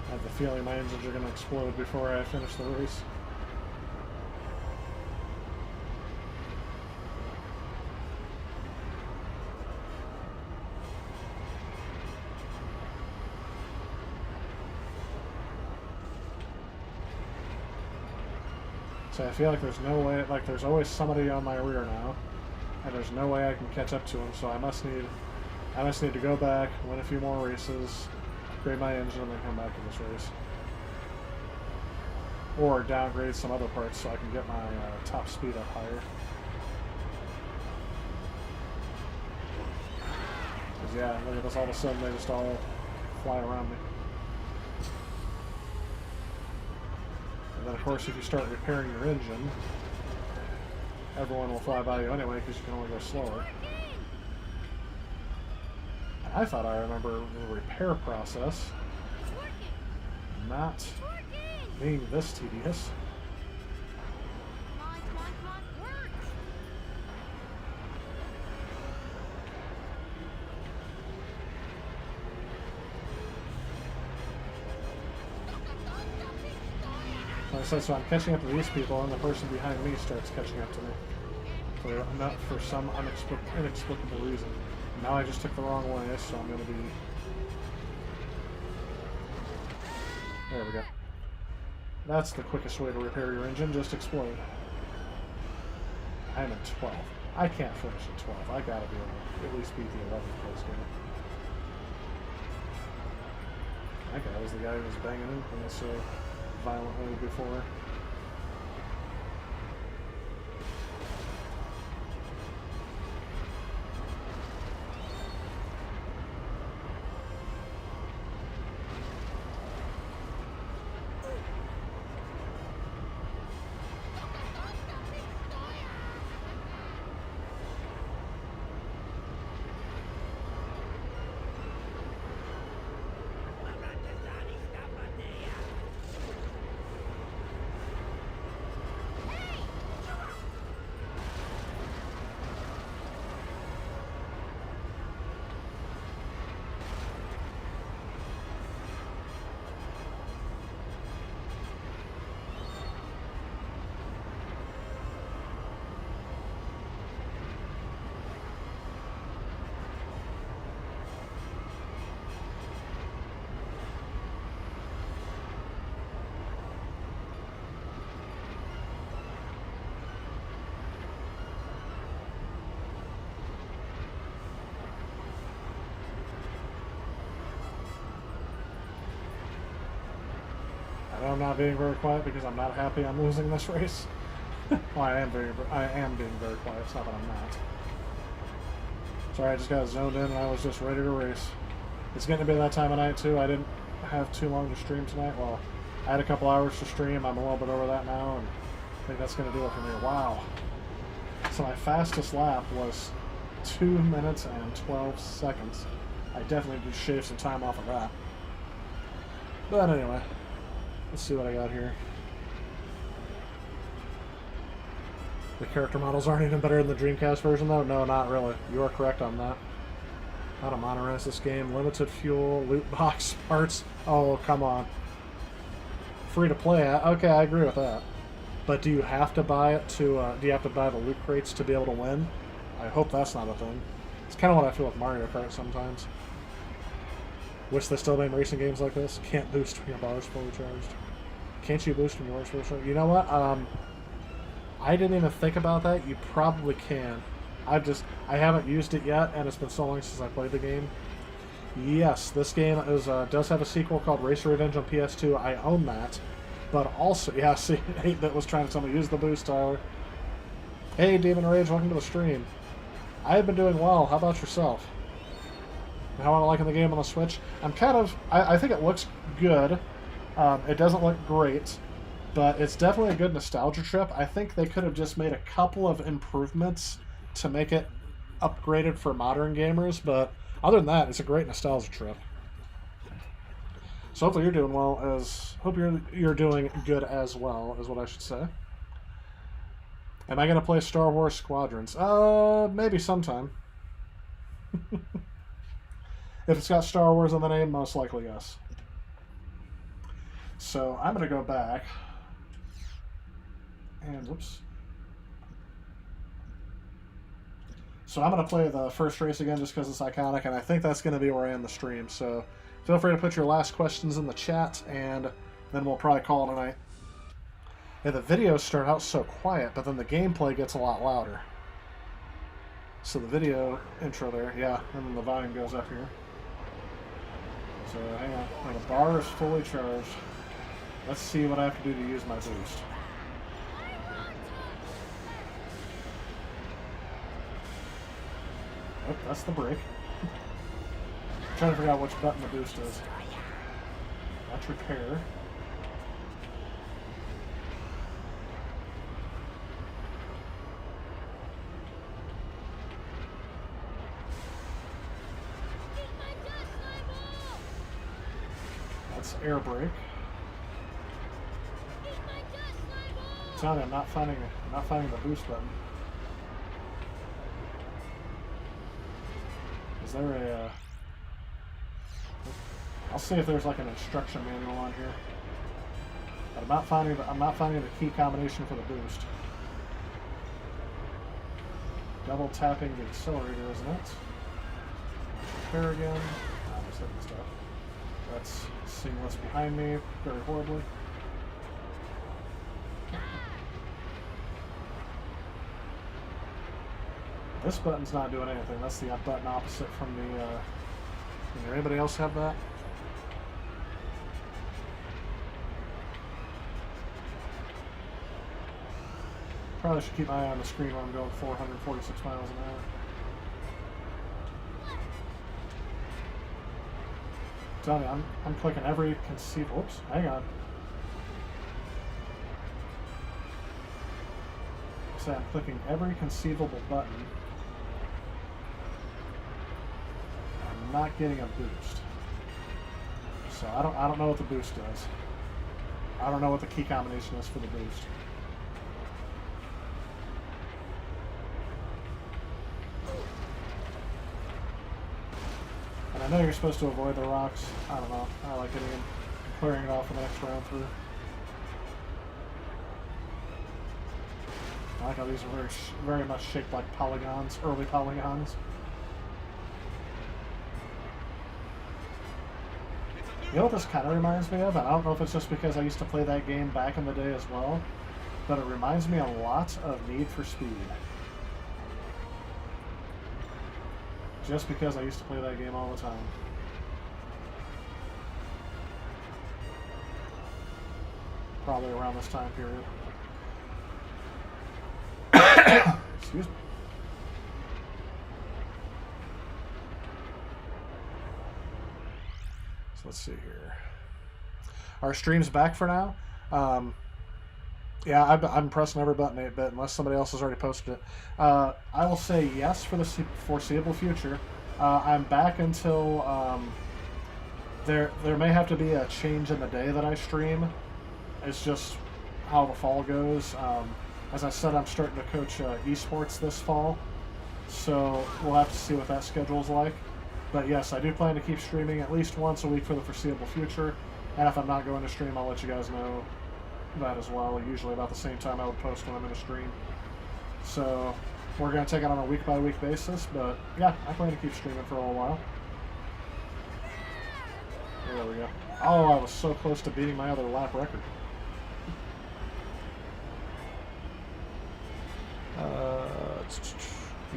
B: I have the feeling my engines are going to explode before I finish the race. So I feel like there's no way, like there's always somebody on my rear now, and there's no way I can catch up to him, so I must need to go back, win a few more races, upgrade my engine, and then come back to this race. Or downgrade some other parts so I can get my top speed up higher. Because yeah, look at this, all of a sudden they just all fly around me. And then of course if you start repairing your engine, everyone will fly by you anyway because you can only go slower. And I thought I remember the repair process
C: It's working!
B: not
C: It's working!
B: being this tedious.
C: Come on, come on, come on. Work!
B: Like I said, so I'm catching up to these people, and the person behind me starts catching up to me for some inexplicable reason. Now I just took the wrong way, so I'm going to be... There we go. That's the quickest way to repair your engine, just explode. I'm at 12. I can't finish at 12. I gotta be able to at least beat the 11th place game. That guy was the guy who was banging into me so violently before. I know I'm not being very quiet because I'm not happy I'm losing this race. Well, I am being very quiet. It's not that I'm not. Sorry, I just got zoned in and I was just ready to race. It's getting to be that time of night too. I didn't have too long to stream tonight. Well, I had a couple hours to stream. I'm a little bit over that now, and I think that's going to do it for me. Wow. So my fastest lap was 2 minutes and 12 seconds. I definitely did shave some time off of that. But anyway, let's see what I got here. The character models aren't even better than the Dreamcast version, though? No, not really. You are correct on that. How to monetize this game. Limited fuel, loot box, parts. Oh, come on. Free to play. Okay, I agree with that. But do you have to buy it to, do you have to buy the loot crates to be able to win? I hope that's not a thing. It's kind of what I feel with Mario Kart sometimes. Wish they still made racing games like this. Can't boost when your bar is fully charged. Can't you boost when yours boost? You know what? I didn't even think about that. You probably can. I haven't used it yet, and it's been so long since I played the game. Yes, this game does have a sequel called Racer Revenge on PS2. I own that. But also, yeah, see, 8-Bit was trying to tell me use the boost, Tyler. Hey, Demon Rage, welcome to the stream. I've been doing well. How about yourself? How am I liking the game on the Switch? I'm kind of... I think it looks good. It doesn't look great, but it's definitely a good nostalgia trip. I think they could have just made a couple of improvements to make it upgraded for modern gamers, but other than that, it's a great nostalgia trip. So hopefully you're doing well hope you're doing good as well, is what I should say. Am I gonna play Star Wars Squadrons? Maybe sometime. If it's got Star Wars in the name, most likely yes. So I'm gonna go back and whoops. So I'm gonna play the first race again just because it's iconic, and I think that's gonna be where I end the stream. So feel free to put your last questions in the chat, and then we'll probably call it a night. Yeah, the videos start out so quiet, but then the gameplay gets a lot louder. So the video intro there, yeah, and then the volume goes up here. So hang on, now the bar is fully charged. Let's see what I have to do to use my boost. Oh, that's the brake. I'm trying to figure out which button the boost is. That's repair. That's air brake. I'm telling you, I'm not finding the boost button. Is there a? I'll see if there's like an instruction manual on here. But I'm not finding the key combination for the boost. Double tapping the accelerator, isn't it? Repair again. I'm just hitting stuff. That's seeing what's behind me very horribly. This button's not doing anything. That's the button opposite from the... Does anybody else have that? Probably should keep my eye on the screen when I'm going 446 miles an hour. I'm telling you, I'm clicking every conceivable... Oops, hang on. So I'm clicking every conceivable button. I'm not getting a boost. So I don't know what the boost does. I don't know what the key combination is for the boost. And I know you're supposed to avoid the rocks. I don't know. I like hitting them and clearing it off for the next round through. I like how these are very much shaped like polygons, early polygons. You know what this kind of reminds me of? And I don't know if it's just because I used to play that game back in the day as well, but it reminds me a lot of Need for Speed. Just because I used to play that game all the time. Probably around this time period. Excuse me. So let's see here. Our stream's back for now. Yeah, I'm pressing every button 8-bit unless somebody else has already posted it. I will say yes for the foreseeable future. I'm back until there may have to be a change in the day that I stream. It's just how the fall goes. As I said, I'm starting to coach esports this fall, so we'll have to see what that schedule's like. But yes, I do plan to keep streaming at least once a week for the foreseeable future, and if I'm not going to stream, I'll let you guys know that as well, usually about the same time I would post when I'm in a stream. So we're going to take it on a week-by-week basis, but yeah, I plan to keep streaming for a little while. There we go. Oh, I was so close to beating my other lap record.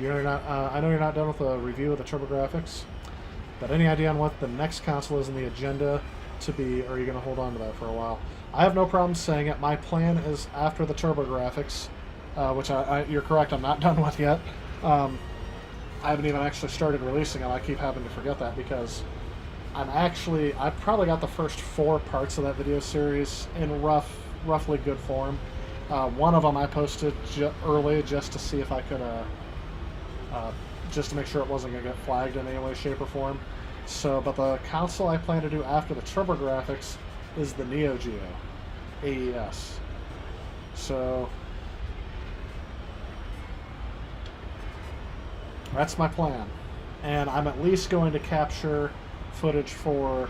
B: You're not. I know you're not done with the review of the TurboGrafx, but any idea on what the next console is in the agenda to be? Or are you going to hold on to that for a while? I have no problem saying it. My plan is after the TurboGrafx, which you're correct, I'm not done with yet. I haven't even actually started releasing them. I keep having to forget that because I've probably got the first 4 parts of that video series in roughly good form. One of them I posted early just to see if I could, just to make sure it wasn't going to get flagged in any way, shape, or form. So, but the console I plan to do after the TurboGrafx is the Neo Geo AES. So that's my plan, and I'm at least going to capture footage for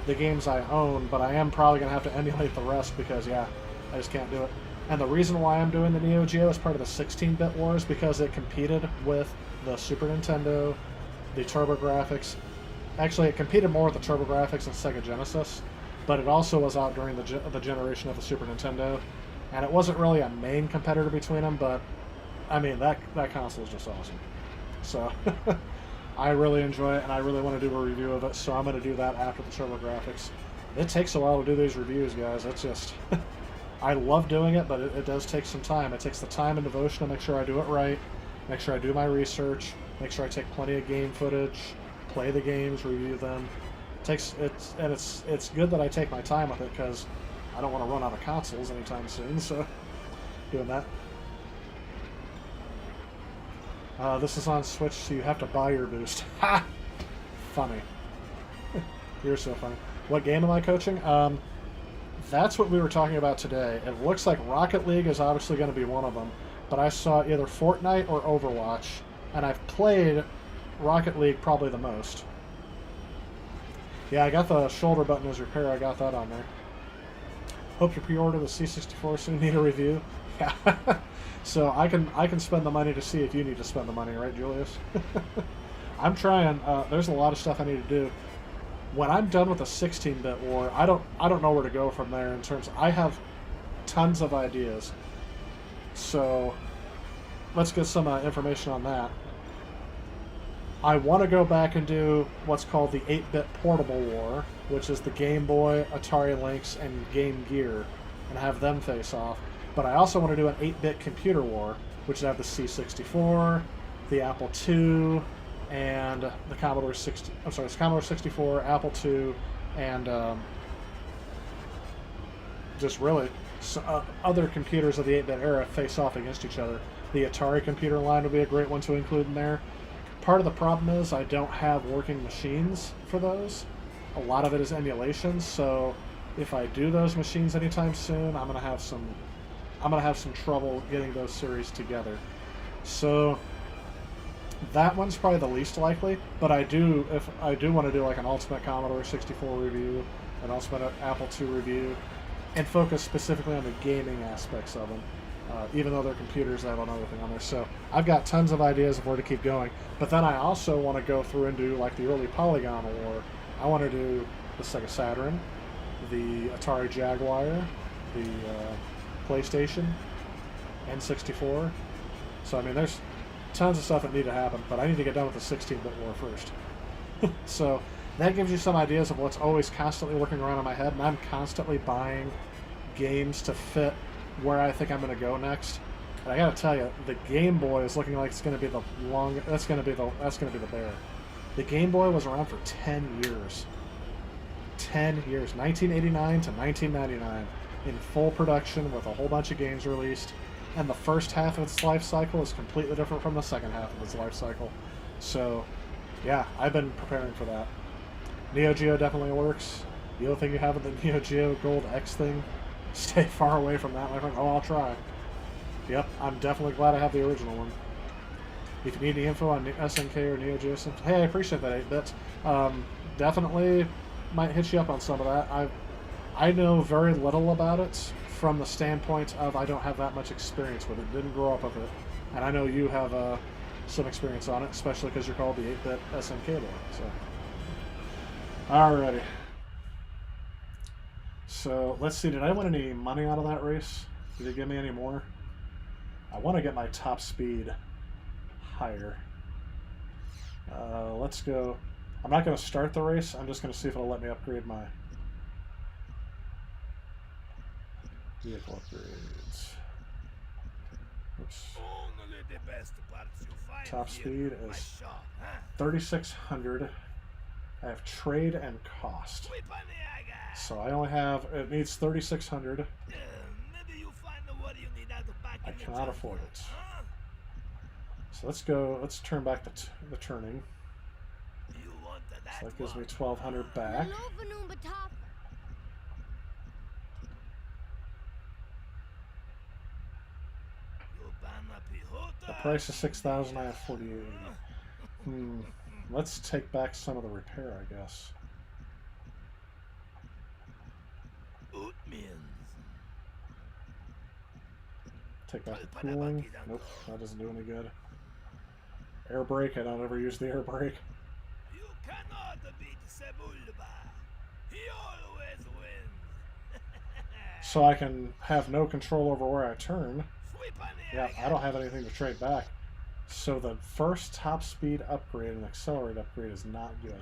B: the games I own, but I am probably going to have to emulate the rest because, yeah, I just can't do it. And the reason why I'm doing the Neo Geo as part of the 16-bit wars because it competed with the Super Nintendo, the TurboGrafx. Actually, it competed more with the TurboGrafx and Sega Genesis, but it also was out during the generation of the Super Nintendo, and it wasn't really a main competitor between them, but, I mean, that console is just awesome. So, I really enjoy it, and I really want to do a review of it, so I'm going to do that after the TurboGrafx. It takes a while to do these reviews, guys. It's just... I love doing it, but it does take some time. It takes the time and devotion to make sure I do it right, make sure I do my research, make sure I take plenty of game footage, play the games, review them. It's good that I take my time with it because I don't want to run out of consoles anytime soon, so doing that. This is on Switch, so you have to buy your boost. Ha! Funny. You're so funny. What game am I coaching? That's what we were talking about today. It looks like Rocket League is obviously going to be one of them, but I saw either Fortnite or Overwatch, and I've played Rocket League probably the most. Yeah, I got the shoulder button as repair. I got that on there. Hope you pre-order the C64 soon. Need a review. Yeah. So I can spend the money to see if you need to spend the money, right, Julius? I'm trying. There's a lot of stuff I need to do. When I'm done with the 16-bit war, I don't know where to go from there in terms of, I have tons of ideas. So let's get some information on that. I want to go back and do what's called the 8-bit portable war, which is the Game Boy, Atari Lynx, and Game Gear, and have them face off. But I also want to do an 8-bit computer war, which would have the C64, the Apple II, and the Commodore 64, Apple II, and just really other computers of the 8-bit era face off against each other. The Atari computer line would be a great one to include in there. Part of the problem is I don't have working machines for those. A lot of it is emulation, so if I do those machines anytime soon, I'm gonna have some trouble getting those series together. So that one's probably the least likely, but if I do want to do like an Ultimate Commodore 64 review, an Ultimate Apple II review, and focus specifically on the gaming aspects of them, even though they're computers, I have another thing on there. So I've got tons of ideas of where to keep going, but then I also want to go through and do like the early Polygon war. I want to do the Sega Saturn, the Atari Jaguar, the PlayStation, N64. So I mean, there's tons of stuff that need to happen, but I need to get done with the 16-bit war first. So that gives you some ideas of what's always constantly working around in my head, and I'm constantly buying games to fit where I think I'm going to go next. And I got to tell you, the Game Boy is looking like it's going to be that's going to be the bear. The Game Boy was around for 10 years. 10 years, 1989 to 1999, in full production with a whole bunch of games released. And the first half of its life cycle is completely different from the second half of its life cycle. So, yeah, I've been preparing for that. Neo Geo definitely works. The other thing you have with the Neo Geo Gold X thing, stay far away from that, my friend. Oh, I'll try. Yep, I'm definitely glad I have the original one. If you need any info on SNK or Neo Geo, hey, I appreciate that 8-bit. Definitely might hit you up on some of that. I know very little about it from the standpoint of I don't have that much experience with it. Didn't grow up with it. And I know you have some experience on it, especially because you're called the 8-bit SNK boy. So, alrighty. So, let's see. Did I win any money out of that race? Did it give me any more? I want to get my top speed. higher. Let's go. I'm not going to start the race. I'm just going to see if it'll let me upgrade my vehicle upgrades. Oops.
A: Only the best parts you find
B: Top
A: here
B: speed
A: in my
B: is
A: shop, huh?
B: 3,600. I have trade and cost. So I only have, it needs 3,600.
A: Maybe you find what you need out the back
B: I
A: in the
B: cannot afford it. So let's go, let's turn back the turning.
A: You want
B: So that gives me 1,200 back. The price is 6,000, I have 48. Let's take back some of the repair, I guess. Take back the cooling. Nope, that doesn't do any good. Air brake, I don't ever use the air brake.
A: You cannot beat Sebulba. He always wins.
B: So I can have no control over where I turn. Yeah, I don't have anything to trade back. So the first top speed upgrade and accelerate upgrade is not good.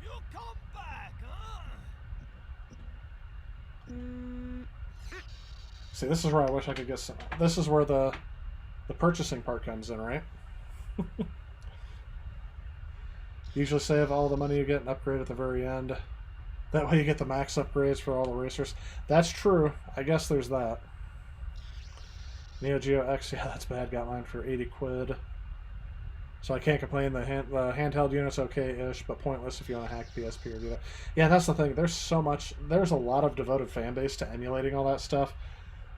A: You come back, huh?
B: See, this is where I wish I could get some. This is where the purchasing part comes in, right? Usually save all the money you get and upgrade at the very end. That way you get the max upgrades for all the racers. That's true. I guess there's that. Neo Geo X, yeah, that's bad. Got mine for 80 quid. So I can't complain. The handheld unit's okay-ish, but pointless if you want to hack PSP or do that. Yeah, that's the thing. There's a lot of devoted fan base to emulating all that stuff.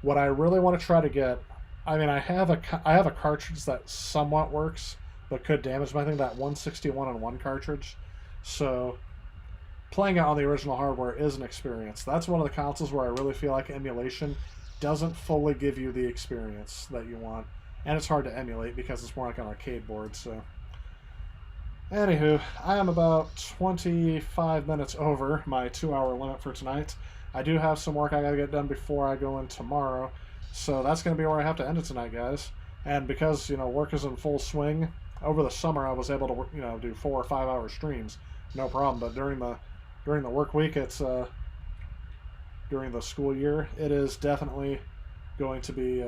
B: What I really want to try to get, I mean, I have a cartridge that somewhat works, but could damage my thing. That 161-on-1 cartridge. So playing it on the original hardware is an experience. That's one of the consoles where I really feel like emulation doesn't fully give you the experience that you want. And it's hard to emulate because it's more like an arcade board, so. Anywho, I am about 25 minutes over my 2-hour limit for tonight. I do have some work I gotta get done before I go in tomorrow, so that's gonna be where I have to end it tonight, guys. And because, you know, work is in full swing, over the summer I was able to, you know, do 4 or 5 hour streams, no problem. But during the work week, it's during the school year, it is definitely going to be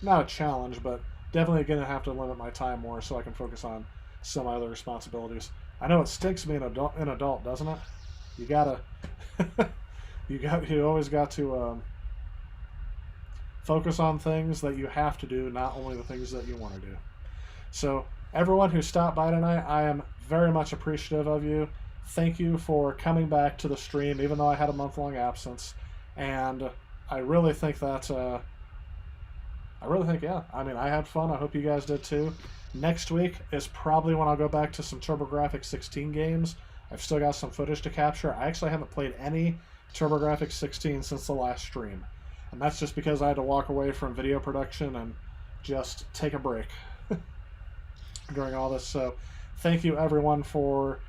B: not a challenge, but definitely going to have to limit my time more so I can focus on some other responsibilities. I know it stinks being an adult, doesn't it? You gotta, you always got to focus on things that you have to do, not only the things that you want to do. So everyone who stopped by tonight, I am very much appreciative of you. Thank you for coming back to the stream, even though I had a month-long absence. And I really think that, yeah, I mean, I had fun. I hope you guys did too. Next week is probably when I'll go back to some TurboGrafx 16 games. I've still got some footage to capture. I actually haven't played any TurboGrafx 16 since the last stream. And that's just because I had to walk away from video production and just take a break during all this. So thank you everyone for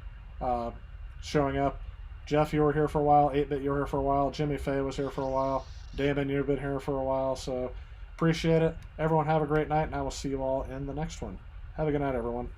B: showing up. Jeff, you were here for a while. 8-Bit, you were here for a while. Jimmy Faye was here for a while. Damon, you've been here for a while. So appreciate it. Everyone have a great night, and I will see you all in the next one. Have a good night, everyone.